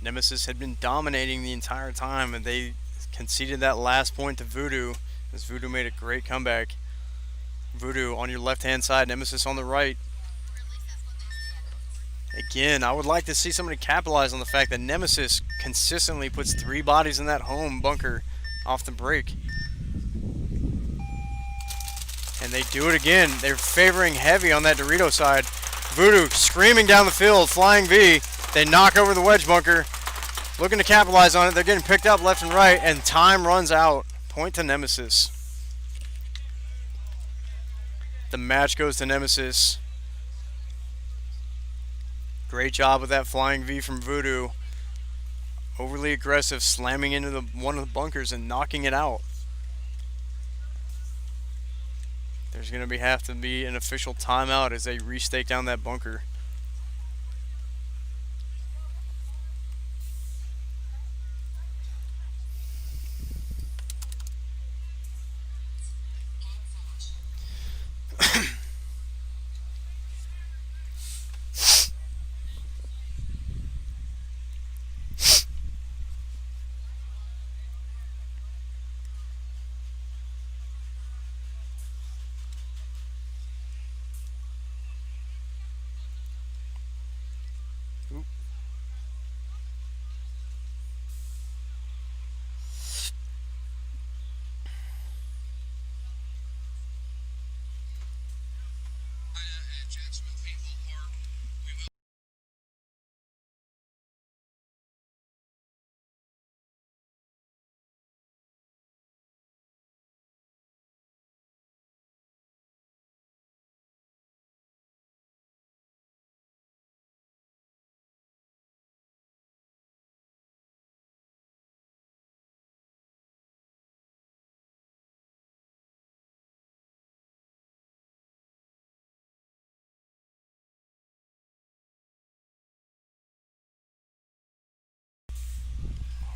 Nemesis had been dominating the entire time, and they conceded that last point to Voodoo as Voodoo made a great comeback. Voodoo on your left-hand side, Nemesis on the right. Again, I would like to see somebody capitalize on the fact that Nemesis consistently puts 3 bodies in that home bunker off the break. And they do it again. They're favoring heavy on that Dorito side. Voodoo screaming down the field, flying V. They knock over the wedge bunker. Looking to capitalize on it. They're getting picked up left and right, and time runs out. Point to Nemesis. The match goes to Nemesis. Great job with that flying V from Voodoo. Overly aggressive, slamming into one of the bunkers and knocking it out. There's going to have to be an official timeout as they restake down that bunker.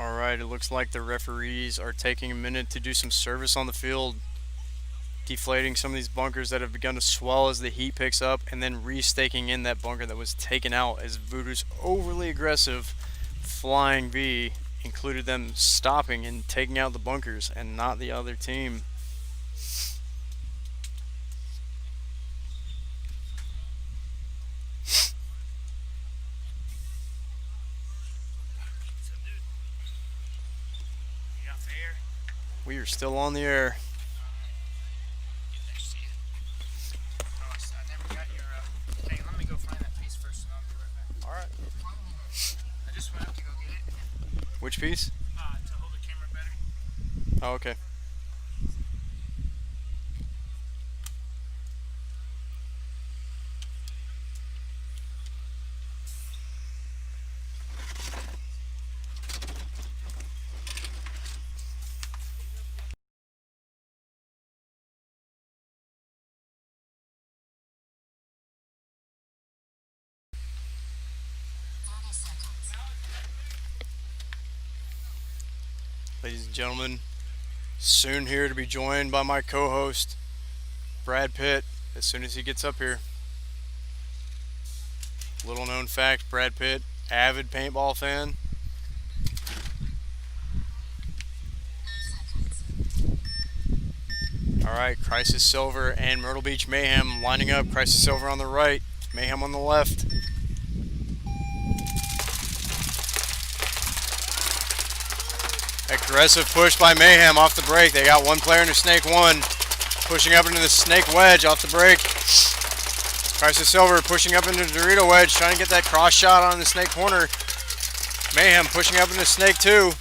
Alright, it looks like the referees are taking a minute to do some service on the field, deflating some of these bunkers that have begun to swell as the heat picks up, and then restaking in that bunker that was taken out as Voodoo's overly aggressive flying V included them stopping and taking out the bunkers and not the other team. We are still on the air. Let me go find that piece first and I'll be right back. Alright. I just went up to go get it. Which piece? To hold the camera better. Oh, okay. Ladies and gentlemen, soon here to be joined by my co-host, Brad Pitt, as soon as he gets up here. Little known fact, Brad Pitt, avid paintball fan. Alright, Crisis Silver and Myrtle Beach Mayhem lining up. Crisis Silver on the right, Mayhem on the left. Aggressive push by Mayhem off the break. They got one player into Snake 1. Pushing up into the Snake Wedge off the break. Crisis Silver pushing up into Dorito Wedge, trying to get that cross shot on the Snake corner. Mayhem pushing up into Snake 2.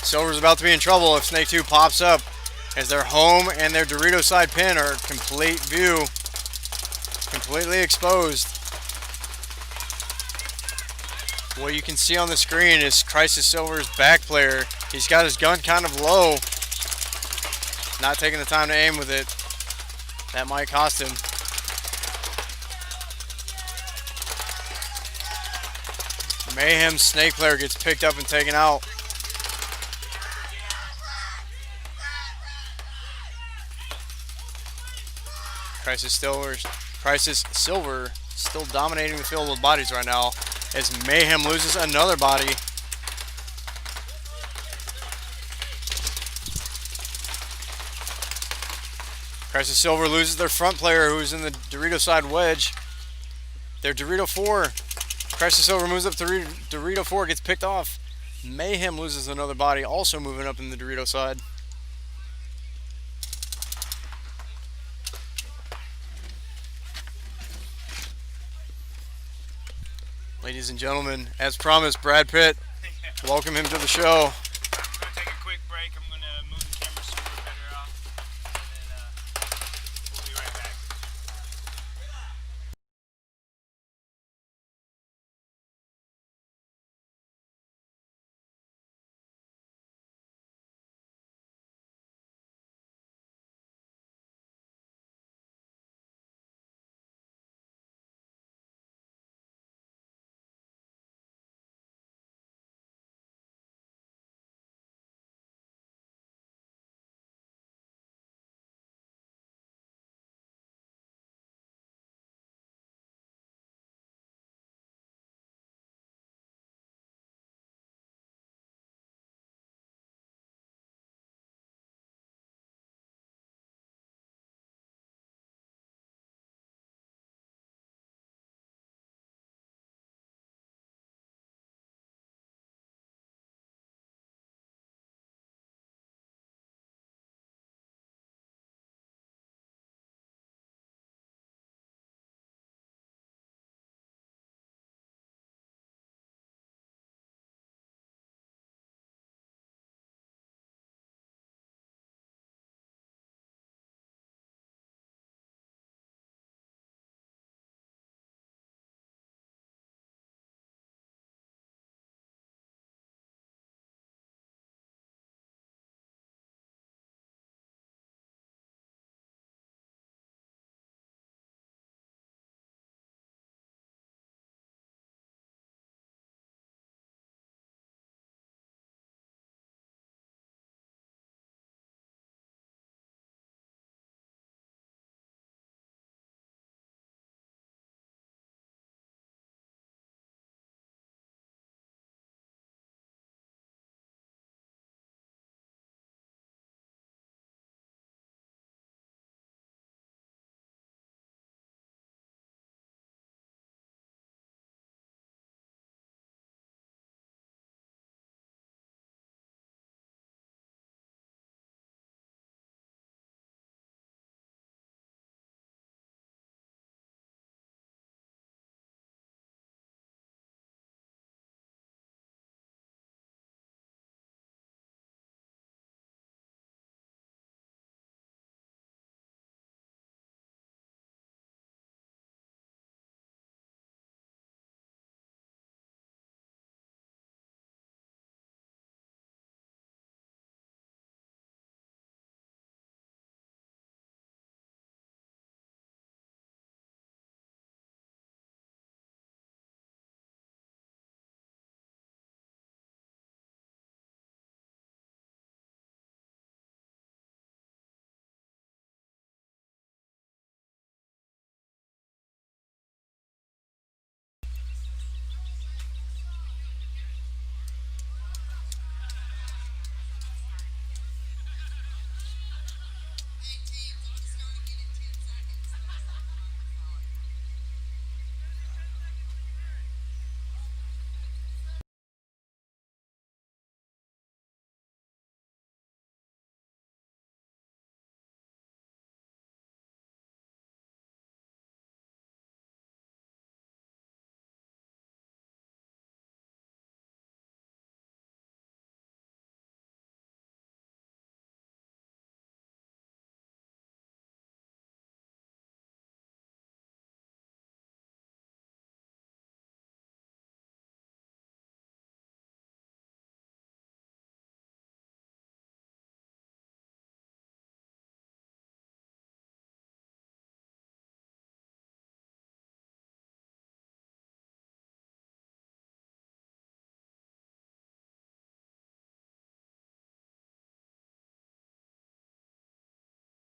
Silver's about to be in trouble if Snake 2 pops up, as their home and their Dorito side pin are complete view, completely exposed. What you can see on the screen is Crisis Silver's back player. He's got his gun kind of low, not taking the time to aim with it. That might cost him. Mayhem's Snake player gets picked up and taken out. Crisis Silver still dominating the field with bodies right now, as Mayhem loses another body. Crisis Silver loses their front player, who's in the Dorito side wedge. Their Dorito 4. Crisis Silver moves up to Dorito 4, gets picked off. Mayhem loses another body, also moving up in the Dorito side. Ladies and gentlemen, as promised, Brad Pitt, welcome him to the show.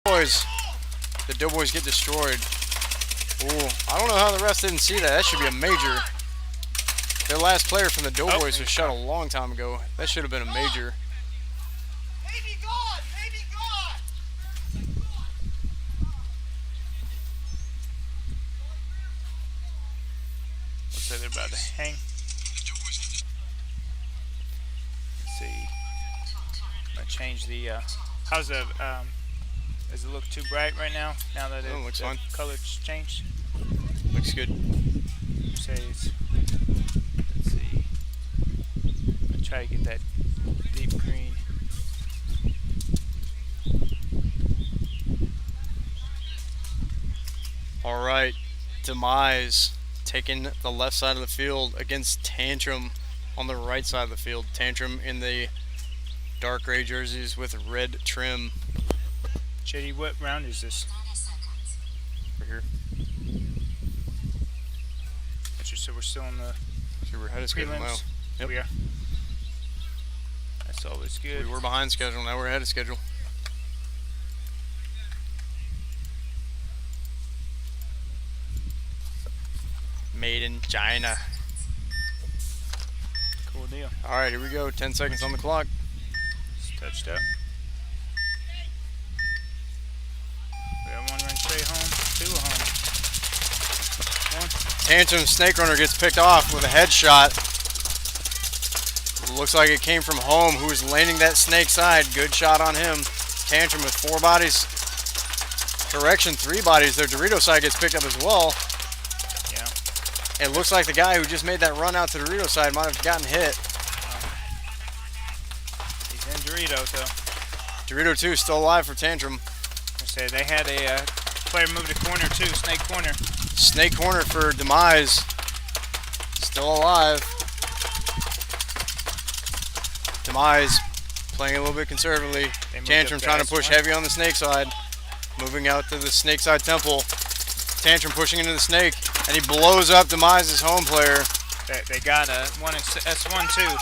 Boys, the Doughboys get destroyed. Ooh, I don't know how the rest didn't see that. That should be a major. Their last player from the Doughboys was shot a long time ago. That should have been a major. Maybe God! Maybe God! Looks like they're about to hang. Let's see. I'm gonna change the. How's the? Does it look too bright right now? Now that Oh, looks the fine. color's changed. Looks good. Say it's. Let's see. I'm gonna try to get that deep green. All right, Demise taking the left side of the field against Tantrum on the right side of the field. Tantrum in the dark gray jerseys with red trim. JD, what round is this? Right here. So we're still in the So we're ahead of schedule now. prelims. Yep. We are. That's always good. We were behind schedule, now we're ahead of schedule. Made in China. Cool deal. All right, here we go. 10 seconds on the clock. It's touched up. We got one run straight home, two home. One. Tantrum Snake Runner gets picked off with a headshot. Looks like it came from Home, who was landing that snake side. Good shot on him. Tantrum with 4 bodies. Correction, 3 bodies. Their Dorito side gets picked up as well. Yeah. It looks like the guy who just made that run out to the Dorito side might have gotten hit. He's in Dorito, so. Dorito 2 still alive for Tantrum. I say they had a player move to corner too, snake corner. Snake corner for Demise. Still alive. Demise playing a little bit conservatively. They moved Tantrum up trying to fast. push heavy on the snake side. Moving out to the snake side temple. Tantrum pushing into the snake. And he blows up Demise's home player. They got a one in S1 too.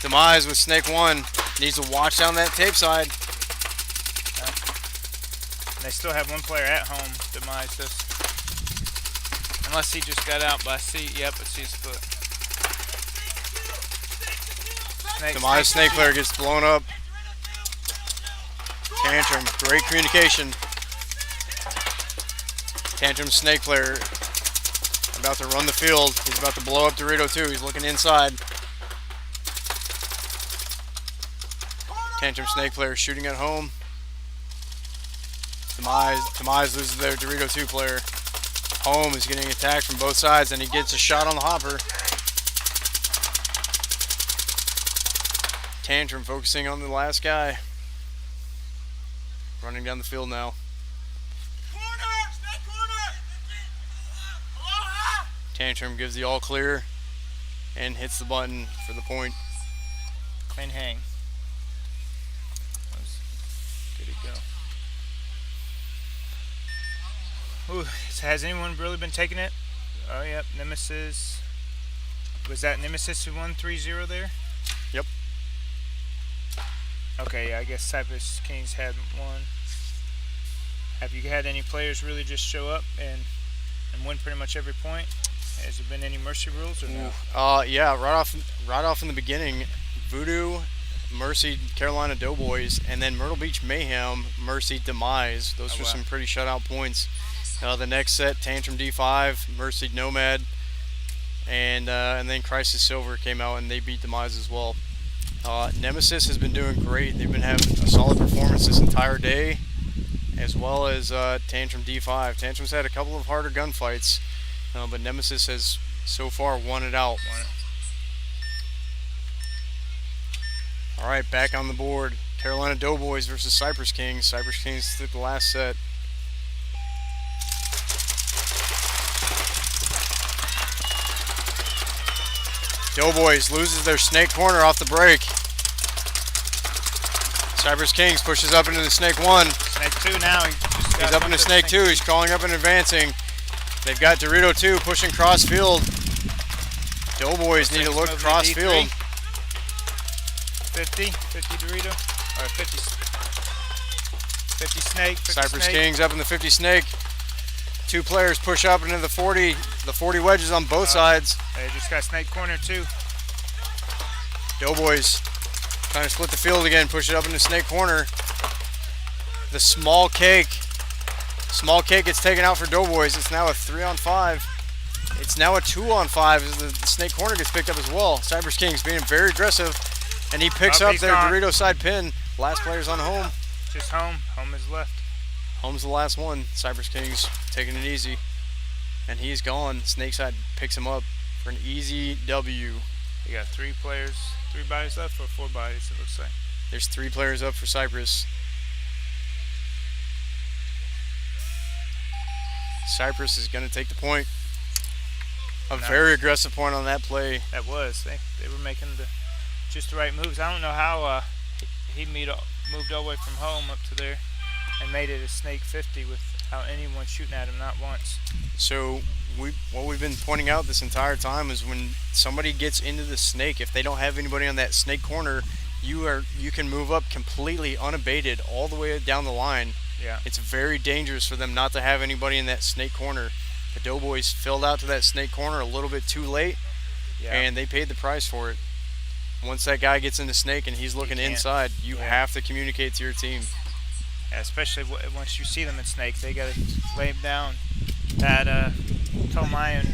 Demise with snake 1. Needs to watch down that tape side. They still have one player at home. Demise does. Unless he just got out, but I see. Yep, I see his foot. Demise snake player gets blown up. Tantrum, great communication. Tantrum snake player about to run the field. He's about to blow up Dorito 2. He's looking inside. Tantrum snake player shooting at home. Demise loses their Dorito 2 player. Home is getting attacked from both sides, and he gets a shot on the hopper. Tantrum focusing on the last guy. Running down the field now. Tantrum gives the all clear and hits the button for the point. Clean hang. Good to go. Ooh, so has anyone really been taking it? Oh, yep, Nemesis. Was that Nemesis who won 3-0 there? Yep. Okay, yeah, I guess Cypress Kings had one. Have you had any players really just show up and win pretty much every point? Has there been any mercy rules or no? Yeah, right off in the beginning, Voodoo mercied Carolina Doughboys, and then Myrtle Beach Mayhem mercied Demise. Those were some pretty shutout points. The next set, Tantrum D5 mercied Nomad, and then Crisis Silver came out and they beat Demise as well. Nemesis has been doing great. They've been having a solid performance this entire day, as well as Tantrum D5. Tantrum's had a couple of harder gunfights, but Nemesis has so far won it out. All right, back on the board. Carolina Doughboys versus Cypress Kings. Cypress Kings took the last set. Doughboys loses their snake corner off the break. Cypress Kings pushes up into the snake 1. Snake 2 now. He's up into snake 2. He's crawling up and advancing. They've got Dorito 2 pushing cross field. Doughboys need to look cross field. 50 Dorito, or 50. 50 snake. 50 Cypress snake. Kings up in the 50 snake. 2 players push up into the 40. The 40 wedges on both sides. They just got snake corner too. Doughboys trying to split the field again, push it up into snake corner. The small cake gets taken out for Doughboys. It's now a 3-on-5. It's now a 2-on-5 as the snake corner gets picked up as well. Cypress Kings being very aggressive, and he picks up their Dorito side pin. Last player's on home. Just home. Home is left. Home's the last one. Cypress Kings taking it easy, and he's gone. Snakeside picks him up for an easy W. You got 3 players, 3 bodies left, or 4 bodies it looks like. There's 3 players up for Cypress. Cypress is going to take the point. A very aggressive point on that play. That was. They were making just the right moves. I don't know how he moved all the way from home up to there and made it a snake 50 without anyone shooting at him, not once. So what we've been pointing out this entire time is when somebody gets into the snake, if they don't have anybody on that snake corner, you can move up completely unabated all the way down the line. Yeah. It's very dangerous for them not to have anybody in that snake corner. The Doughboys filled out to that snake corner a little bit too late, and they paid the price for it. Once that guy gets in the snake and he's looking inside, you have to communicate to your team. Yeah, especially once you see them in snake, they got to lay them down. That Tom Iron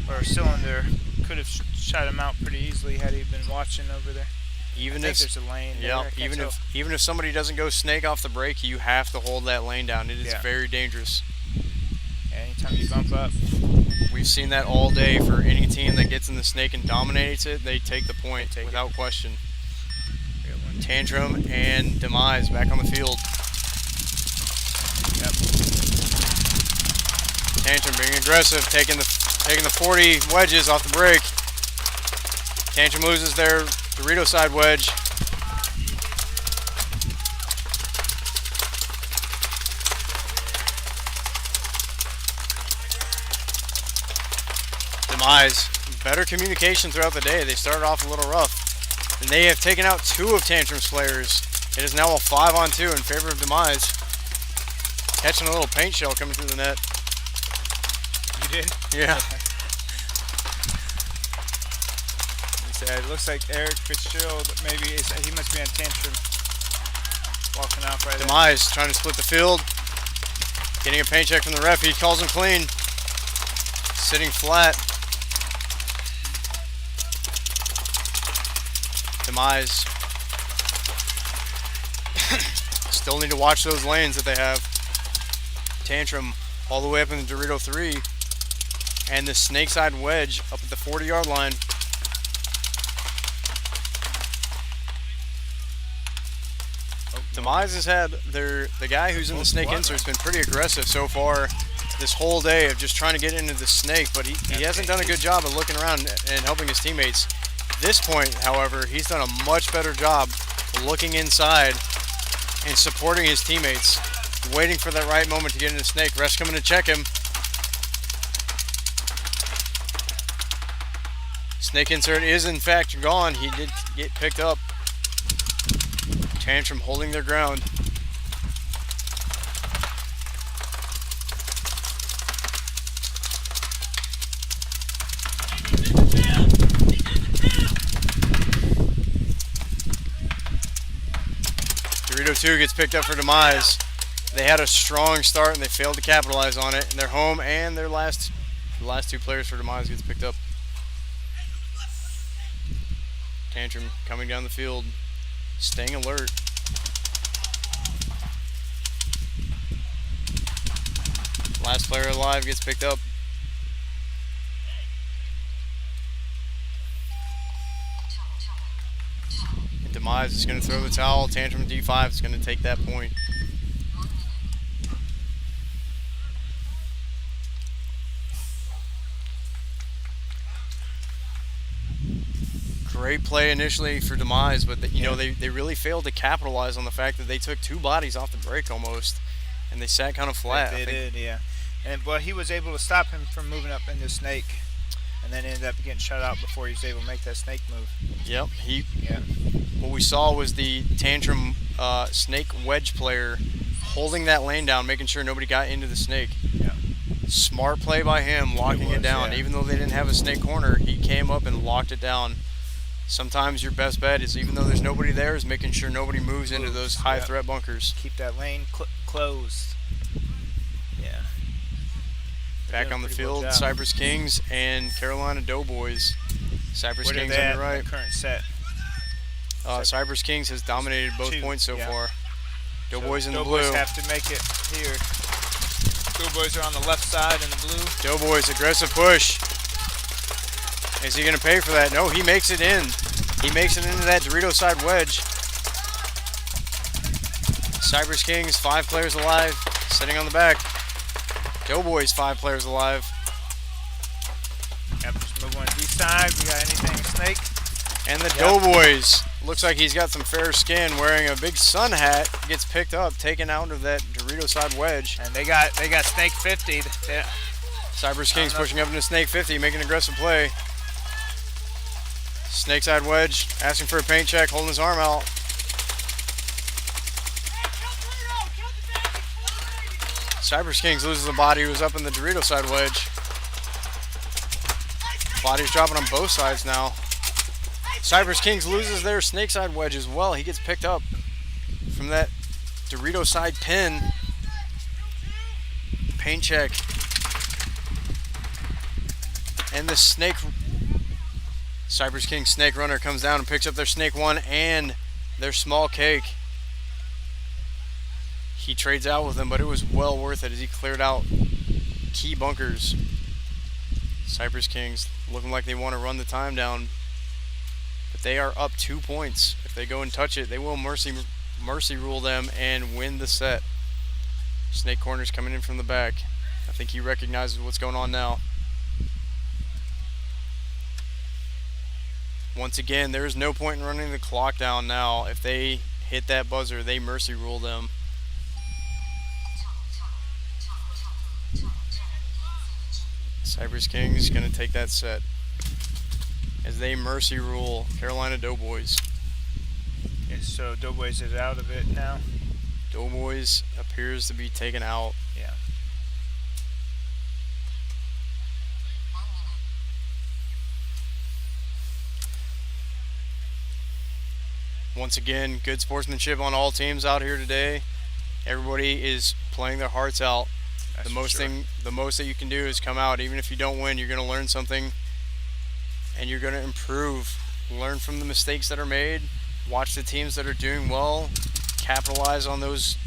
or cylinder could have shot him out pretty easily had he been watching over there. Even I if think there's a lane there. yeah, even if somebody doesn't go snake off the break, you have to hold that lane down. It is very dangerous. Anytime you bump up. We've seen that all day for any team that gets in the snake and dominates it, they take the point without question. Tantrum and Demise back on the field. Yep. Tantrum being aggressive, taking the 40 wedges off the break. Tantrum loses their Dorito side wedge. Demise, better communication throughout the day. They started off a little rough, and they have taken out 2 of Tantrum's players. It is now a 5-on-2 in favor of Demise. Catching a little paint shell coming through the net. You did? Yeah. It looks like Eric Fitzgerald, maybe he must be on Tantrum. Walking out right there. Demise trying to split the field. Getting a paint check from the ref. He calls him clean. Sitting flat. Demise. Still need to watch those lanes that they have. Tantrum all the way up in the Dorito 3. And the snake side wedge up at the 40-yard line. Demise has had the guy who's in the snake insert's been pretty aggressive so far this whole day of just trying to get into the snake, but he hasn't done a good job of looking around and helping his teammates. This point, however, he's done a much better job looking inside and supporting his teammates, waiting for that right moment to get in the snake. Ref's coming to check him. Snake insert is in fact gone. He did get picked up. Tantrum holding their ground. Dorito 2 gets picked up for Demise. They had a strong start and they failed to capitalize on it. And they're home, and the last 2 players for Demise gets picked up. Tantrum coming down the field, staying alert. Last player alive gets picked up. And Demise is going to throw the towel. Tantrum D5 is going to take that point. Great play initially for Demise, but they really failed to capitalize on the fact that they took 2 bodies off the break almost, and they sat kind of flat. They did, yeah. And he was able to stop him from moving up in the snake, and then ended up getting shut out before he was able to make that snake move. Yep. What we saw was the Tantrum snake wedge player holding that lane down, making sure nobody got into the snake. Yeah. Smart play by him, locking it down. yeah. Even though they didn't have a snake corner, he came up and locked it down. Sometimes your best bet is, even though there's nobody there, is making sure nobody moves into those high threat bunkers. Keep that lane closed. Yeah. Back on the field, Cypress Kings and Carolina Doughboys. Cypress Kings on the right. Current set. Cypress Kings has dominated both points so far. Doughboys in the blue. Doughboys have to make it here. Doughboys are on the left side in the blue. Doughboys, aggressive push. Is he going to pay for that? No, he makes it in. He makes it into that Dorito side wedge. Cypress Kings, 5 players alive, sitting on the back. Doughboys, 5 players alive. Yep, just move on to each side. We got anything snake? And the Doughboys, looks like he's got some fair skin, wearing a big sun hat, gets picked up, taken out of that Dorito side wedge. And they got snake 50. Cypress Kings pushing up into snake 50, making an aggressive play. Snake side wedge, asking for a paint check, holding his arm out. Cypress Kings loses the body who was up in the Dorito side wedge. Body's dropping on both sides now. Cypress Kings loses their snake side wedge as well. He gets picked up from that Dorito side pin. Paint check. And the snake, Cypress Kings snake runner comes down and picks up their snake 1 and their small cake. He trades out with them, but it was well worth it as he cleared out key bunkers. Cypress Kings looking like they want to run the time down, but they are up 2 points. If they go and touch it, they will mercy rule them and win the set. Snake corner's coming in from the back. I think he recognizes what's going on now. Once again, there is no point in running the clock down now. If they hit that buzzer, they mercy rule them. Cypress Kings going to take that set as they mercy rule Carolina Doughboys. And so Doughboys is out of it now. Doughboys appears to be taken out. Yeah. Once again, good sportsmanship on all teams out here today. Everybody is playing their hearts out. The most that you can do is come out. Even if you don't win, you're going to learn something and you're going to improve. Learn from the mistakes that are made. Watch the teams that are doing well. Capitalize on those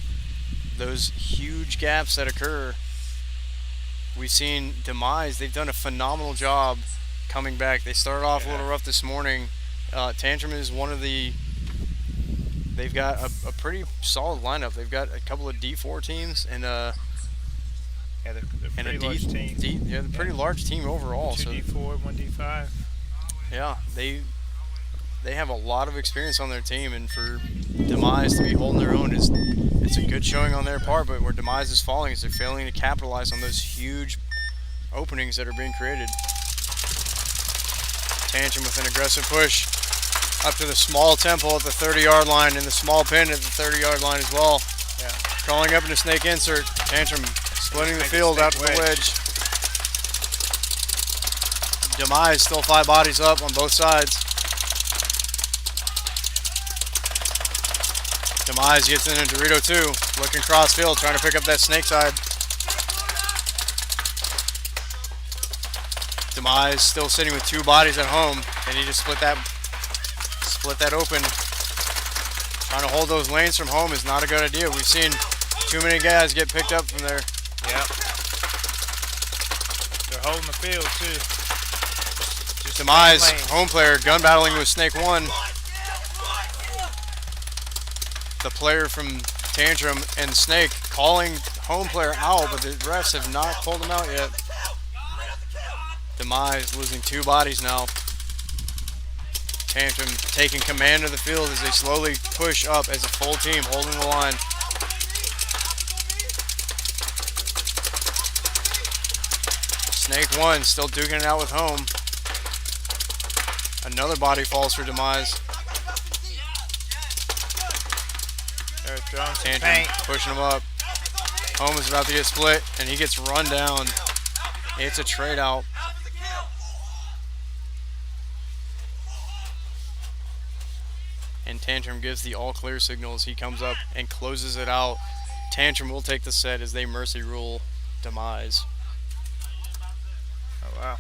huge gaps that occur. We've seen Demise. They've done a phenomenal job coming back. They started off a little rough this morning. Tantrum is one of the... They've got a pretty solid lineup. They've got a couple of D4 teams and a large team. They're a pretty large team overall. 2 D4, 1 D5. Yeah, they have a lot of experience on their team, and for Demise to be holding their own it's a good showing on their part. But where Demise is falling is they're failing to capitalize on those huge openings that are being created. Tantrum with an aggressive push up to the small temple at the 30-yard line and the small pin at the 30-yard line as well. Yeah. Crawling up into snake insert. Tantrum splitting the field out to the wedge. Demise still 5 bodies up on both sides. Demise gets in a Dorito too. Looking cross field, trying to pick up that snake side. Demise still sitting with 2 bodies at home. They need to split that open. Trying to hold those lanes from home is not a good idea. We've seen too many guys get picked up from there. Yep. They're holding the field too. Just Demise, home player, gun battling with Snake 1. The player from Tantrum and Snake calling home player out, but the refs have not called him out yet. Demise losing 2 bodies now. Tantrum taking command of the field as they slowly push up as a full team holding the line. Snake 1 still duking it out with home. Another body falls for Demise. They're throwing some Tantrum paint. pushing him up. Home is about to get split, and he gets run down. It's a trade out. And Tantrum gives the all clear signal as he comes up and closes it out. Tantrum will take the set as they mercy rule Demise. Oh, wow.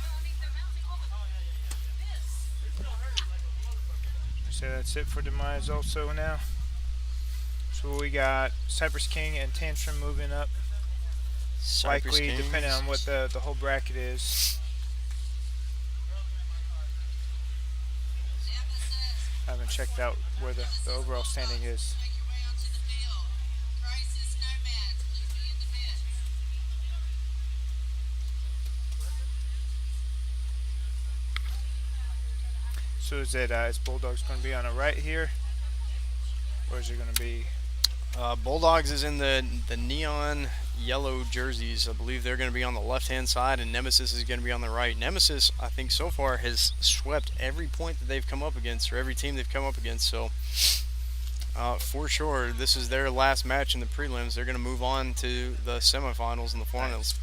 So that's it for Demise also now. So we got Cypress King and Tantrum moving up. Cypress Likely, Kings. depending on what the whole bracket is. I haven't checked out where the overall standing is. So is Bulldogs going to be on the right here? Or is it going to be... Bulldogs is in the neon yellow jerseys. I believe they're going to be on the left-hand side, and Nemesis is going to be on the right. Nemesis, I think, so far has swept every point that they've come up against, or every team they've come up against. So, for sure, this is their last match in the prelims. They're going to move on to the semifinals and the finals.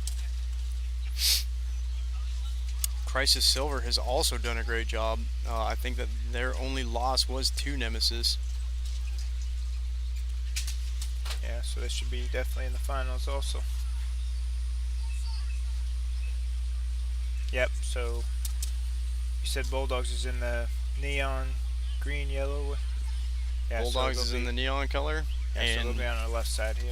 Crisis Silver has also done a great job. I think that their only loss was to Nemesis. Yeah, so they should be definitely in the finals also. Yep, so you said Bulldogs is in the neon green yellow. Yeah, Bulldogs is in the neon color. Yeah, and so they'll be on our left side here.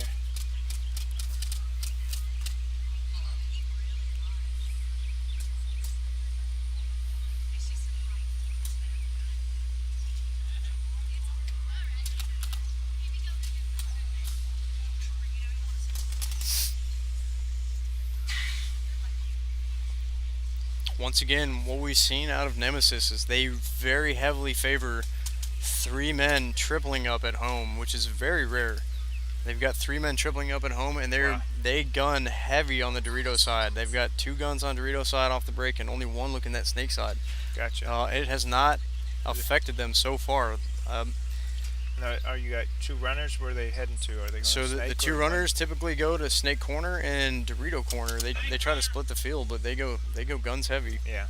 Once again, what we've seen out of Nemesis is they very heavily favor 3 men tripling up at home, which is very rare. They've got 3 men tripling up at home, and they gun heavy on the Dorito side. They've got 2 guns on Dorito side off the break, and only 1 looking that Snake side. Gotcha. It has not affected them so far. Now, are you got 2 runners? Where are they heading to? Are they going So to Snake the 2 or runners typically go to Snake Corner and Dorito Corner. They try to split the field, but they go guns heavy. Yeah.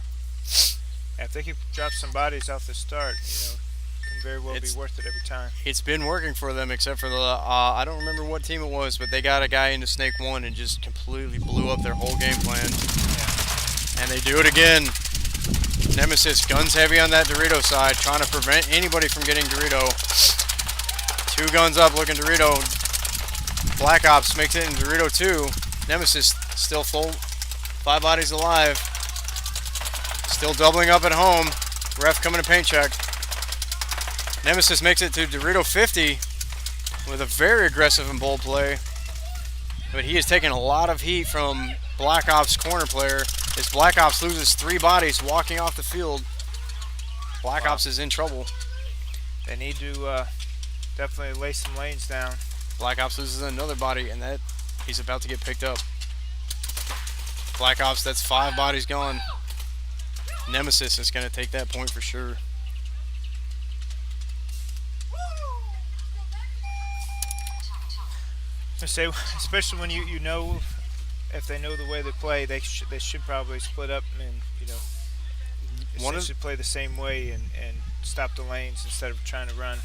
If they could drop some bodies off the start, can very well be worth it every time. It's been working for them, except for the I don't remember what team it was, but they got a guy into Snake 1 and just completely blew up their whole game plan. Yeah. And they do it again. Nemesis guns heavy on that Dorito side, trying to prevent anybody from getting Dorito. 2 guns up looking Dorito. Black Ops makes it in Dorito 2. Nemesis still full. 5 bodies alive. Still doubling up at home. Ref coming to paint check. Nemesis makes it to Dorito 50 with a very aggressive and bold play. But he is taking a lot of heat from Black Ops corner player as Black Ops loses 3 bodies walking off the field. Black Ops is in trouble. They need to definitely lay some lanes down. Black Ops loses another body, and that he's about to get picked up. Black Ops, that's 5 bodies gone. Nemesis is going to take that point for sure. I say, especially when you know, if they know the way they play, they should probably split up and essentially play the same way and stop the lanes instead of trying to run.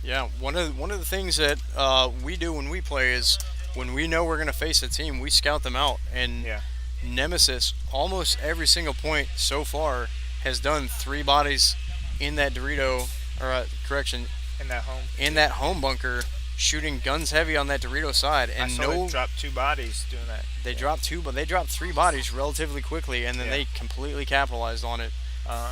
Yeah, one of the things that we do when we play is when we know we're going to face a team, we scout them out. And Nemesis, almost every single point so far, has done 3 bodies in that Dorito, or correction, in that home bunker, shooting guns heavy on that Dorito side. And I saw they dropped 2 bodies doing that. They dropped 2, but they dropped 3 bodies relatively quickly, and then they completely capitalized on it.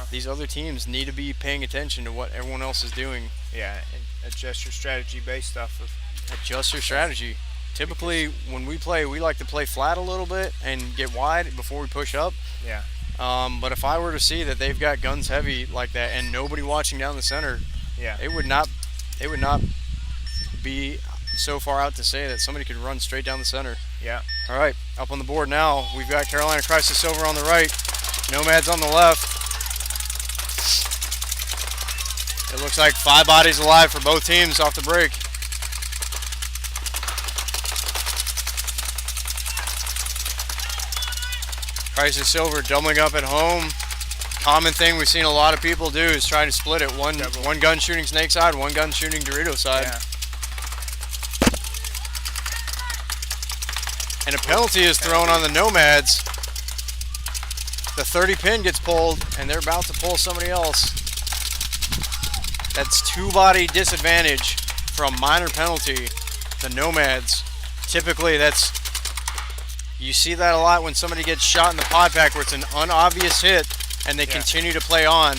These other teams need to be paying attention to what everyone else is doing. Yeah, and adjust your strategy based off of... Adjust your strategy. Typically, when we play, we like to play flat a little bit and get wide before we push up. Yeah. But if I were to see that they've got guns heavy like that and nobody watching down the center, it would not be so far out to say that somebody could run straight down the center. Yeah. All right, up on the board now, we've got Carolina Crisis Silver on the right, Nomads on the left. It looks like 5 bodies alive for both teams off the break. Crisis Silver doubling up at home. Common thing we've seen a lot of people do is try to split it. One gun shooting snake side, one gun shooting Dorito side. Yeah. And a penalty is thrown on the Nomads. The 30 pin gets pulled, and they're about to pull somebody else. That's two-body disadvantage from minor penalty. The Nomads. Typically, you see that a lot when somebody gets shot in the pod pack where it's an unobvious hit, and they continue to play on.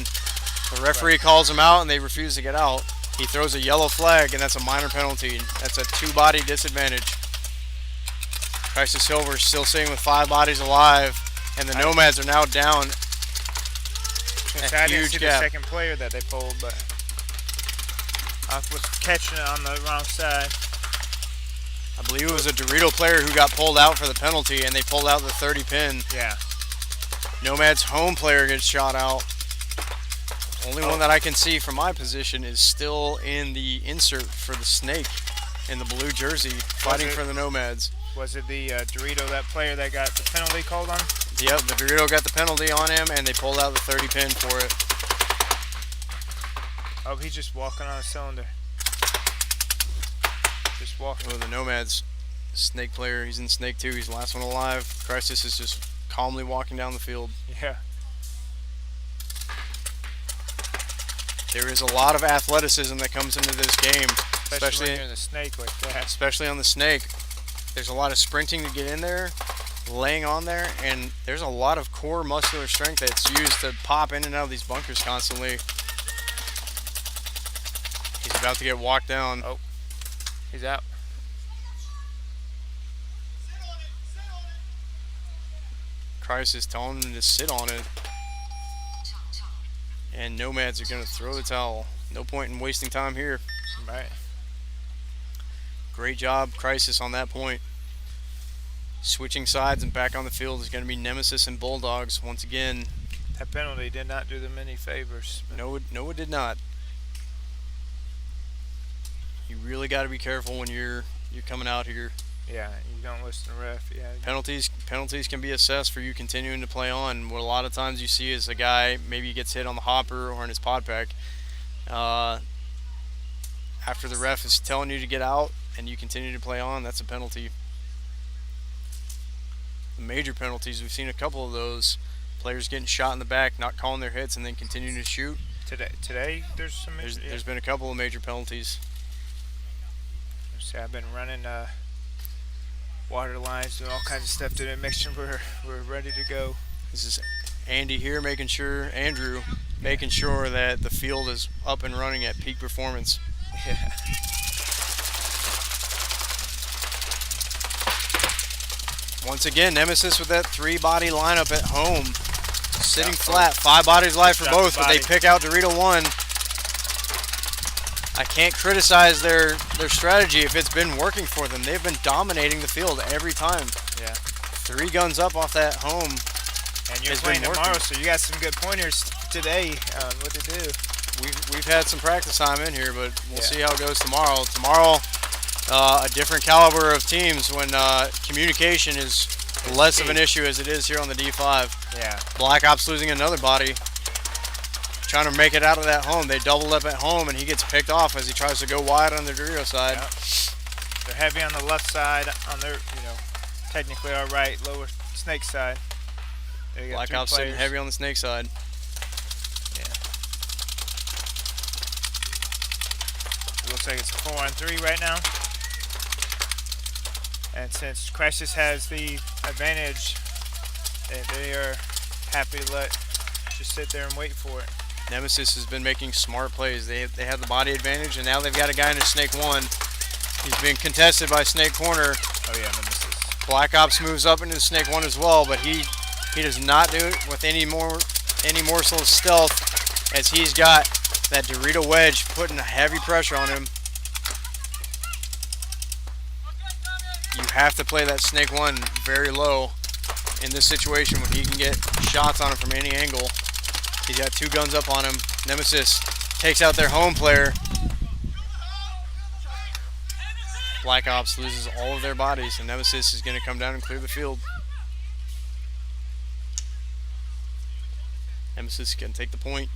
The referee calls them out, and they refuse to get out. He throws a yellow flag, and that's a minor penalty. That's a two-body disadvantage. Crisis Silver still sitting with 5 bodies alive, and the Nomads are now down I a didn't huge see gap. the second player that they pulled, but I was catching it on the wrong side. I believe it was a Dorito player who got pulled out for the penalty, and they pulled out the 30 pin. Yeah. Nomad's home player gets shot out. Only one that I can see from my position is still in the insert for the snake in the blue jersey, fighting for the Nomads. Was it the Dorito, that player that got the penalty called on? Yep, the Dorito got the penalty on him, and they pulled out the 30 pin for it. Oh, he's just walking on a cylinder. Just walking. Oh, the Nomads snake player, he's in snake 2, he's the last one alive. Crisis is just calmly walking down the field. Yeah. There is a lot of athleticism that comes into this game, Especially when you're in the snake like that. especially on the snake. There's a lot of sprinting to get in there, laying on there, and there's a lot of core muscular strength that's used to pop in and out of these bunkers constantly. He's about to get walked down. Oh. He's out. Crisis telling him to sit on it. And Nomads are going to throw the towel. No point in wasting time here. Right. Great job, Crisis, on that point. Switching sides and back on the field is going to be Nemesis and Bulldogs once again. That penalty did not do them any favors. No, it did not. You really got to be careful when you're coming out here. Yeah, you don't listen to ref. Yeah. Penalties can be assessed for you continuing to play on. What a lot of times you see is a guy maybe gets hit on the hopper or in his pod pack. After the ref is telling you to get out and you continue to play on, that's a penalty. The major penalties, we've seen a couple of those. Players getting shot in the back, not calling their hits, and then continuing to shoot. Today there's some. There's been a couple of major penalties. See, I've been running water lines, doing all kinds of stuff to make sure we're ready to go. This is Andrew here making sure that the field is up and running at peak performance. Yeah. Once again, Nemesis with that 3-body lineup at home. Sitting flat, 5 bodies live for both, but they pick out Dorito 1. I can't criticize their strategy if it's been working for them. They've been dominating the field every time. Yeah. 3 guns up off that home. And you're playing tomorrow, so you got some good pointers today on what to do. We've had some practice time in here, but we'll see how it goes tomorrow. Tomorrow, a different caliber of teams when communication is less of an issue as it is here on the D5. Yeah. Black Ops losing another body. Trying to make it out of that home. They doubled up at home, and he gets picked off as he tries to go wide on the Dorito side. Yep. They're heavy on the left side, on their, technically our right, lower snake side. Black Ops sitting heavy on the snake side. Yeah. It looks like it's a 4-on-3 right now. And since Crisis has the advantage, they are happy to just sit there and wait for it. Nemesis has been making smart plays. They have the body advantage, and now they've got a guy in a Snake 1. He's being contested by Snake Corner. Oh yeah, Nemesis. Black Ops moves up into Snake 1 as well, but he does not do it with any morsel of stealth, as he's got that Dorito wedge putting heavy pressure on him. You have to play that Snake 1 very low in this situation when he can get shots on him from any angle. He's got 2 guns up on him. Nemesis takes out their home player. Black Ops loses all of their bodies, and Nemesis is going to come down and clear the field. Nemesis can take the point.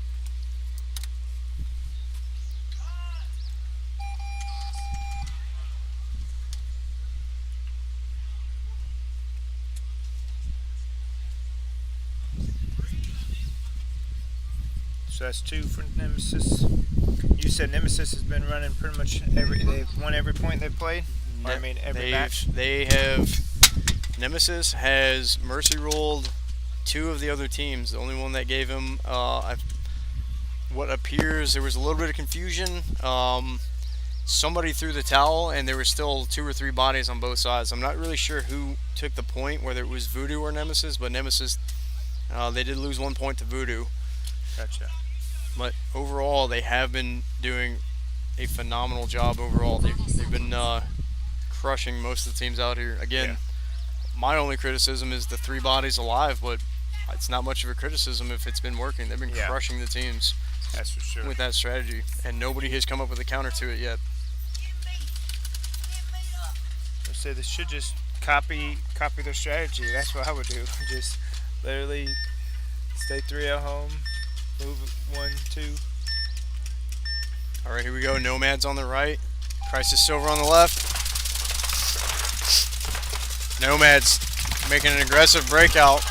So that's 2 for Nemesis. You said Nemesis has been running pretty much they've won every point they've played? Or, I mean, every match? Nemesis has mercy rolled 2 of the other teams. The only one that gave him what appears, there was a little bit of confusion. Somebody threw the towel, and there were still 2 or 3 bodies on both sides. I'm not really sure who took the point, whether it was Voodoo or Nemesis, but Nemesis, they did lose 1 point to Voodoo. Gotcha. But overall, they have been doing a phenomenal job overall. They've been crushing most of the teams out here. Again, my only criticism is the 3 bodies alive, but it's not much of a criticism if it's been working. They've been crushing the teams. That's for sure. With that strategy, and nobody has come up with a counter to it yet. I say they should just copy their strategy. That's what I would do. Just literally stay 3 at home, move 1, 2. All right, here we go. Nomads on the right, Crisis Silver on the left. Nomads making an aggressive breakout.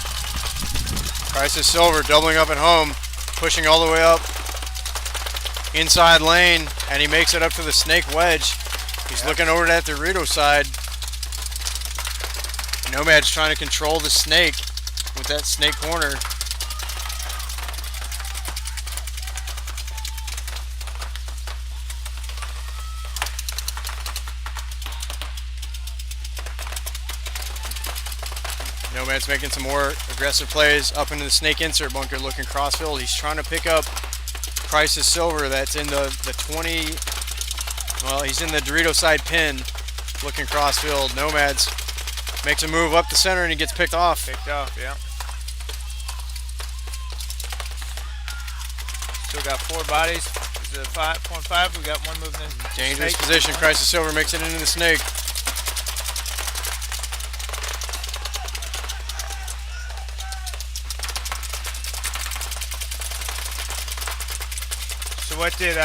Crisis Silver doubling up at home, pushing all the way up inside lane, and he makes it up to the snake wedge. He's looking over at the Dorito side. Nomad's trying to control the snake with that snake corner. Nomad's making some more aggressive plays up into the snake insert bunker, looking crossfield. He's trying to pick up Crisis Silver. That's in the 20. Well, he's in the Dorito side pin, looking crossfield. Nomads makes a move up the center, and he gets picked off. Picked off, yeah. Still got 4 bodies. Is it 4 and 5? We got 1 moving in. Dangerous snake. position. Crisis Silver makes it into the snake. So what did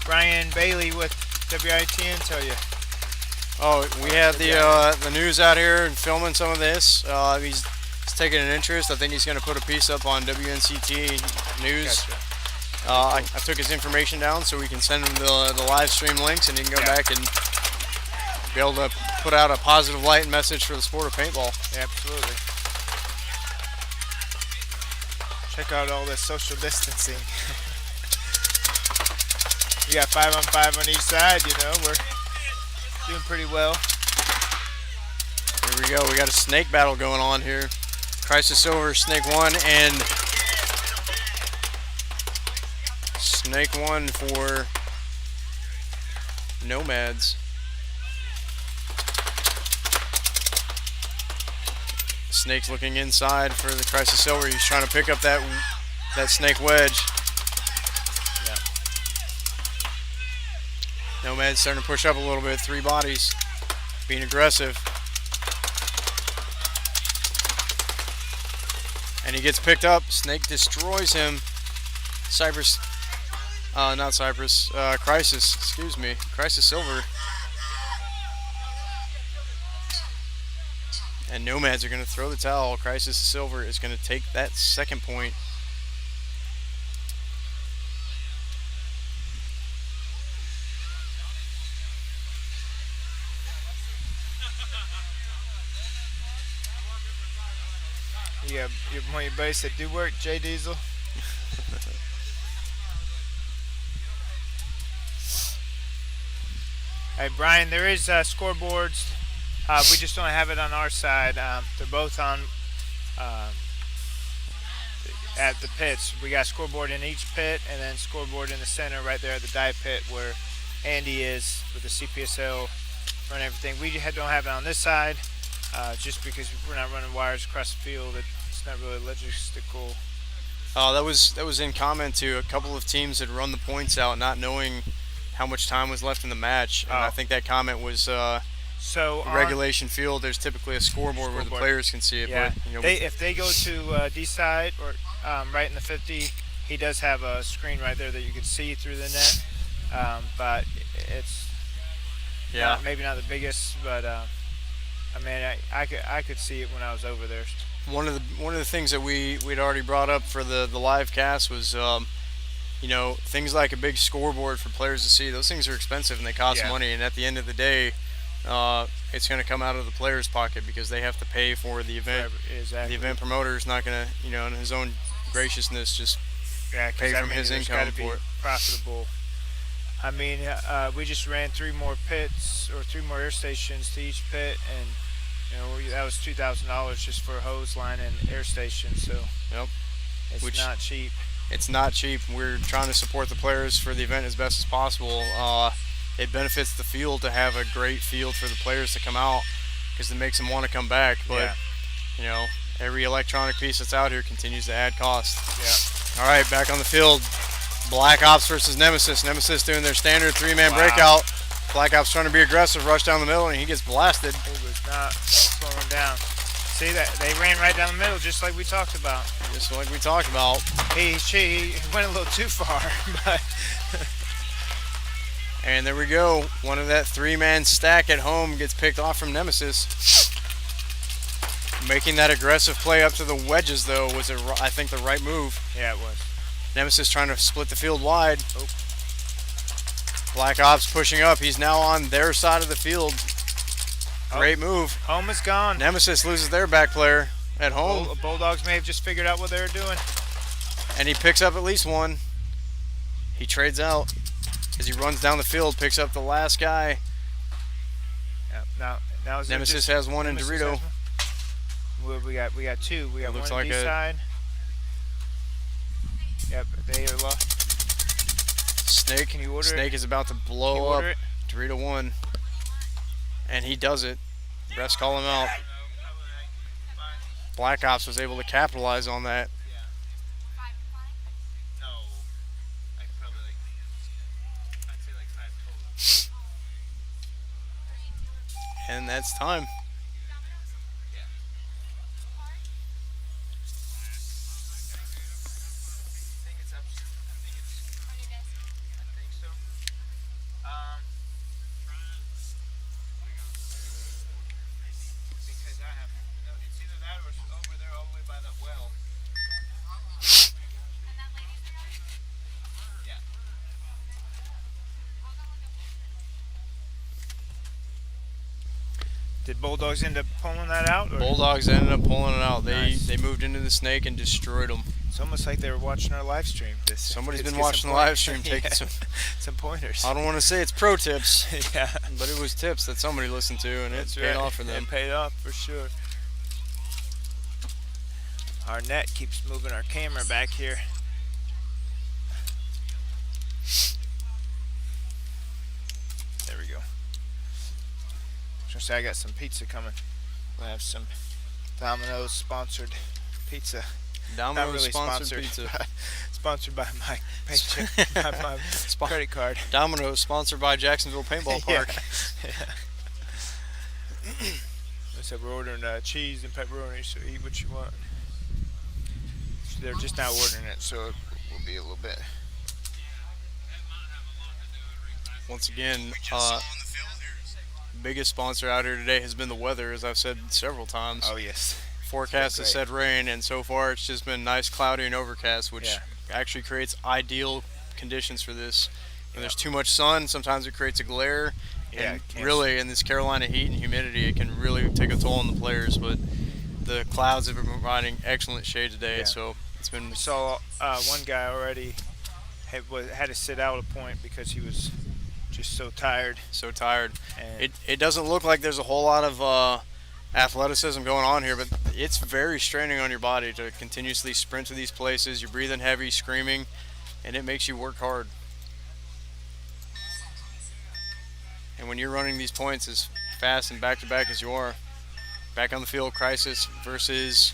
Brian Bailey with WITN tell you? Oh, we had the news out here and filming some of this. He's taking an interest. I think he's going to put a piece up on WNCT News. Gotcha. I took his information down so we can send him the live stream links, and he can go back and be able to put out a positive light and message for the sport of paintball. Yeah, absolutely. Check out all this social distancing. We got 5 on 5 on each side, you know, we're doing pretty well. Here we go, we got a snake battle going on here. Crisis Silver, Snake 1, and Snake 1 for Nomads. Snake's looking inside for the Crisis Silver. He's trying to pick up that snake wedge. Nomad's starting to push up a little bit. 3 bodies, being aggressive. And he gets picked up. Snake destroys him. Crisis, excuse me. Crisis Silver. And Nomads are going to throw the towel. Crisis Silver is going to take that 2nd point. Yeah, one of your buddies said, do work, Jay Diesel. Hey, Brian, there is scoreboards. We just don't have it on our side. They're both on at the pits. We got scoreboard in each pit, and then scoreboard in the center right there at the dive pit where Andy is with the CPSL running everything. We don't have it on this side. Just because we're not running wires across the field, it's not really logistical. That was in comment to a couple of teams that run the points out, not knowing how much time was left in the match. And I think that comment was So the on- regulation field, there's typically a scoreboard where the Scoreboard. players can see it. Yeah, But, you know, if they go to D side or right in the 50, he does have a screen right there that you can see through the net. But it's yeah. maybe not the biggest, but I mean I could see it when I was over there. One of the things that we'd already brought up for the live cast was you know, things like a big scoreboard for players to see. Those things are expensive and they cost Yeah. money, and at the end of the day it's going to come out of the player's pocket because they have to pay for the event. Exactly. The event promoter is not going to, you know, in his own graciousness, just Yeah, 'cause pay that from his means there's income gotta be for it. profitable. I mean, we just ran 3 more pits or 3 more air stations to each pit, and you know that was $2,000 just for a hose line and air station. So Yep. it's Which- not cheap. It's not cheap. We're trying to support the players for the event as best as possible. It benefits the field to have a great field for the players to come out because it makes them want to come back. But, Yeah. you know, every electronic piece that's out here continues to add cost. Yeah. All right, back on the field. Black Ops versus Nemesis. Nemesis doing their standard 3-man Wow. breakout. Black Ops trying to be aggressive, rush down the middle, and he gets blasted. He was not slowing down. See that they ran right down the middle, just like we talked about. Just like we talked about. He went a little too far, but And there we go. One of that 3-man stack at home gets picked off from Nemesis. Making that aggressive play up to the wedges, though, was, I think, the right move. yeah, it was. Nemesis trying to split the field wide. Oh. Black Ops pushing up. He's now on their side of the field. Great move. Home is gone. Nemesis loses their back player at home, Bulldogs may have just figured out what they were doing. and he picks up at least one. He trades out as he runs down the field, picks up the last guy. Yeah, now is it Nemesis just- has one in Nemesis Dorito. has one? We got 2. We got looks one like D a- side. Yep, they are lost. Snake. Can you order Snake it? is about to Can you blow up order it? Dorito 1. And he does it. Refs call him out. Black Ops was able to capitalize on that. And that's time. Did Bulldogs end up pulling that out? Or? Bulldogs ended up pulling it out. Nice. They moved into the snake and destroyed them. It's almost like they were watching our live stream. Somebody's Let's been get watching some the live pointers. stream, taking Yeah. some. some pointers. I don't want to say it's pro tips, Yeah, but it was tips that somebody listened to, and that's it paid right. off for them. It paid off for sure. Our net keeps moving our camera back here. There we go. I was gonna say I got some pizza coming. I have some Domino's sponsored pizza. Not Domino's really sponsored pizza. but sponsored by my paycheck, my credit card. Domino's sponsored by Jacksonville Paintball Park. They said we're ordering cheese and pepperoni, so eat what you want. So they're just now ordering it, so it will be a little bit. Once again, biggest sponsor out here today has been the weather, as I've said several times. Oh yes. Forecast has great. said rain, and so far it's just been nice, cloudy, and overcast, which Yeah. actually creates ideal conditions for this. When Yeah. there's too much sun, sometimes it creates a glare, Yeah, and it can. really, in this Carolina heat and humidity, it can really take a toll on the players. But the clouds have been providing excellent shade today, Yeah. so it's been We saw one guy already had to sit out a point because he was just so tired. so tired. And It doesn't look like there's a whole lot of athleticism going on here, but it's very straining on your body to continuously sprint to these places. You're breathing heavy, screaming, and it makes you work hard. And when you're running these points as fast and back-to-back as you are, back on the field, Crisis versus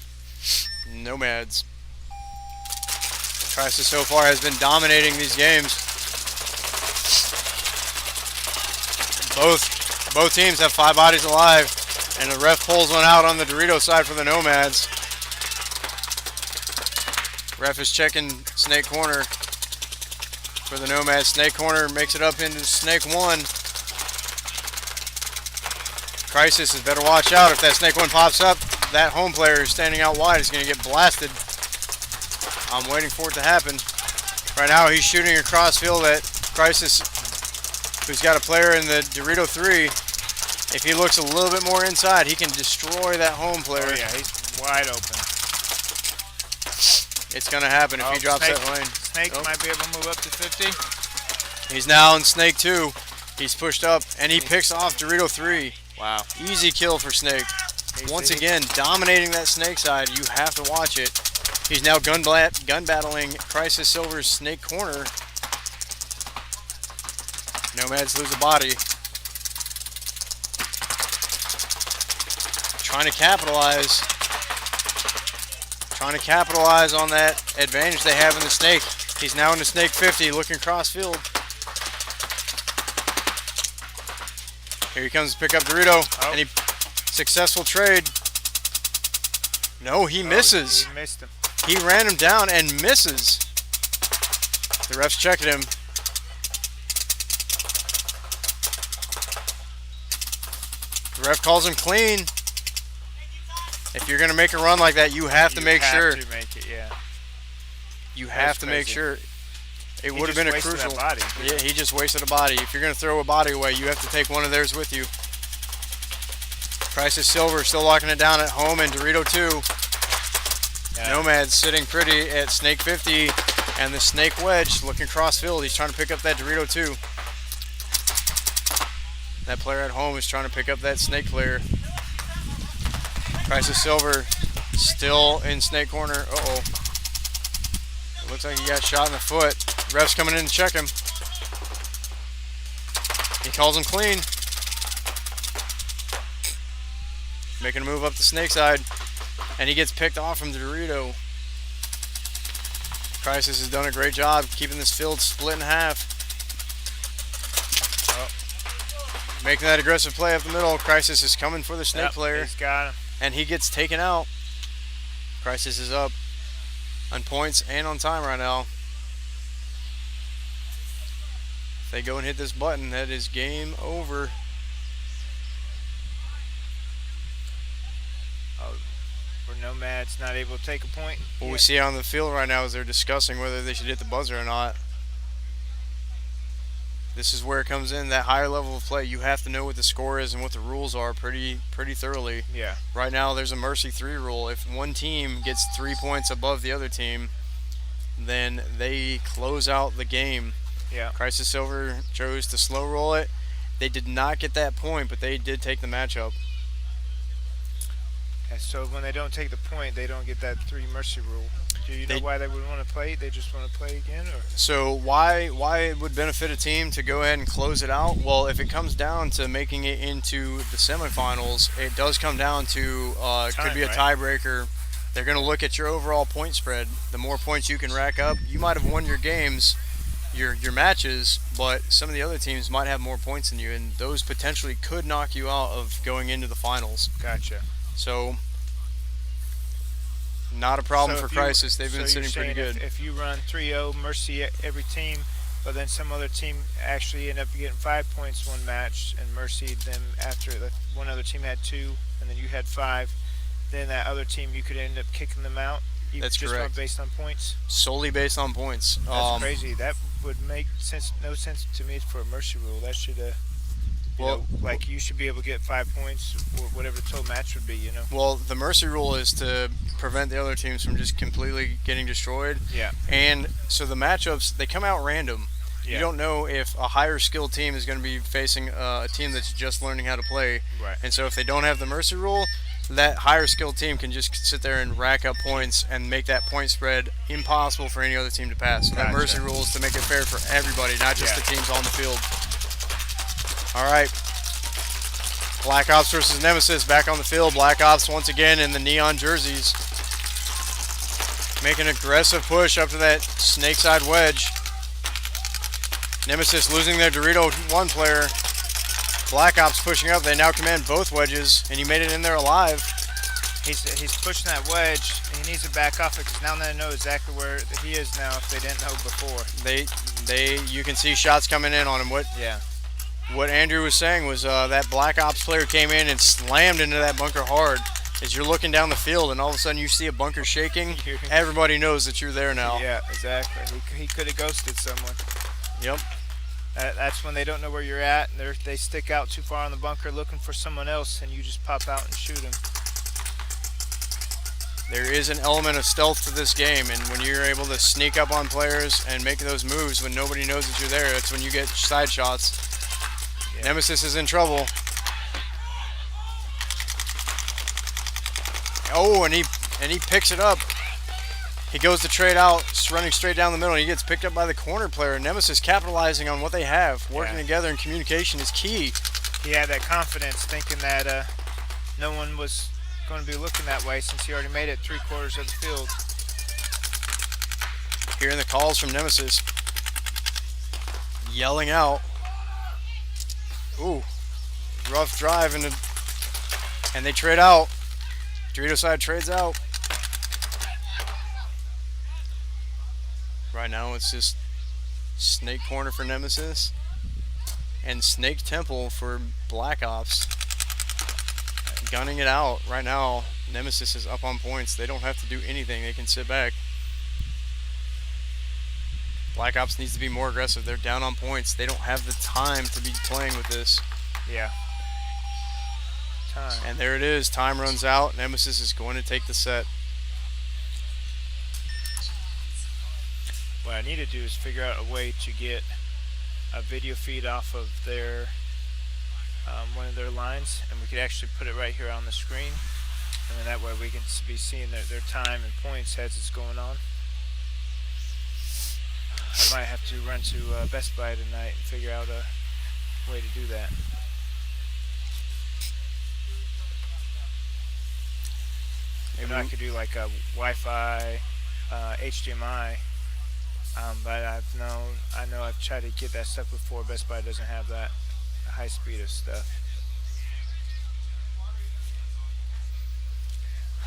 Nomads. Crisis so far has been dominating these games. Both Both teams have 5 bodies alive, and the ref pulls one out on the Dorito side for the Nomads. Ref is checking Snake Corner for the Nomads. Snake Corner makes it up into Snake 1. Crisis is better watch out. If that Snake 1 pops up, that home player who's standing out wide is going to get blasted. I'm waiting for it to happen. Right now he's shooting across field at Crisis, who's got a player in the Dorito 3. If he looks a little bit more inside, he can destroy that home player. Oh yeah, he's wide open. It's going to happen if he drops Snake, that lane. Snake might be able to move up to 50. He's now in Snake 2. He's pushed up, and he picks off Dorito 3. Wow. Easy kill for Snake. Once again, dominating that Snake side. You have to watch it. He's now gun battling Crisis Silver's Snake Corner. Nomads lose a body. Trying to capitalize. Trying to capitalize on that advantage they have in the Snake. He's now in the Snake 50, looking cross field. Here he comes to pick up Dorito, and he successful trade. No, he misses. He missed him. He ran him down and misses. The ref's checking him. The ref calls him clean. If you're going to make a run like that, you have to make sure. You have to make it, yeah. You have to make sure. It would have been a crucial. Body. Yeah, he just wasted a body. If you're going to throw a body away, you have to take one of theirs with you. Crisis Silver still locking it down at home in Dorito 2. Yeah. Nomad's sitting pretty at Snake 50, and the Snake Wedge looking cross field. He's trying to pick up that Dorito 2. That player at home is trying to pick up that Snake player. Crisis Silver still in Snake Corner. Uh-oh. It looks like he got shot in the foot. Ref's coming in to check him. He calls him clean. Making a move up the Snake side. And he gets picked off from the Dorito. Crisis has done a great job keeping this field split in half. Making that aggressive play up the middle. Crisis is coming for the Snake player. He's got him. And he gets taken out. Crisis is up on points and on time right now. If they go and hit this button, that is game over. Where Nomad's not able to take a point. What we see on the field right now is they're discussing whether they should hit the buzzer or not. This is where it comes in, that higher level of play. You have to know what the score is and what the rules are pretty thoroughly. Yeah. Right now there's a mercy 3 rule. If one team gets 3 points above the other team, then they close out the game. Yeah. Crisis Silver chose to slow roll it. They did not get that point, but they did take the matchup. And so when they don't take the point, they don't get that 3 mercy rule. Do you know why they would want to play? They just want to play again, or? So why it would benefit a team to go ahead and close it out? Well, if it comes down to making it into the semifinals, it does come down to could be a tiebreaker. They're going to look at your overall point spread. The more points you can rack up, you might have won your games, your matches, but some of the other teams might have more points than you, and those potentially could knock you out of going into the finals. Gotcha. So. Not a problem for Crisis. They've been sitting pretty good. If you run 3-0 mercy every team, but then some other team actually end up getting 5 points one match and mercied them after one other team had 2 and then you had 5, then that other team you could end up kicking them out. That's just correct. Based on points. Solely based on points. That's crazy. That would make no sense to me for a mercy rule. That should like you should be able to get 5 points or whatever the total match would be, you know. Well, the mercy rule is to prevent the other teams from just completely getting destroyed. Yeah. And so the matchups, they come out random. Yeah. You don't know if a higher skilled team is going to be facing a team that's just learning how to play. Right. And so if they don't have the mercy rule, that higher skilled team can just sit there and rack up points and make that point spread impossible for any other team to pass. So that mercy rule is to make it fair for everybody, not just the teams on the field. All right. Black Ops versus Nemesis back on the field. Black Ops once again in the neon jerseys. Making an aggressive push up to that snake side wedge. Nemesis losing their Dorito 1 player. Black Ops pushing up. They now command both wedges, and he made it in there alive. He's pushing that wedge, and he needs to back off it because now they know exactly where he is now if they didn't know before. You can see shots coming in on him. What Andrew was saying was that Black Ops player came in and slammed into that bunker hard. As you're looking down the field and all of a sudden you see a bunker shaking, everybody knows that you're there now. Yeah, exactly. He could have ghosted someone. Yep. That's when they don't know where you're at, and they stick out too far in the bunker looking for someone else, and you just pop out and shoot them. There is an element of stealth to this game, and when you're able to sneak up on players and make those moves when nobody knows that you're there, that's when you get side shots. Yeah. Nemesis is in trouble. Oh, and he picks it up. He goes to trade out, running straight down the middle, and he gets picked up by the corner player. Nemesis capitalizing on what they have. Working together and communication is key. He had that confidence, thinking that no one was going to be looking that way since he already made it 3/4 of the field. Hearing the calls from Nemesis. Yelling out. Ooh, rough drive, and they trade out. Dorito side trades out. Right now it's just Snake Corner for Nemesis and Snake Temple for Black Ops. Gunning it out. Right now, Nemesis is up on points. They don't have to do anything. They can sit back. Black Ops needs to be more aggressive. They're down on points. They don't have the time to be playing with this. Yeah. Time. And there it is. Time runs out. Nemesis is going to take the set. What I need to do is figure out a way to get a video feed off of their one of their lines, and we could actually put it right here on the screen, and then that way we can be seeing their time and points as it's going on. I might have to run to Best Buy tonight and figure out a way to do that. Maybe I could do like a Wi-Fi, HDMI, but I know I've tried to get that stuff before. Best Buy doesn't have that high speed of stuff.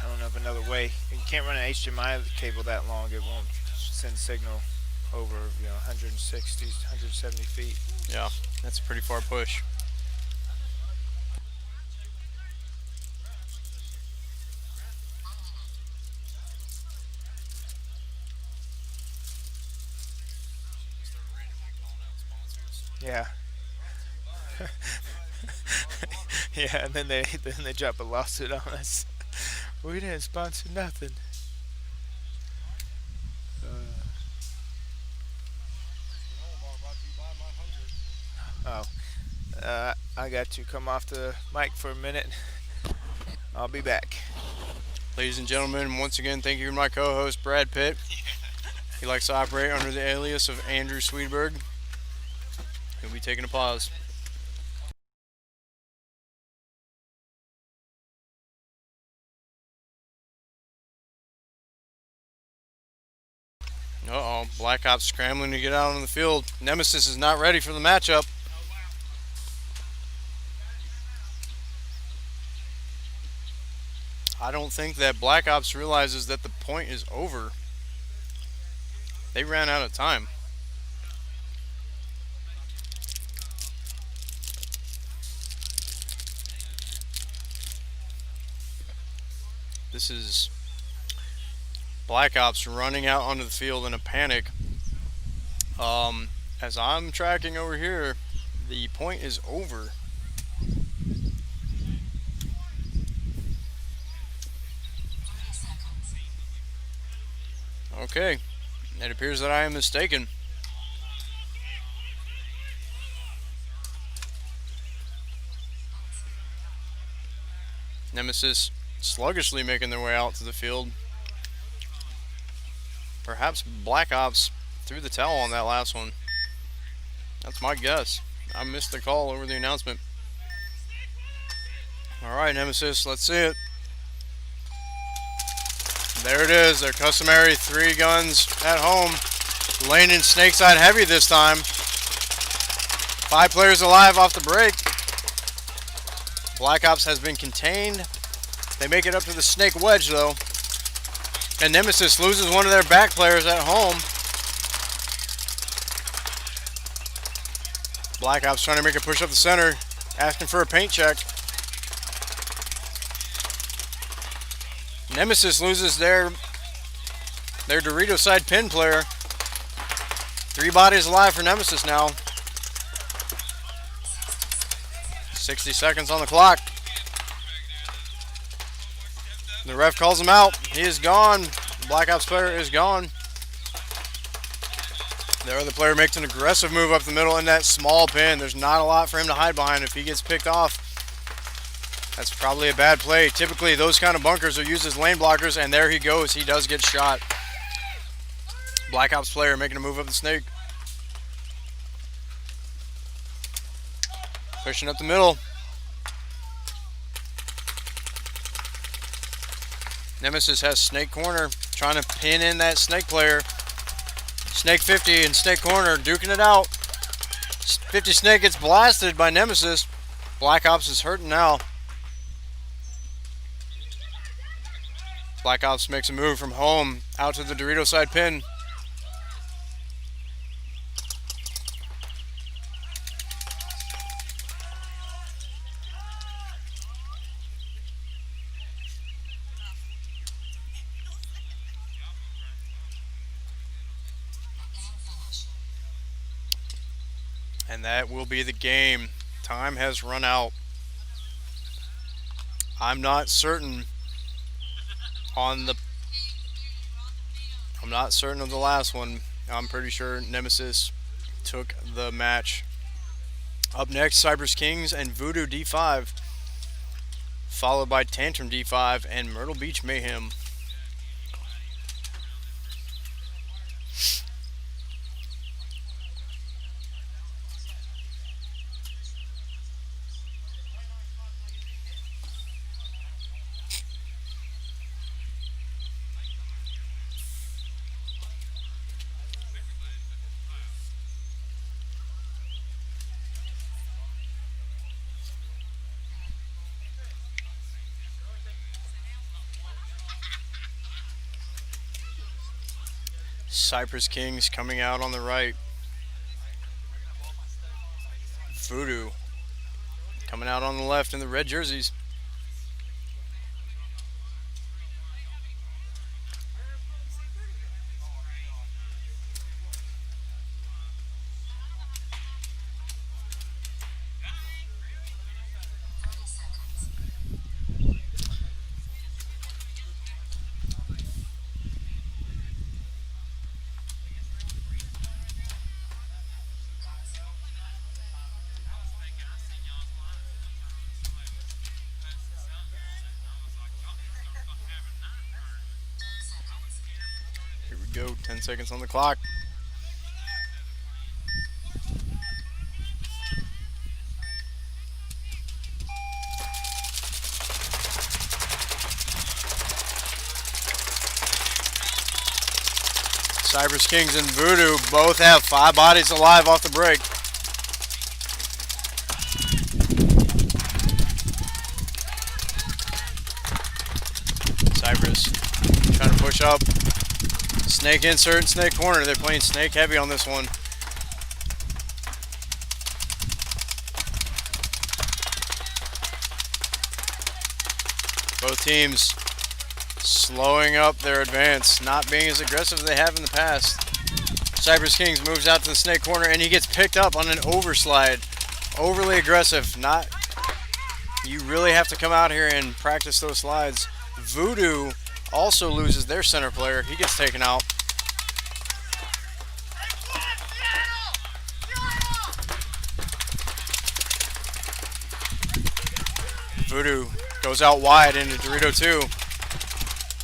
I don't know of another way. You can't run an HDMI cable that long. It won't send signal over 160, 170 feet. Yeah, that's a pretty far push. Yeah. Yeah, and then they drop a lawsuit on us. We didn't sponsor nothing. I got to come off the mic for a minute. I'll be back. Ladies and gentlemen, once again, thank you to my co-host, Brad Pitt. He likes to operate under the alias of Andrew Sweetberg. He'll be taking a pause. Uh-oh, Black Ops scrambling to get out on the field. Nemesis is not ready for the matchup. I don't think that Black Ops realizes that the point is over. They ran out of time. This is Black Ops running out onto the field in a panic. As I'm tracking over here, the point is over. Okay, it appears that I am mistaken. Nemesis sluggishly making their way out to the field. Perhaps Black Ops threw the towel on that last one. That's my guess. I missed the call over the announcement. Alright, Nemesis, let's see it. There it is, their customary 3 guns at home. Laying in Snakeside heavy this time. 5 players alive off the break. Black Ops has been contained. They make it up to the snake wedge though. And Nemesis loses one of their back players at home. Black Ops trying to make a push up the center, asking for a paint check. Nemesis loses their Dorito side pin player. 3 bodies alive for Nemesis now. 60 seconds on the clock. The ref calls him out. He is gone. The Black Ops player is gone. The other player makes an aggressive move up the middle in that small pin. There's not a lot for him to hide behind. If he gets picked off, that's probably a bad play. Typically, those kind of bunkers are used as lane blockers, and there he goes. He does get shot. Black Ops player making a move up the snake. Pushing up the middle. Nemesis has snake corner, trying to pin in that snake player. Snake 50 and snake corner, duking it out. 50 snake gets blasted by Nemesis. Black Ops is hurting now. Black Ops makes a move from home out to the Dorito side pin. And that will be the game. Time has run out. I'm not certain of the last one. I'm pretty sure Nemesis took the match. Up next, Cypress Kings and Voodoo D5, followed by Tantrum D5 and Myrtle Beach Mayhem. Cypress Kings coming out on the right. Voodoo coming out on the left in the red jerseys. Go, 10 seconds on the clock. Cypress Kings and Voodoo both have 5 bodies alive off the break. Cypress trying to push up. Snake insert and snake corner. They're playing snake heavy on this one. Both teams slowing up their advance, not being as aggressive as they have in the past. Cypress Kings moves out to the snake corner and he gets picked up on an overslide. Overly aggressive. You really have to come out here and practice those slides. Voodoo also loses their center player. He gets taken out. Voodoo goes out wide into Dorito 2.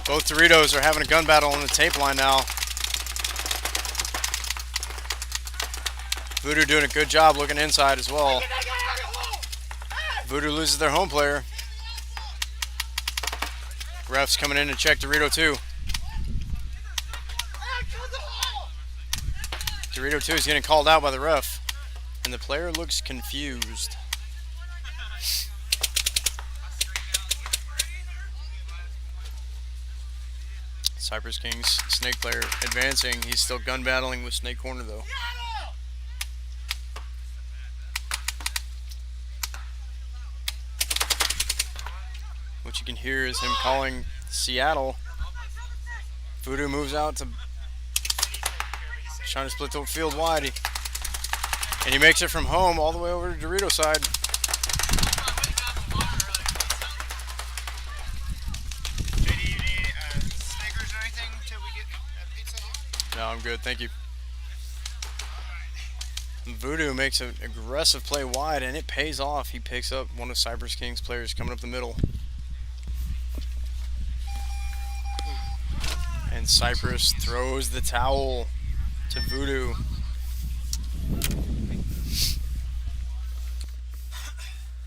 Both Doritos are having a gun battle on the tape line now. Voodoo doing a good job looking inside as well. Voodoo loses their home player. Refs coming in to check Dorito 2. Dorito 2 is getting called out by the ref, and the player looks confused. Cypress King's snake player advancing. He's still gun battling with snake corner though. What you can hear is him calling Seattle. Voodoo moves out to trying to split the field wide. And he makes it from home all the way over to Dorito side. JD, you need Snickers or anything until we get pizza here? No, I'm good, thank you. Voodoo makes an aggressive play wide, and it pays off. He picks up one of Cypress King's players coming up the middle. And Cypress throws the towel to Voodoo.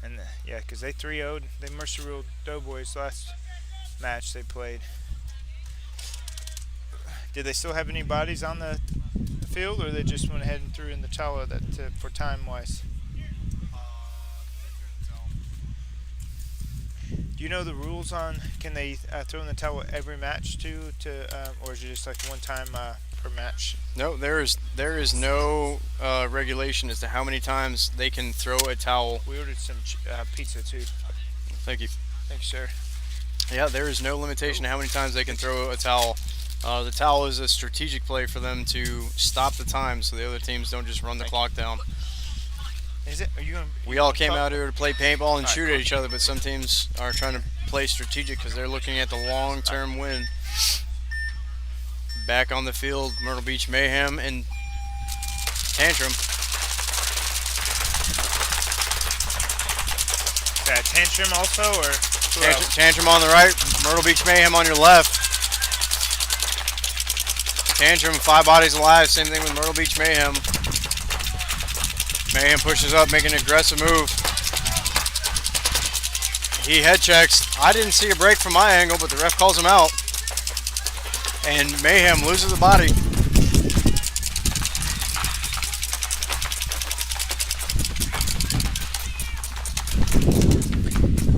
And yeah, because they 3-0'd. They Mercer ruled Doughboys last match they played. Did they still have any bodies on the field, or they just went ahead and threw in the towel that for time wise? Do you know the rules on can they throw in the towel every match too, or is it just like one time per match? No, there is no regulation as to how many times they can throw a towel. We ordered some pizza too. Thank you. Thanks, sir. Yeah, there is no limitation to how many times they can throw a towel. The towel is a strategic play for them to stop the time so the other teams don't just run the clock down. Is it? Are you gonna? We all came out here to play paintball and All shoot right, at each other, but some teams are trying to play strategic because they're looking at the long-term win. Back on the field, Myrtle Beach Mayhem and Tantrum. Tantrum also, or Tantrum on the right, Myrtle Beach Mayhem on your left. Tantrum, 5 bodies alive, same thing with Myrtle Beach Mayhem. Mayhem pushes up, making an aggressive move. He head checks. I didn't see a break from my angle, but the ref calls him out. And Mayhem loses the body.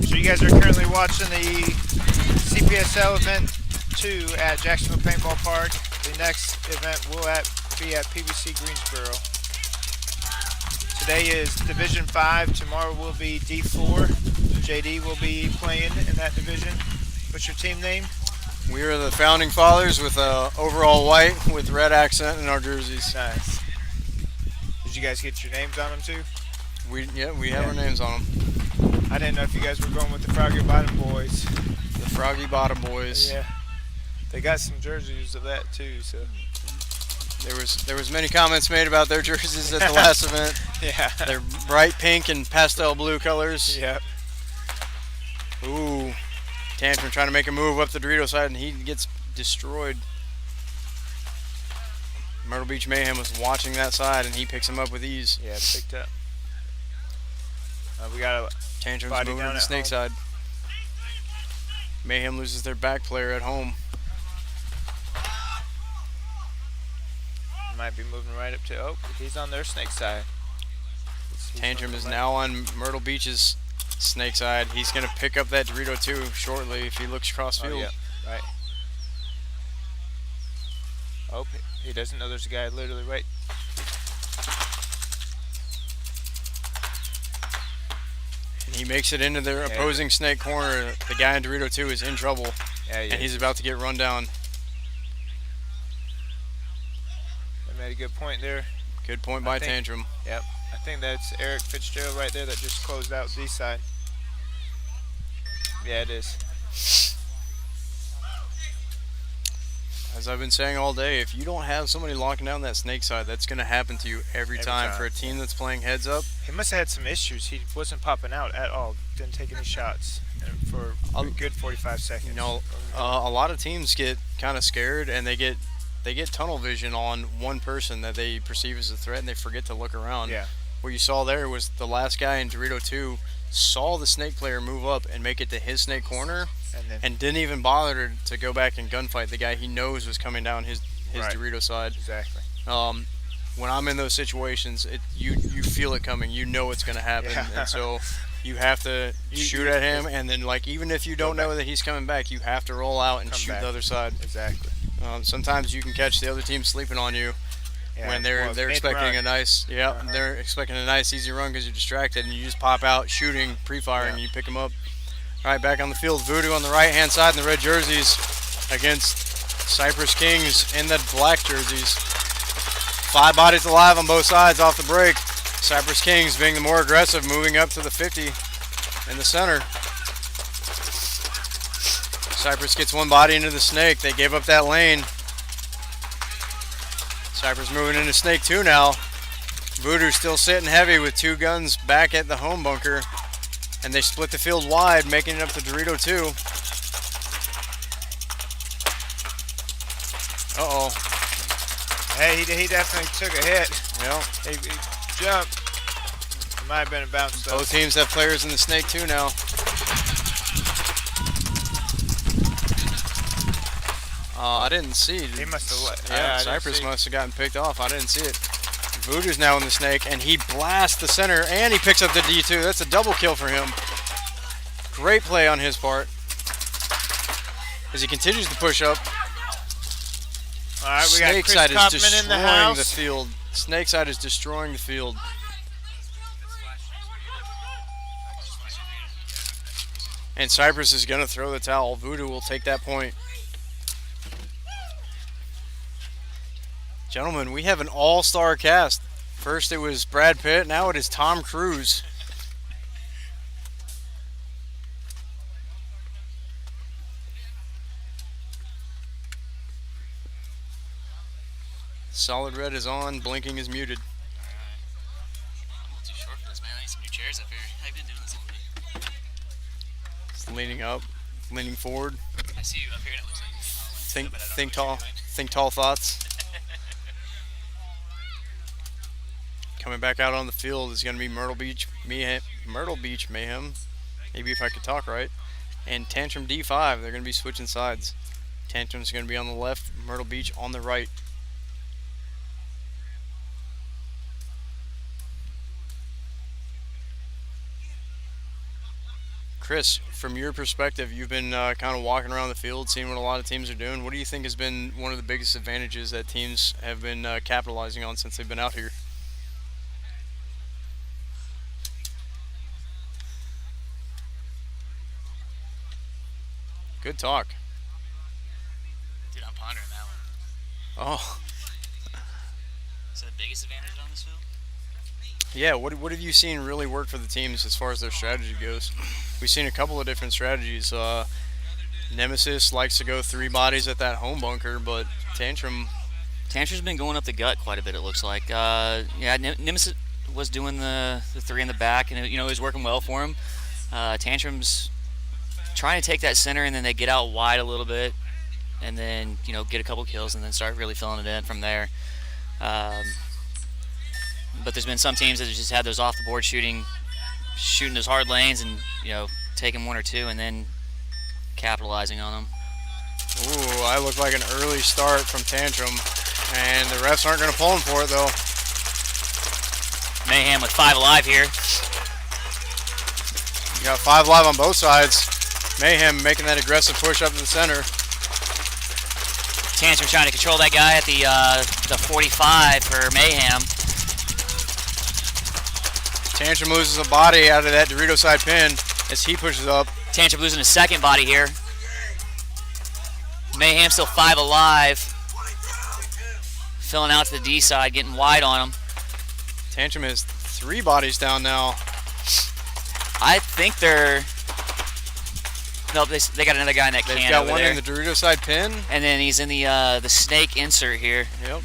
So you guys are currently watching the CPSL event 2 at Jacksonville Paintball Park. The next event will be at PBC Greensboro. Today is Division 5. Tomorrow will be D4. JD will be playing in that division. What's your team name? We are the Founding Fathers with overall white with red accent in our jerseys. Nice. Did you guys get your names on them too? We have our names on them. I didn't know if you guys were going with the Froggy Bottom Boys. The Froggy Bottom Boys. Yeah. They got some jerseys of that too, so. There was many comments made about their jerseys at the last event. Yeah. They're bright pink and pastel blue colors. Yep. Ooh. Tantrum trying to make a move up the Dorito side, and he gets destroyed. Myrtle Beach Mayhem was watching that side, and he picks him up with ease. Yeah, picked up. We got a Tantrum's body moving to down the at snake home. side. Mayhem loses their back player at home. Might be moving right up to. Oh, he's on their snake side. He's Tantrum moving is right. now on Myrtle Beach's snake side. He's going to pick up that Dorito too shortly if he looks cross field. Oh, yeah, right. Oh, he doesn't know there's a guy literally right. And he makes it into their opposing snake corner. The guy in Dorito 2 is in trouble, Yeah, and he's about to get run down. They made a good point there. Good point by Tantrum. Yep. I think that's Eric Fitzgerald right there that just closed out Z side. Yeah, it is. As I've been saying all day, if you don't have somebody locking down that snake side, that's going to happen to you every time. For a team that's playing heads up. He must have had some issues. He wasn't popping out at all. Didn't take any shots for a good 45 seconds. You know, a lot of teams get kind of scared, and they get tunnel vision on one person that they perceive as a threat, and they forget to look around. Yeah. What you saw there was the last guy in Dorito 2 saw the snake player move up and make it to his snake corner, and didn't even bother to go back and gunfight the guy he knows was coming down his Right. Dorito side. Exactly. When I'm in those situations, you feel it coming. You know it's going to happen, Yeah. and so you have to shoot at him, and then even if you don't know that he's coming back, you have to roll out and Come shoot back. the other side. Exactly. Sometimes you can catch the other team sleeping on you when they're expecting a nice they're expecting a nice easy run because you're distracted and you just pop out shooting pre-firing and you pick them up. All right, back on the field, Voodoo on the right hand side in the red jerseys against Cypress Kings in the black jerseys. 5 bodies alive on both sides off the break. Cypress Kings being the more aggressive, moving up to the 50 in the center. Cypress gets 1 body into the snake. They gave up that lane. Cypress moving into snake 2 now. Voodoo still sitting heavy with 2 guns back at the home bunker. And they split the field wide, making it up to Dorito 2. Uh-oh. Hey, he definitely took a hit. Yeah. He jumped. It might have been a bounce though. Both teams have players in the snake 2 now. I didn't see it. He must have let. Yeah, Cypress must have gotten picked off. I didn't see it. Voodoo's now in the snake, and he blasts the center, and he picks up the D2. That's a double kill for him. Great play on his part. As he continues to push up. All right, we got Snake Chris side is Kopman destroying in the house. the field. Snake side is destroying the field. And Cypress is going to throw the towel. Voodoo will take that point. Gentlemen, we have an all-star cast. First it was Brad Pitt, now it is Tom Cruise. Solid red is on, blinking is muted. I'm a little too short for this, man. I need some new chairs up here. How you been doing this all day? It's leaning up, leaning forward. I see you up here and it looks like Think tall. Think tall thoughts. Coming back out on the field is going to be Myrtle Beach Mayhem. Maybe if I could talk right. And Tantrum D5. They're going to be switching sides. Tantrum's going to be on the left. Myrtle Beach on the right. Chris, from your perspective, you've been kind of walking around the field, seeing what a lot of teams are doing. What do you think has been one of the biggest advantages that teams have been capitalizing on since they've been out here? Good talk. dude, I'm pondering that one. Oh, So the biggest advantage on this field? yeah. What have you seen really work for the teams as far as their strategy goes? We've seen a couple of different strategies. Nemesis likes to go 3 bodies at that home bunker, but Tantrum's been going up the gut quite a bit, it looks like. Nemesis was doing the 3 in the back, and it was working well for him. Tantrum's trying to take that center, and then they get out wide a little bit, and then get a couple kills, and then start really filling it in from there. But there's been some teams that have just had those off the board shooting those hard lanes, and taking 1 or 2, and then capitalizing on them. Ooh, I look like an early start from Tantrum, and the refs aren't going to pull him for it though. Mayhem with 5 alive here. You got 5 live on both sides. Mayhem making that aggressive push up to the center. Tantrum trying to control that guy at the 45 for Mayhem. Tantrum loses a body out of that Dorito side pin as he pushes up. Tantrum losing his second body here. Mayhem still 5 alive. Filling out to the D side, getting wide on him. Tantrum has 3 bodies down now. I think they're... Nope, they got another guy in that can They've got over one there. in the Dorito side pin. And then he's in the snake insert here. Yep.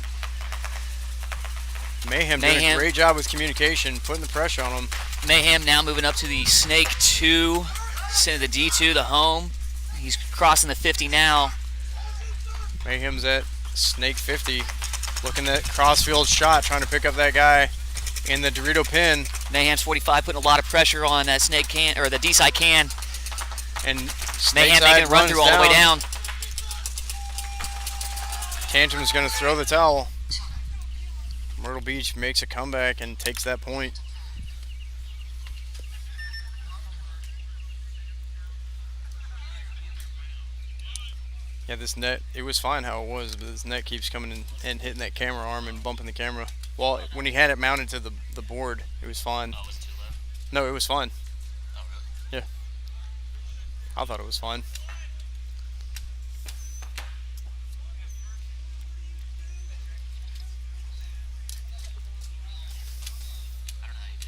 Mayhem doing a great job with communication, putting the pressure on him. Mayhem now moving up to the snake 2, sending the D2, the home. He's crossing the 50 now. Mayhem's at snake 50, looking at crossfield shot, trying to pick up that guy in the Dorito pin. Mayhem's 45, putting a lot of pressure on that snake can, or the D side can. And Mayhem making a run through all the way down. Tantrum's going to throw the towel. Myrtle Beach makes a comeback and takes that point. Yeah, this net, it was fine how it was, but this net keeps coming in and hitting that camera arm and bumping the camera. Well, when he had it mounted to the board, it was fine. Oh, was it too low? No, it was fine. Oh, really? Yeah. I thought it was fine. I don't know how you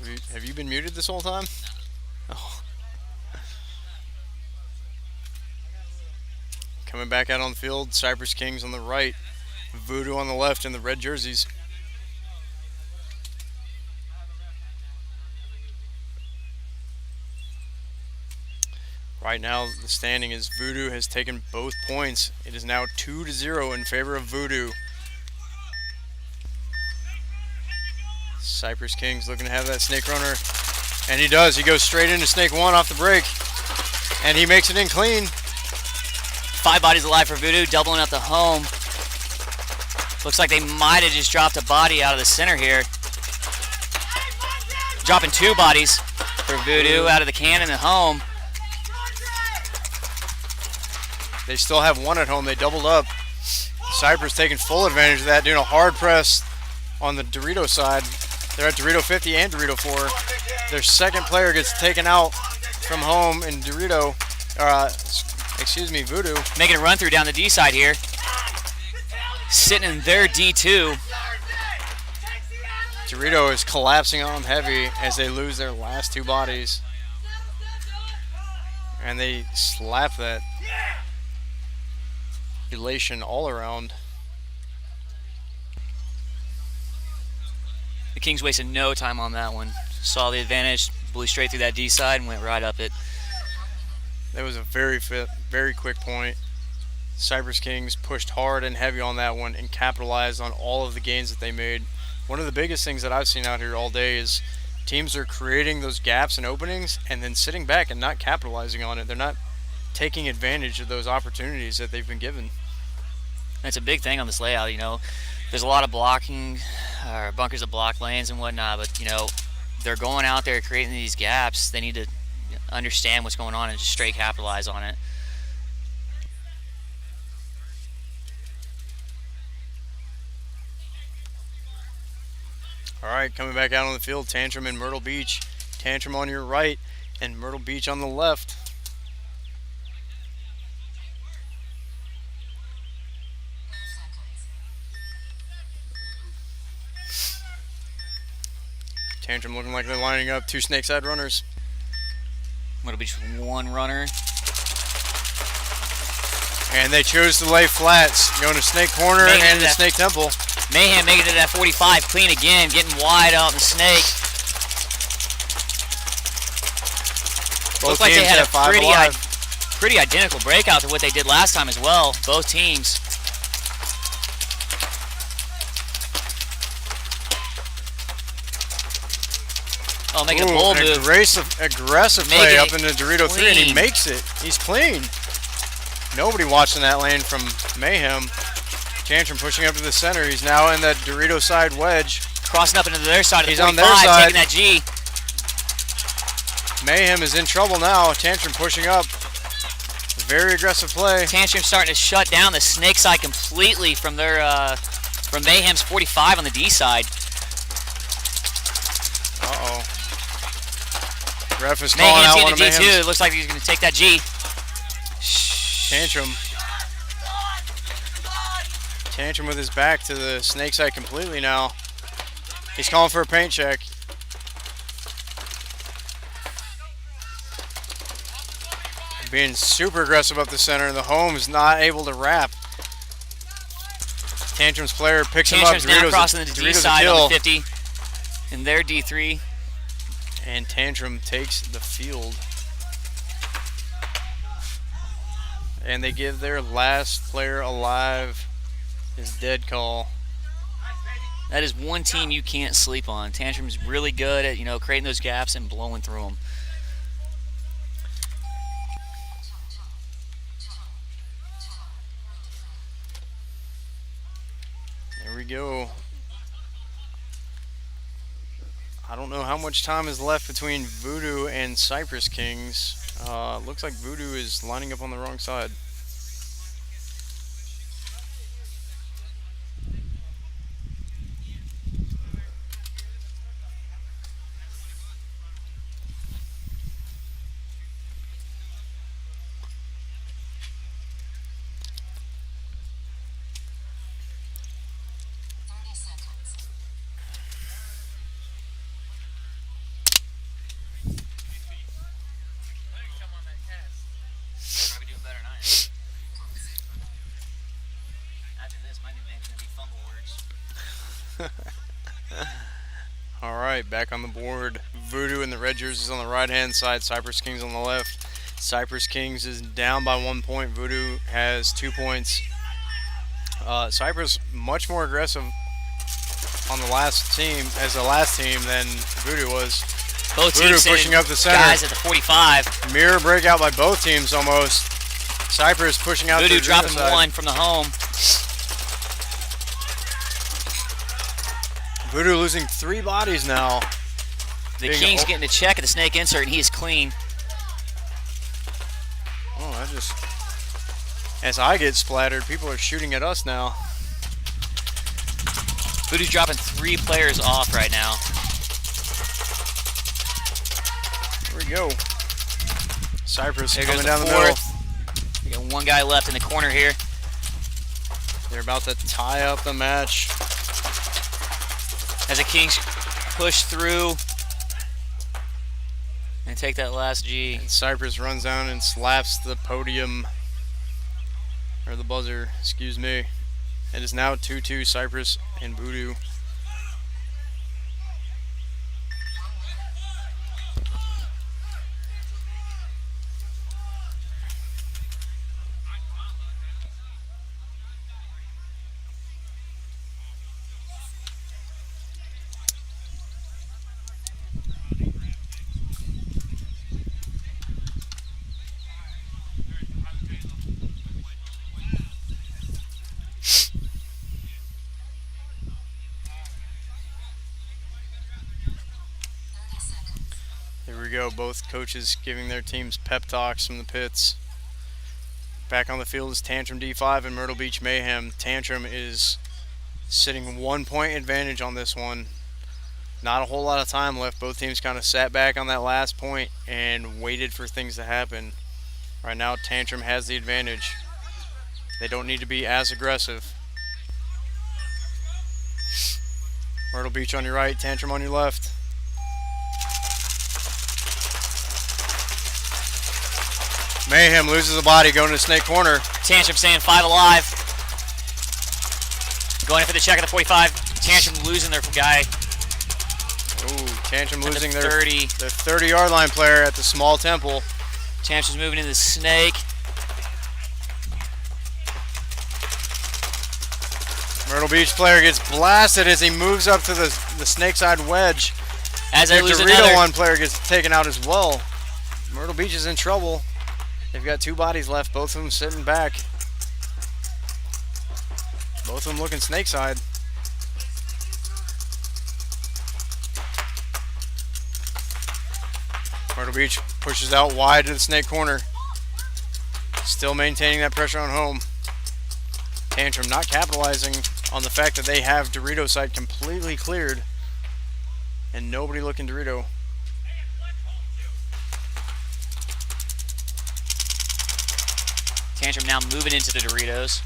do this. Have you been muted this whole time? Oh. Coming back out on the field, Cypress Kings on the right, Voodoo on the left in the red jerseys. Right now, the standing is Voodoo has taken both points. It is now 2-0 in favor of Voodoo. Cypress Kings looking to have that snake runner, and he does. He goes straight into snake one off the break, and he makes it in clean. 5 bodies alive for Voodoo, doubling up the home. Looks like they might have just dropped a body out of the center here. Dropping 2 bodies for Voodoo out of the cannon at home. They still have 1 at home. They doubled up. Cypress taking full advantage of that, doing a hard press on the Dorito side. They're at Dorito 50 and Dorito 4. Their second player gets taken out from home in Dorito, Voodoo. Making a run through down the D side here. Sitting in their D2. Dorito is collapsing on them heavy as they lose their last 2 bodies. And they slap that elation all around. The Kings wasted no time on that one. Saw the advantage, blew straight through that D side and went right up it. That was a very quick point. Cypress Kings pushed hard and heavy on that one and capitalized on all of the gains that they made. One of the biggest things that I've seen out here all day is teams are creating those gaps and openings and then sitting back and not capitalizing on it. They're not taking advantage of those opportunities that they've been given. That's a big thing on this layout, you know. There's a lot of blocking, or bunkers that block lanes and whatnot, but, you know, they're going out there creating these gaps. They need to understand what's going on and just straight capitalize on it. All right, coming back out on the field, Tantrum and Myrtle Beach. Tantrum on your right and Myrtle Beach on the left. Tantrum looking like they're lining up 2 snake side runners. Myrtle Beach with 1 runner. And they chose to lay flats, going to snake corner and the snake temple. Mayhem making it at 45, clean again, getting wide out in the snake. Looks like they had a pretty identical breakout to what they did last time as well, both teams. Oh, making a bold move. Aggressive play up into Dorito 3, and he makes it. He's clean. Nobody watching that lane from Mayhem. Tantrum pushing up to the center. He's now in that Dorito side wedge. Crossing up into their side of the 45, on their side. taking that G. Mayhem is in trouble now. Tantrum pushing up. Very aggressive play. Tantrum starting to shut down the snake side completely from their from Mayhem's 45 on the D side. Uh-oh. Ref is calling out one of Mayhem's. D2. It looks like he's going to take that G. Tantrum with his back to the snake side completely now. He's calling for a paint check. Being super aggressive up the center, and the home is not able to wrap. Tantrum's player picks him up. Tantrum's now crossing the D side on the 50 in their D3. And Tantrum takes the field. And they give their last player alive his dead call. That is one team you can't sleep on. Tantrum's really good at, you know, creating those gaps and blowing through them. There we go. I don't know how much time is left between Voodoo and Cypress Kings. Looks like Voodoo is lining up on the wrong side. Probably doing better than I am. After this, my new name's gonna be Fumble Words. All right, back on the board. Voodoo in the red jerseys on the right-hand side. Cypress Kings on the left. Cypress Kings is down by 1 point. Voodoo has 2 points. Cypress much more aggressive on the last team than Voodoo was. Both Voodoo teams pushing up the center. Guys at the 45. Mirror breakout by both teams almost. Cypress pushing out Voodoo to the dropping side. one from the home. Voodoo losing 3 bodies now. The Kings getting a check at the snake insert, and he is clean. Oh, as I get splattered, people are shooting at us now. Voodoo's dropping 3 players off right now. Here we go. Cypress There coming goes down the the middle. fourth. We got one guy left in the corner here. They're about to tie up the match. As the Kings push through and take that last G. And Cypress runs down and slaps the podium, or the buzzer, excuse me. It is now 2-2 Cypress and Voodoo. Here we go, both coaches giving their teams pep talks from the pits. Back on the field is Tantrum D5 and Myrtle Beach Mayhem. Tantrum is sitting 1 point advantage on this one. Not a whole lot of time left. Both teams kind of sat back on that last point and waited for things to happen. Right now, Tantrum has the advantage. They don't need to be as aggressive. Myrtle Beach on your right, Tantrum on your left. Mayhem loses a body going to snake corner. Tantrum staying 5 alive. Going in for the check at the 45. Tantrum losing their guy. Ooh, Tantrum At the losing their 30. 30-yard line player at the small temple. Tantrum's moving into the snake. Myrtle Beach player gets blasted as he moves up to the snake side wedge. As they Their lose Dorito another. one player gets taken out as well. Myrtle Beach is in trouble. They've got 2 bodies left, both of them sitting back. Both of them looking snake side. Myrtle Beach pushes out wide to the snake corner. Still maintaining that pressure on home. Tantrum not capitalizing on the fact that they have Dorito side completely cleared and nobody looking Dorito. Tantrum now moving into the Doritos.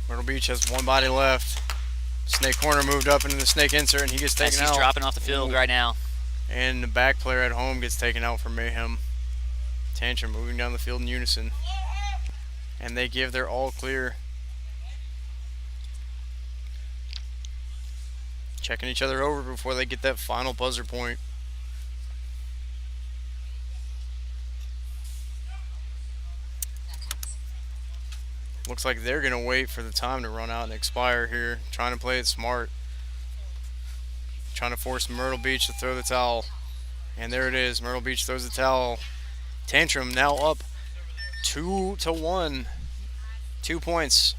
Myrtle Beach has 1 body left. Snake corner moved up into the snake insert and he gets As taken he's out. dropping off the field right now. And the back player at home gets taken out for Mayhem. Tantrum moving down the field in unison. And they give their all clear. Checking each other over before they get that final buzzer point. Looks like they're going to wait for the time to run out and expire here. Trying to play it smart. Trying to force Myrtle Beach to throw the towel. And there it is. Myrtle Beach throws the towel. Tantrum now up 2-1. 2 points.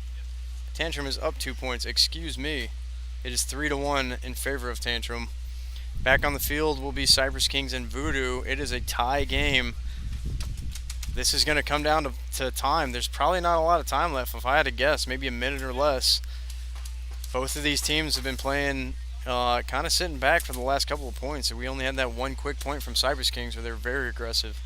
Tantrum is up 2 points. Excuse me. It is 3-1 in favor of Tantrum. Back on the field will be Cypress Kings and Voodoo. It is a tie game. This is going to come down to time. There's probably not a lot of time left. If I had to guess, maybe a minute or less. Both of these teams have been playing kind of sitting back for the last couple of points. We only had that one quick point from Cypress Kings where they're very aggressive.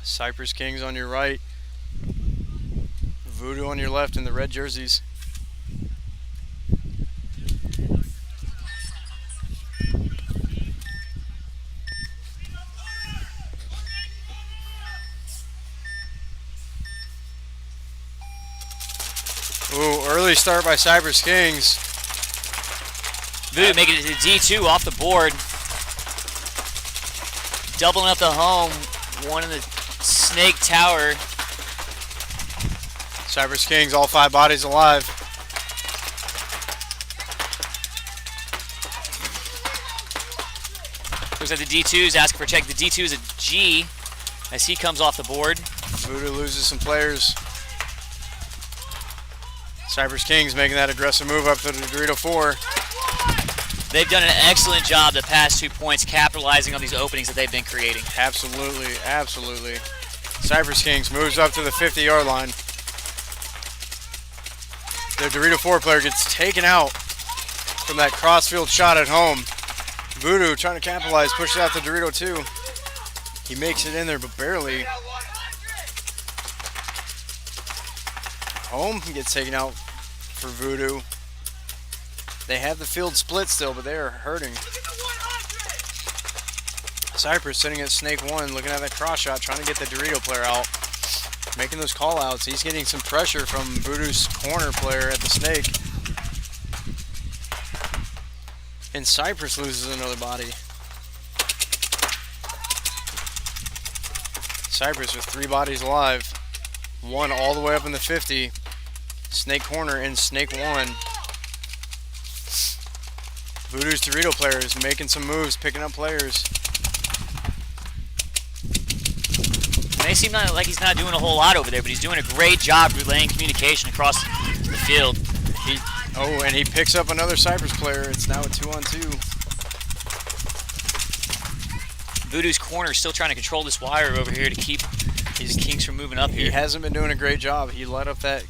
Cypress Kings on your right, Voodoo on your left in the red jerseys. Ooh, early start by Cypress Kings. Voodoo making it to D2 off the board. Doubling up the home. One in the Snake Tower. Cypress Kings, all 5 bodies alive. Looks like the D2 is asking for a check. The D2 is a G as he comes off the board. Voodoo loses some players. Cypress Kings making that aggressive move up to the Dorito 4. They've done an excellent job the past 2 points capitalizing on these openings that they've been creating. Absolutely, absolutely. Cypress Kings moves up to the 50-yard line. The Dorito 4 player gets taken out from that crossfield shot at home. Voodoo trying to capitalize, pushes out the Dorito 2. He makes it in there, but barely. Home gets taken out for Voodoo. They have the field split still, but they are hurting. Cypress sitting at Snake 1, looking at that cross shot, trying to get the Dorito player out. Making those call outs. He's getting some pressure from Voodoo's corner player at the Snake. And Cypress loses another body. Cypress with 3 bodies alive. 1 all the way up in the 50. Snake corner and Snake 1. Voodoo's Dorito player is making some moves, picking up players. May seem like he's not doing a whole lot over there, but he's doing a great job relaying communication across the field. And he picks up another Cypress player. It's now a 2-on-2. Voodoo's corner is still trying to control this wire over here to keep his Kings from moving up here. He hasn't been doing a great job. He let up that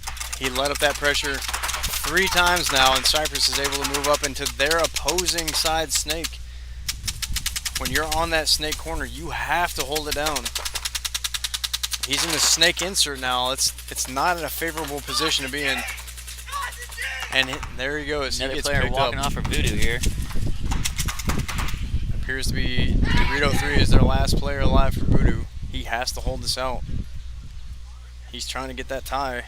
pressure 3 times now, and Cypress is able to move up into their opposing side Snake. When you're on that Snake corner, you have to hold it down. He's in the Snake insert now. It's not in a favorable position to be in. And there he goes. Another he gets player picked walking up. off for Voodoo here. Appears to be Dorito 3 is their last player alive for Voodoo. He has to hold this out. He's trying to get that tie.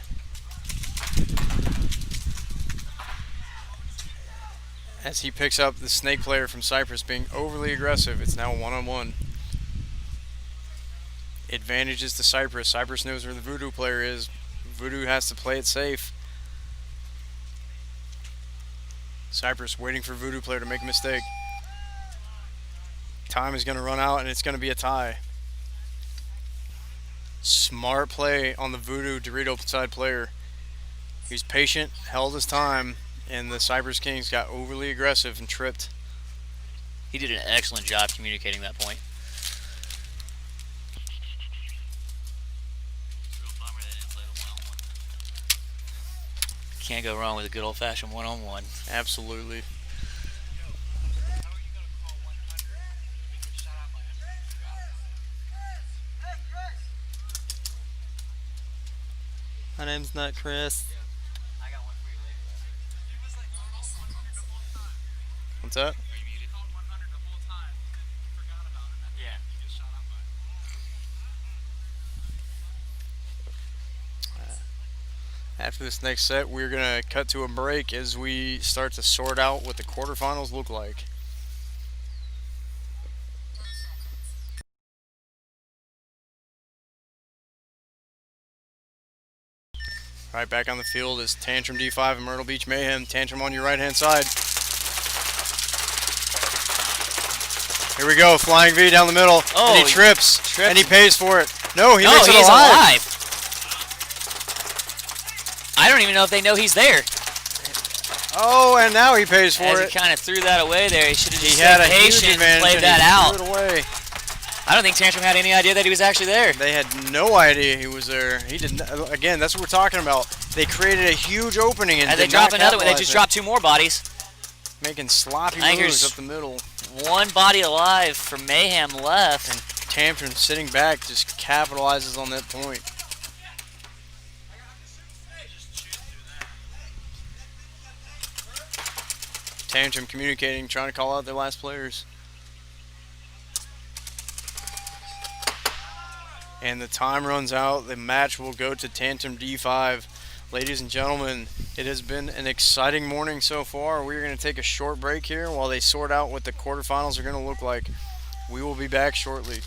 As he picks up the Snake player from Cypress being overly aggressive, it's now 1-on-1. Advantages to Cypress. Cypress knows where the Voodoo player is. Voodoo has to play it safe. Cypress waiting for Voodoo player to make a mistake. Time is going to run out and it's going to be a tie. Smart play on the Voodoo Dorito side player. He was patient, held his time, and the Cypress Kings got overly aggressive and tripped. He did an excellent job communicating that point. Can't go wrong with a good old-fashioned one-on-one. Absolutely. My name's not Chris. What's that? After this next set, we're going to cut to a break as we start to sort out what the quarterfinals look like. Right back on the field is Tantrum D5 and Myrtle Beach Mayhem. Tantrum on your right-hand side. Here we go, flying V down the middle. Oh, and he trips, and he pays for it. No, he makes it he's alive. I don't even know if they know he's there. Oh, and now he pays for As it. he kind of threw that away there, he should have just He had stayed a huge patient and advantage played and that he out. threw it away. I don't think Tantrum had any idea that he was actually there. They had no idea he was there. He didn't. Again, that's what we're talking about. They created a huge opening and As they did not drop another one, they capitalize just it. dropped 2 more bodies. Making sloppy I think moves there's up the middle. 1 body alive for Mayhem left. And Tantrum sitting back just capitalizes on that point. Tantrum communicating, trying to call out their last players. And the time runs out. The match will go to Tantrum D5. Ladies and gentlemen, it has been an exciting morning so far. We're going to take a short break here while they sort out what the quarterfinals are going to look like. We will be back shortly.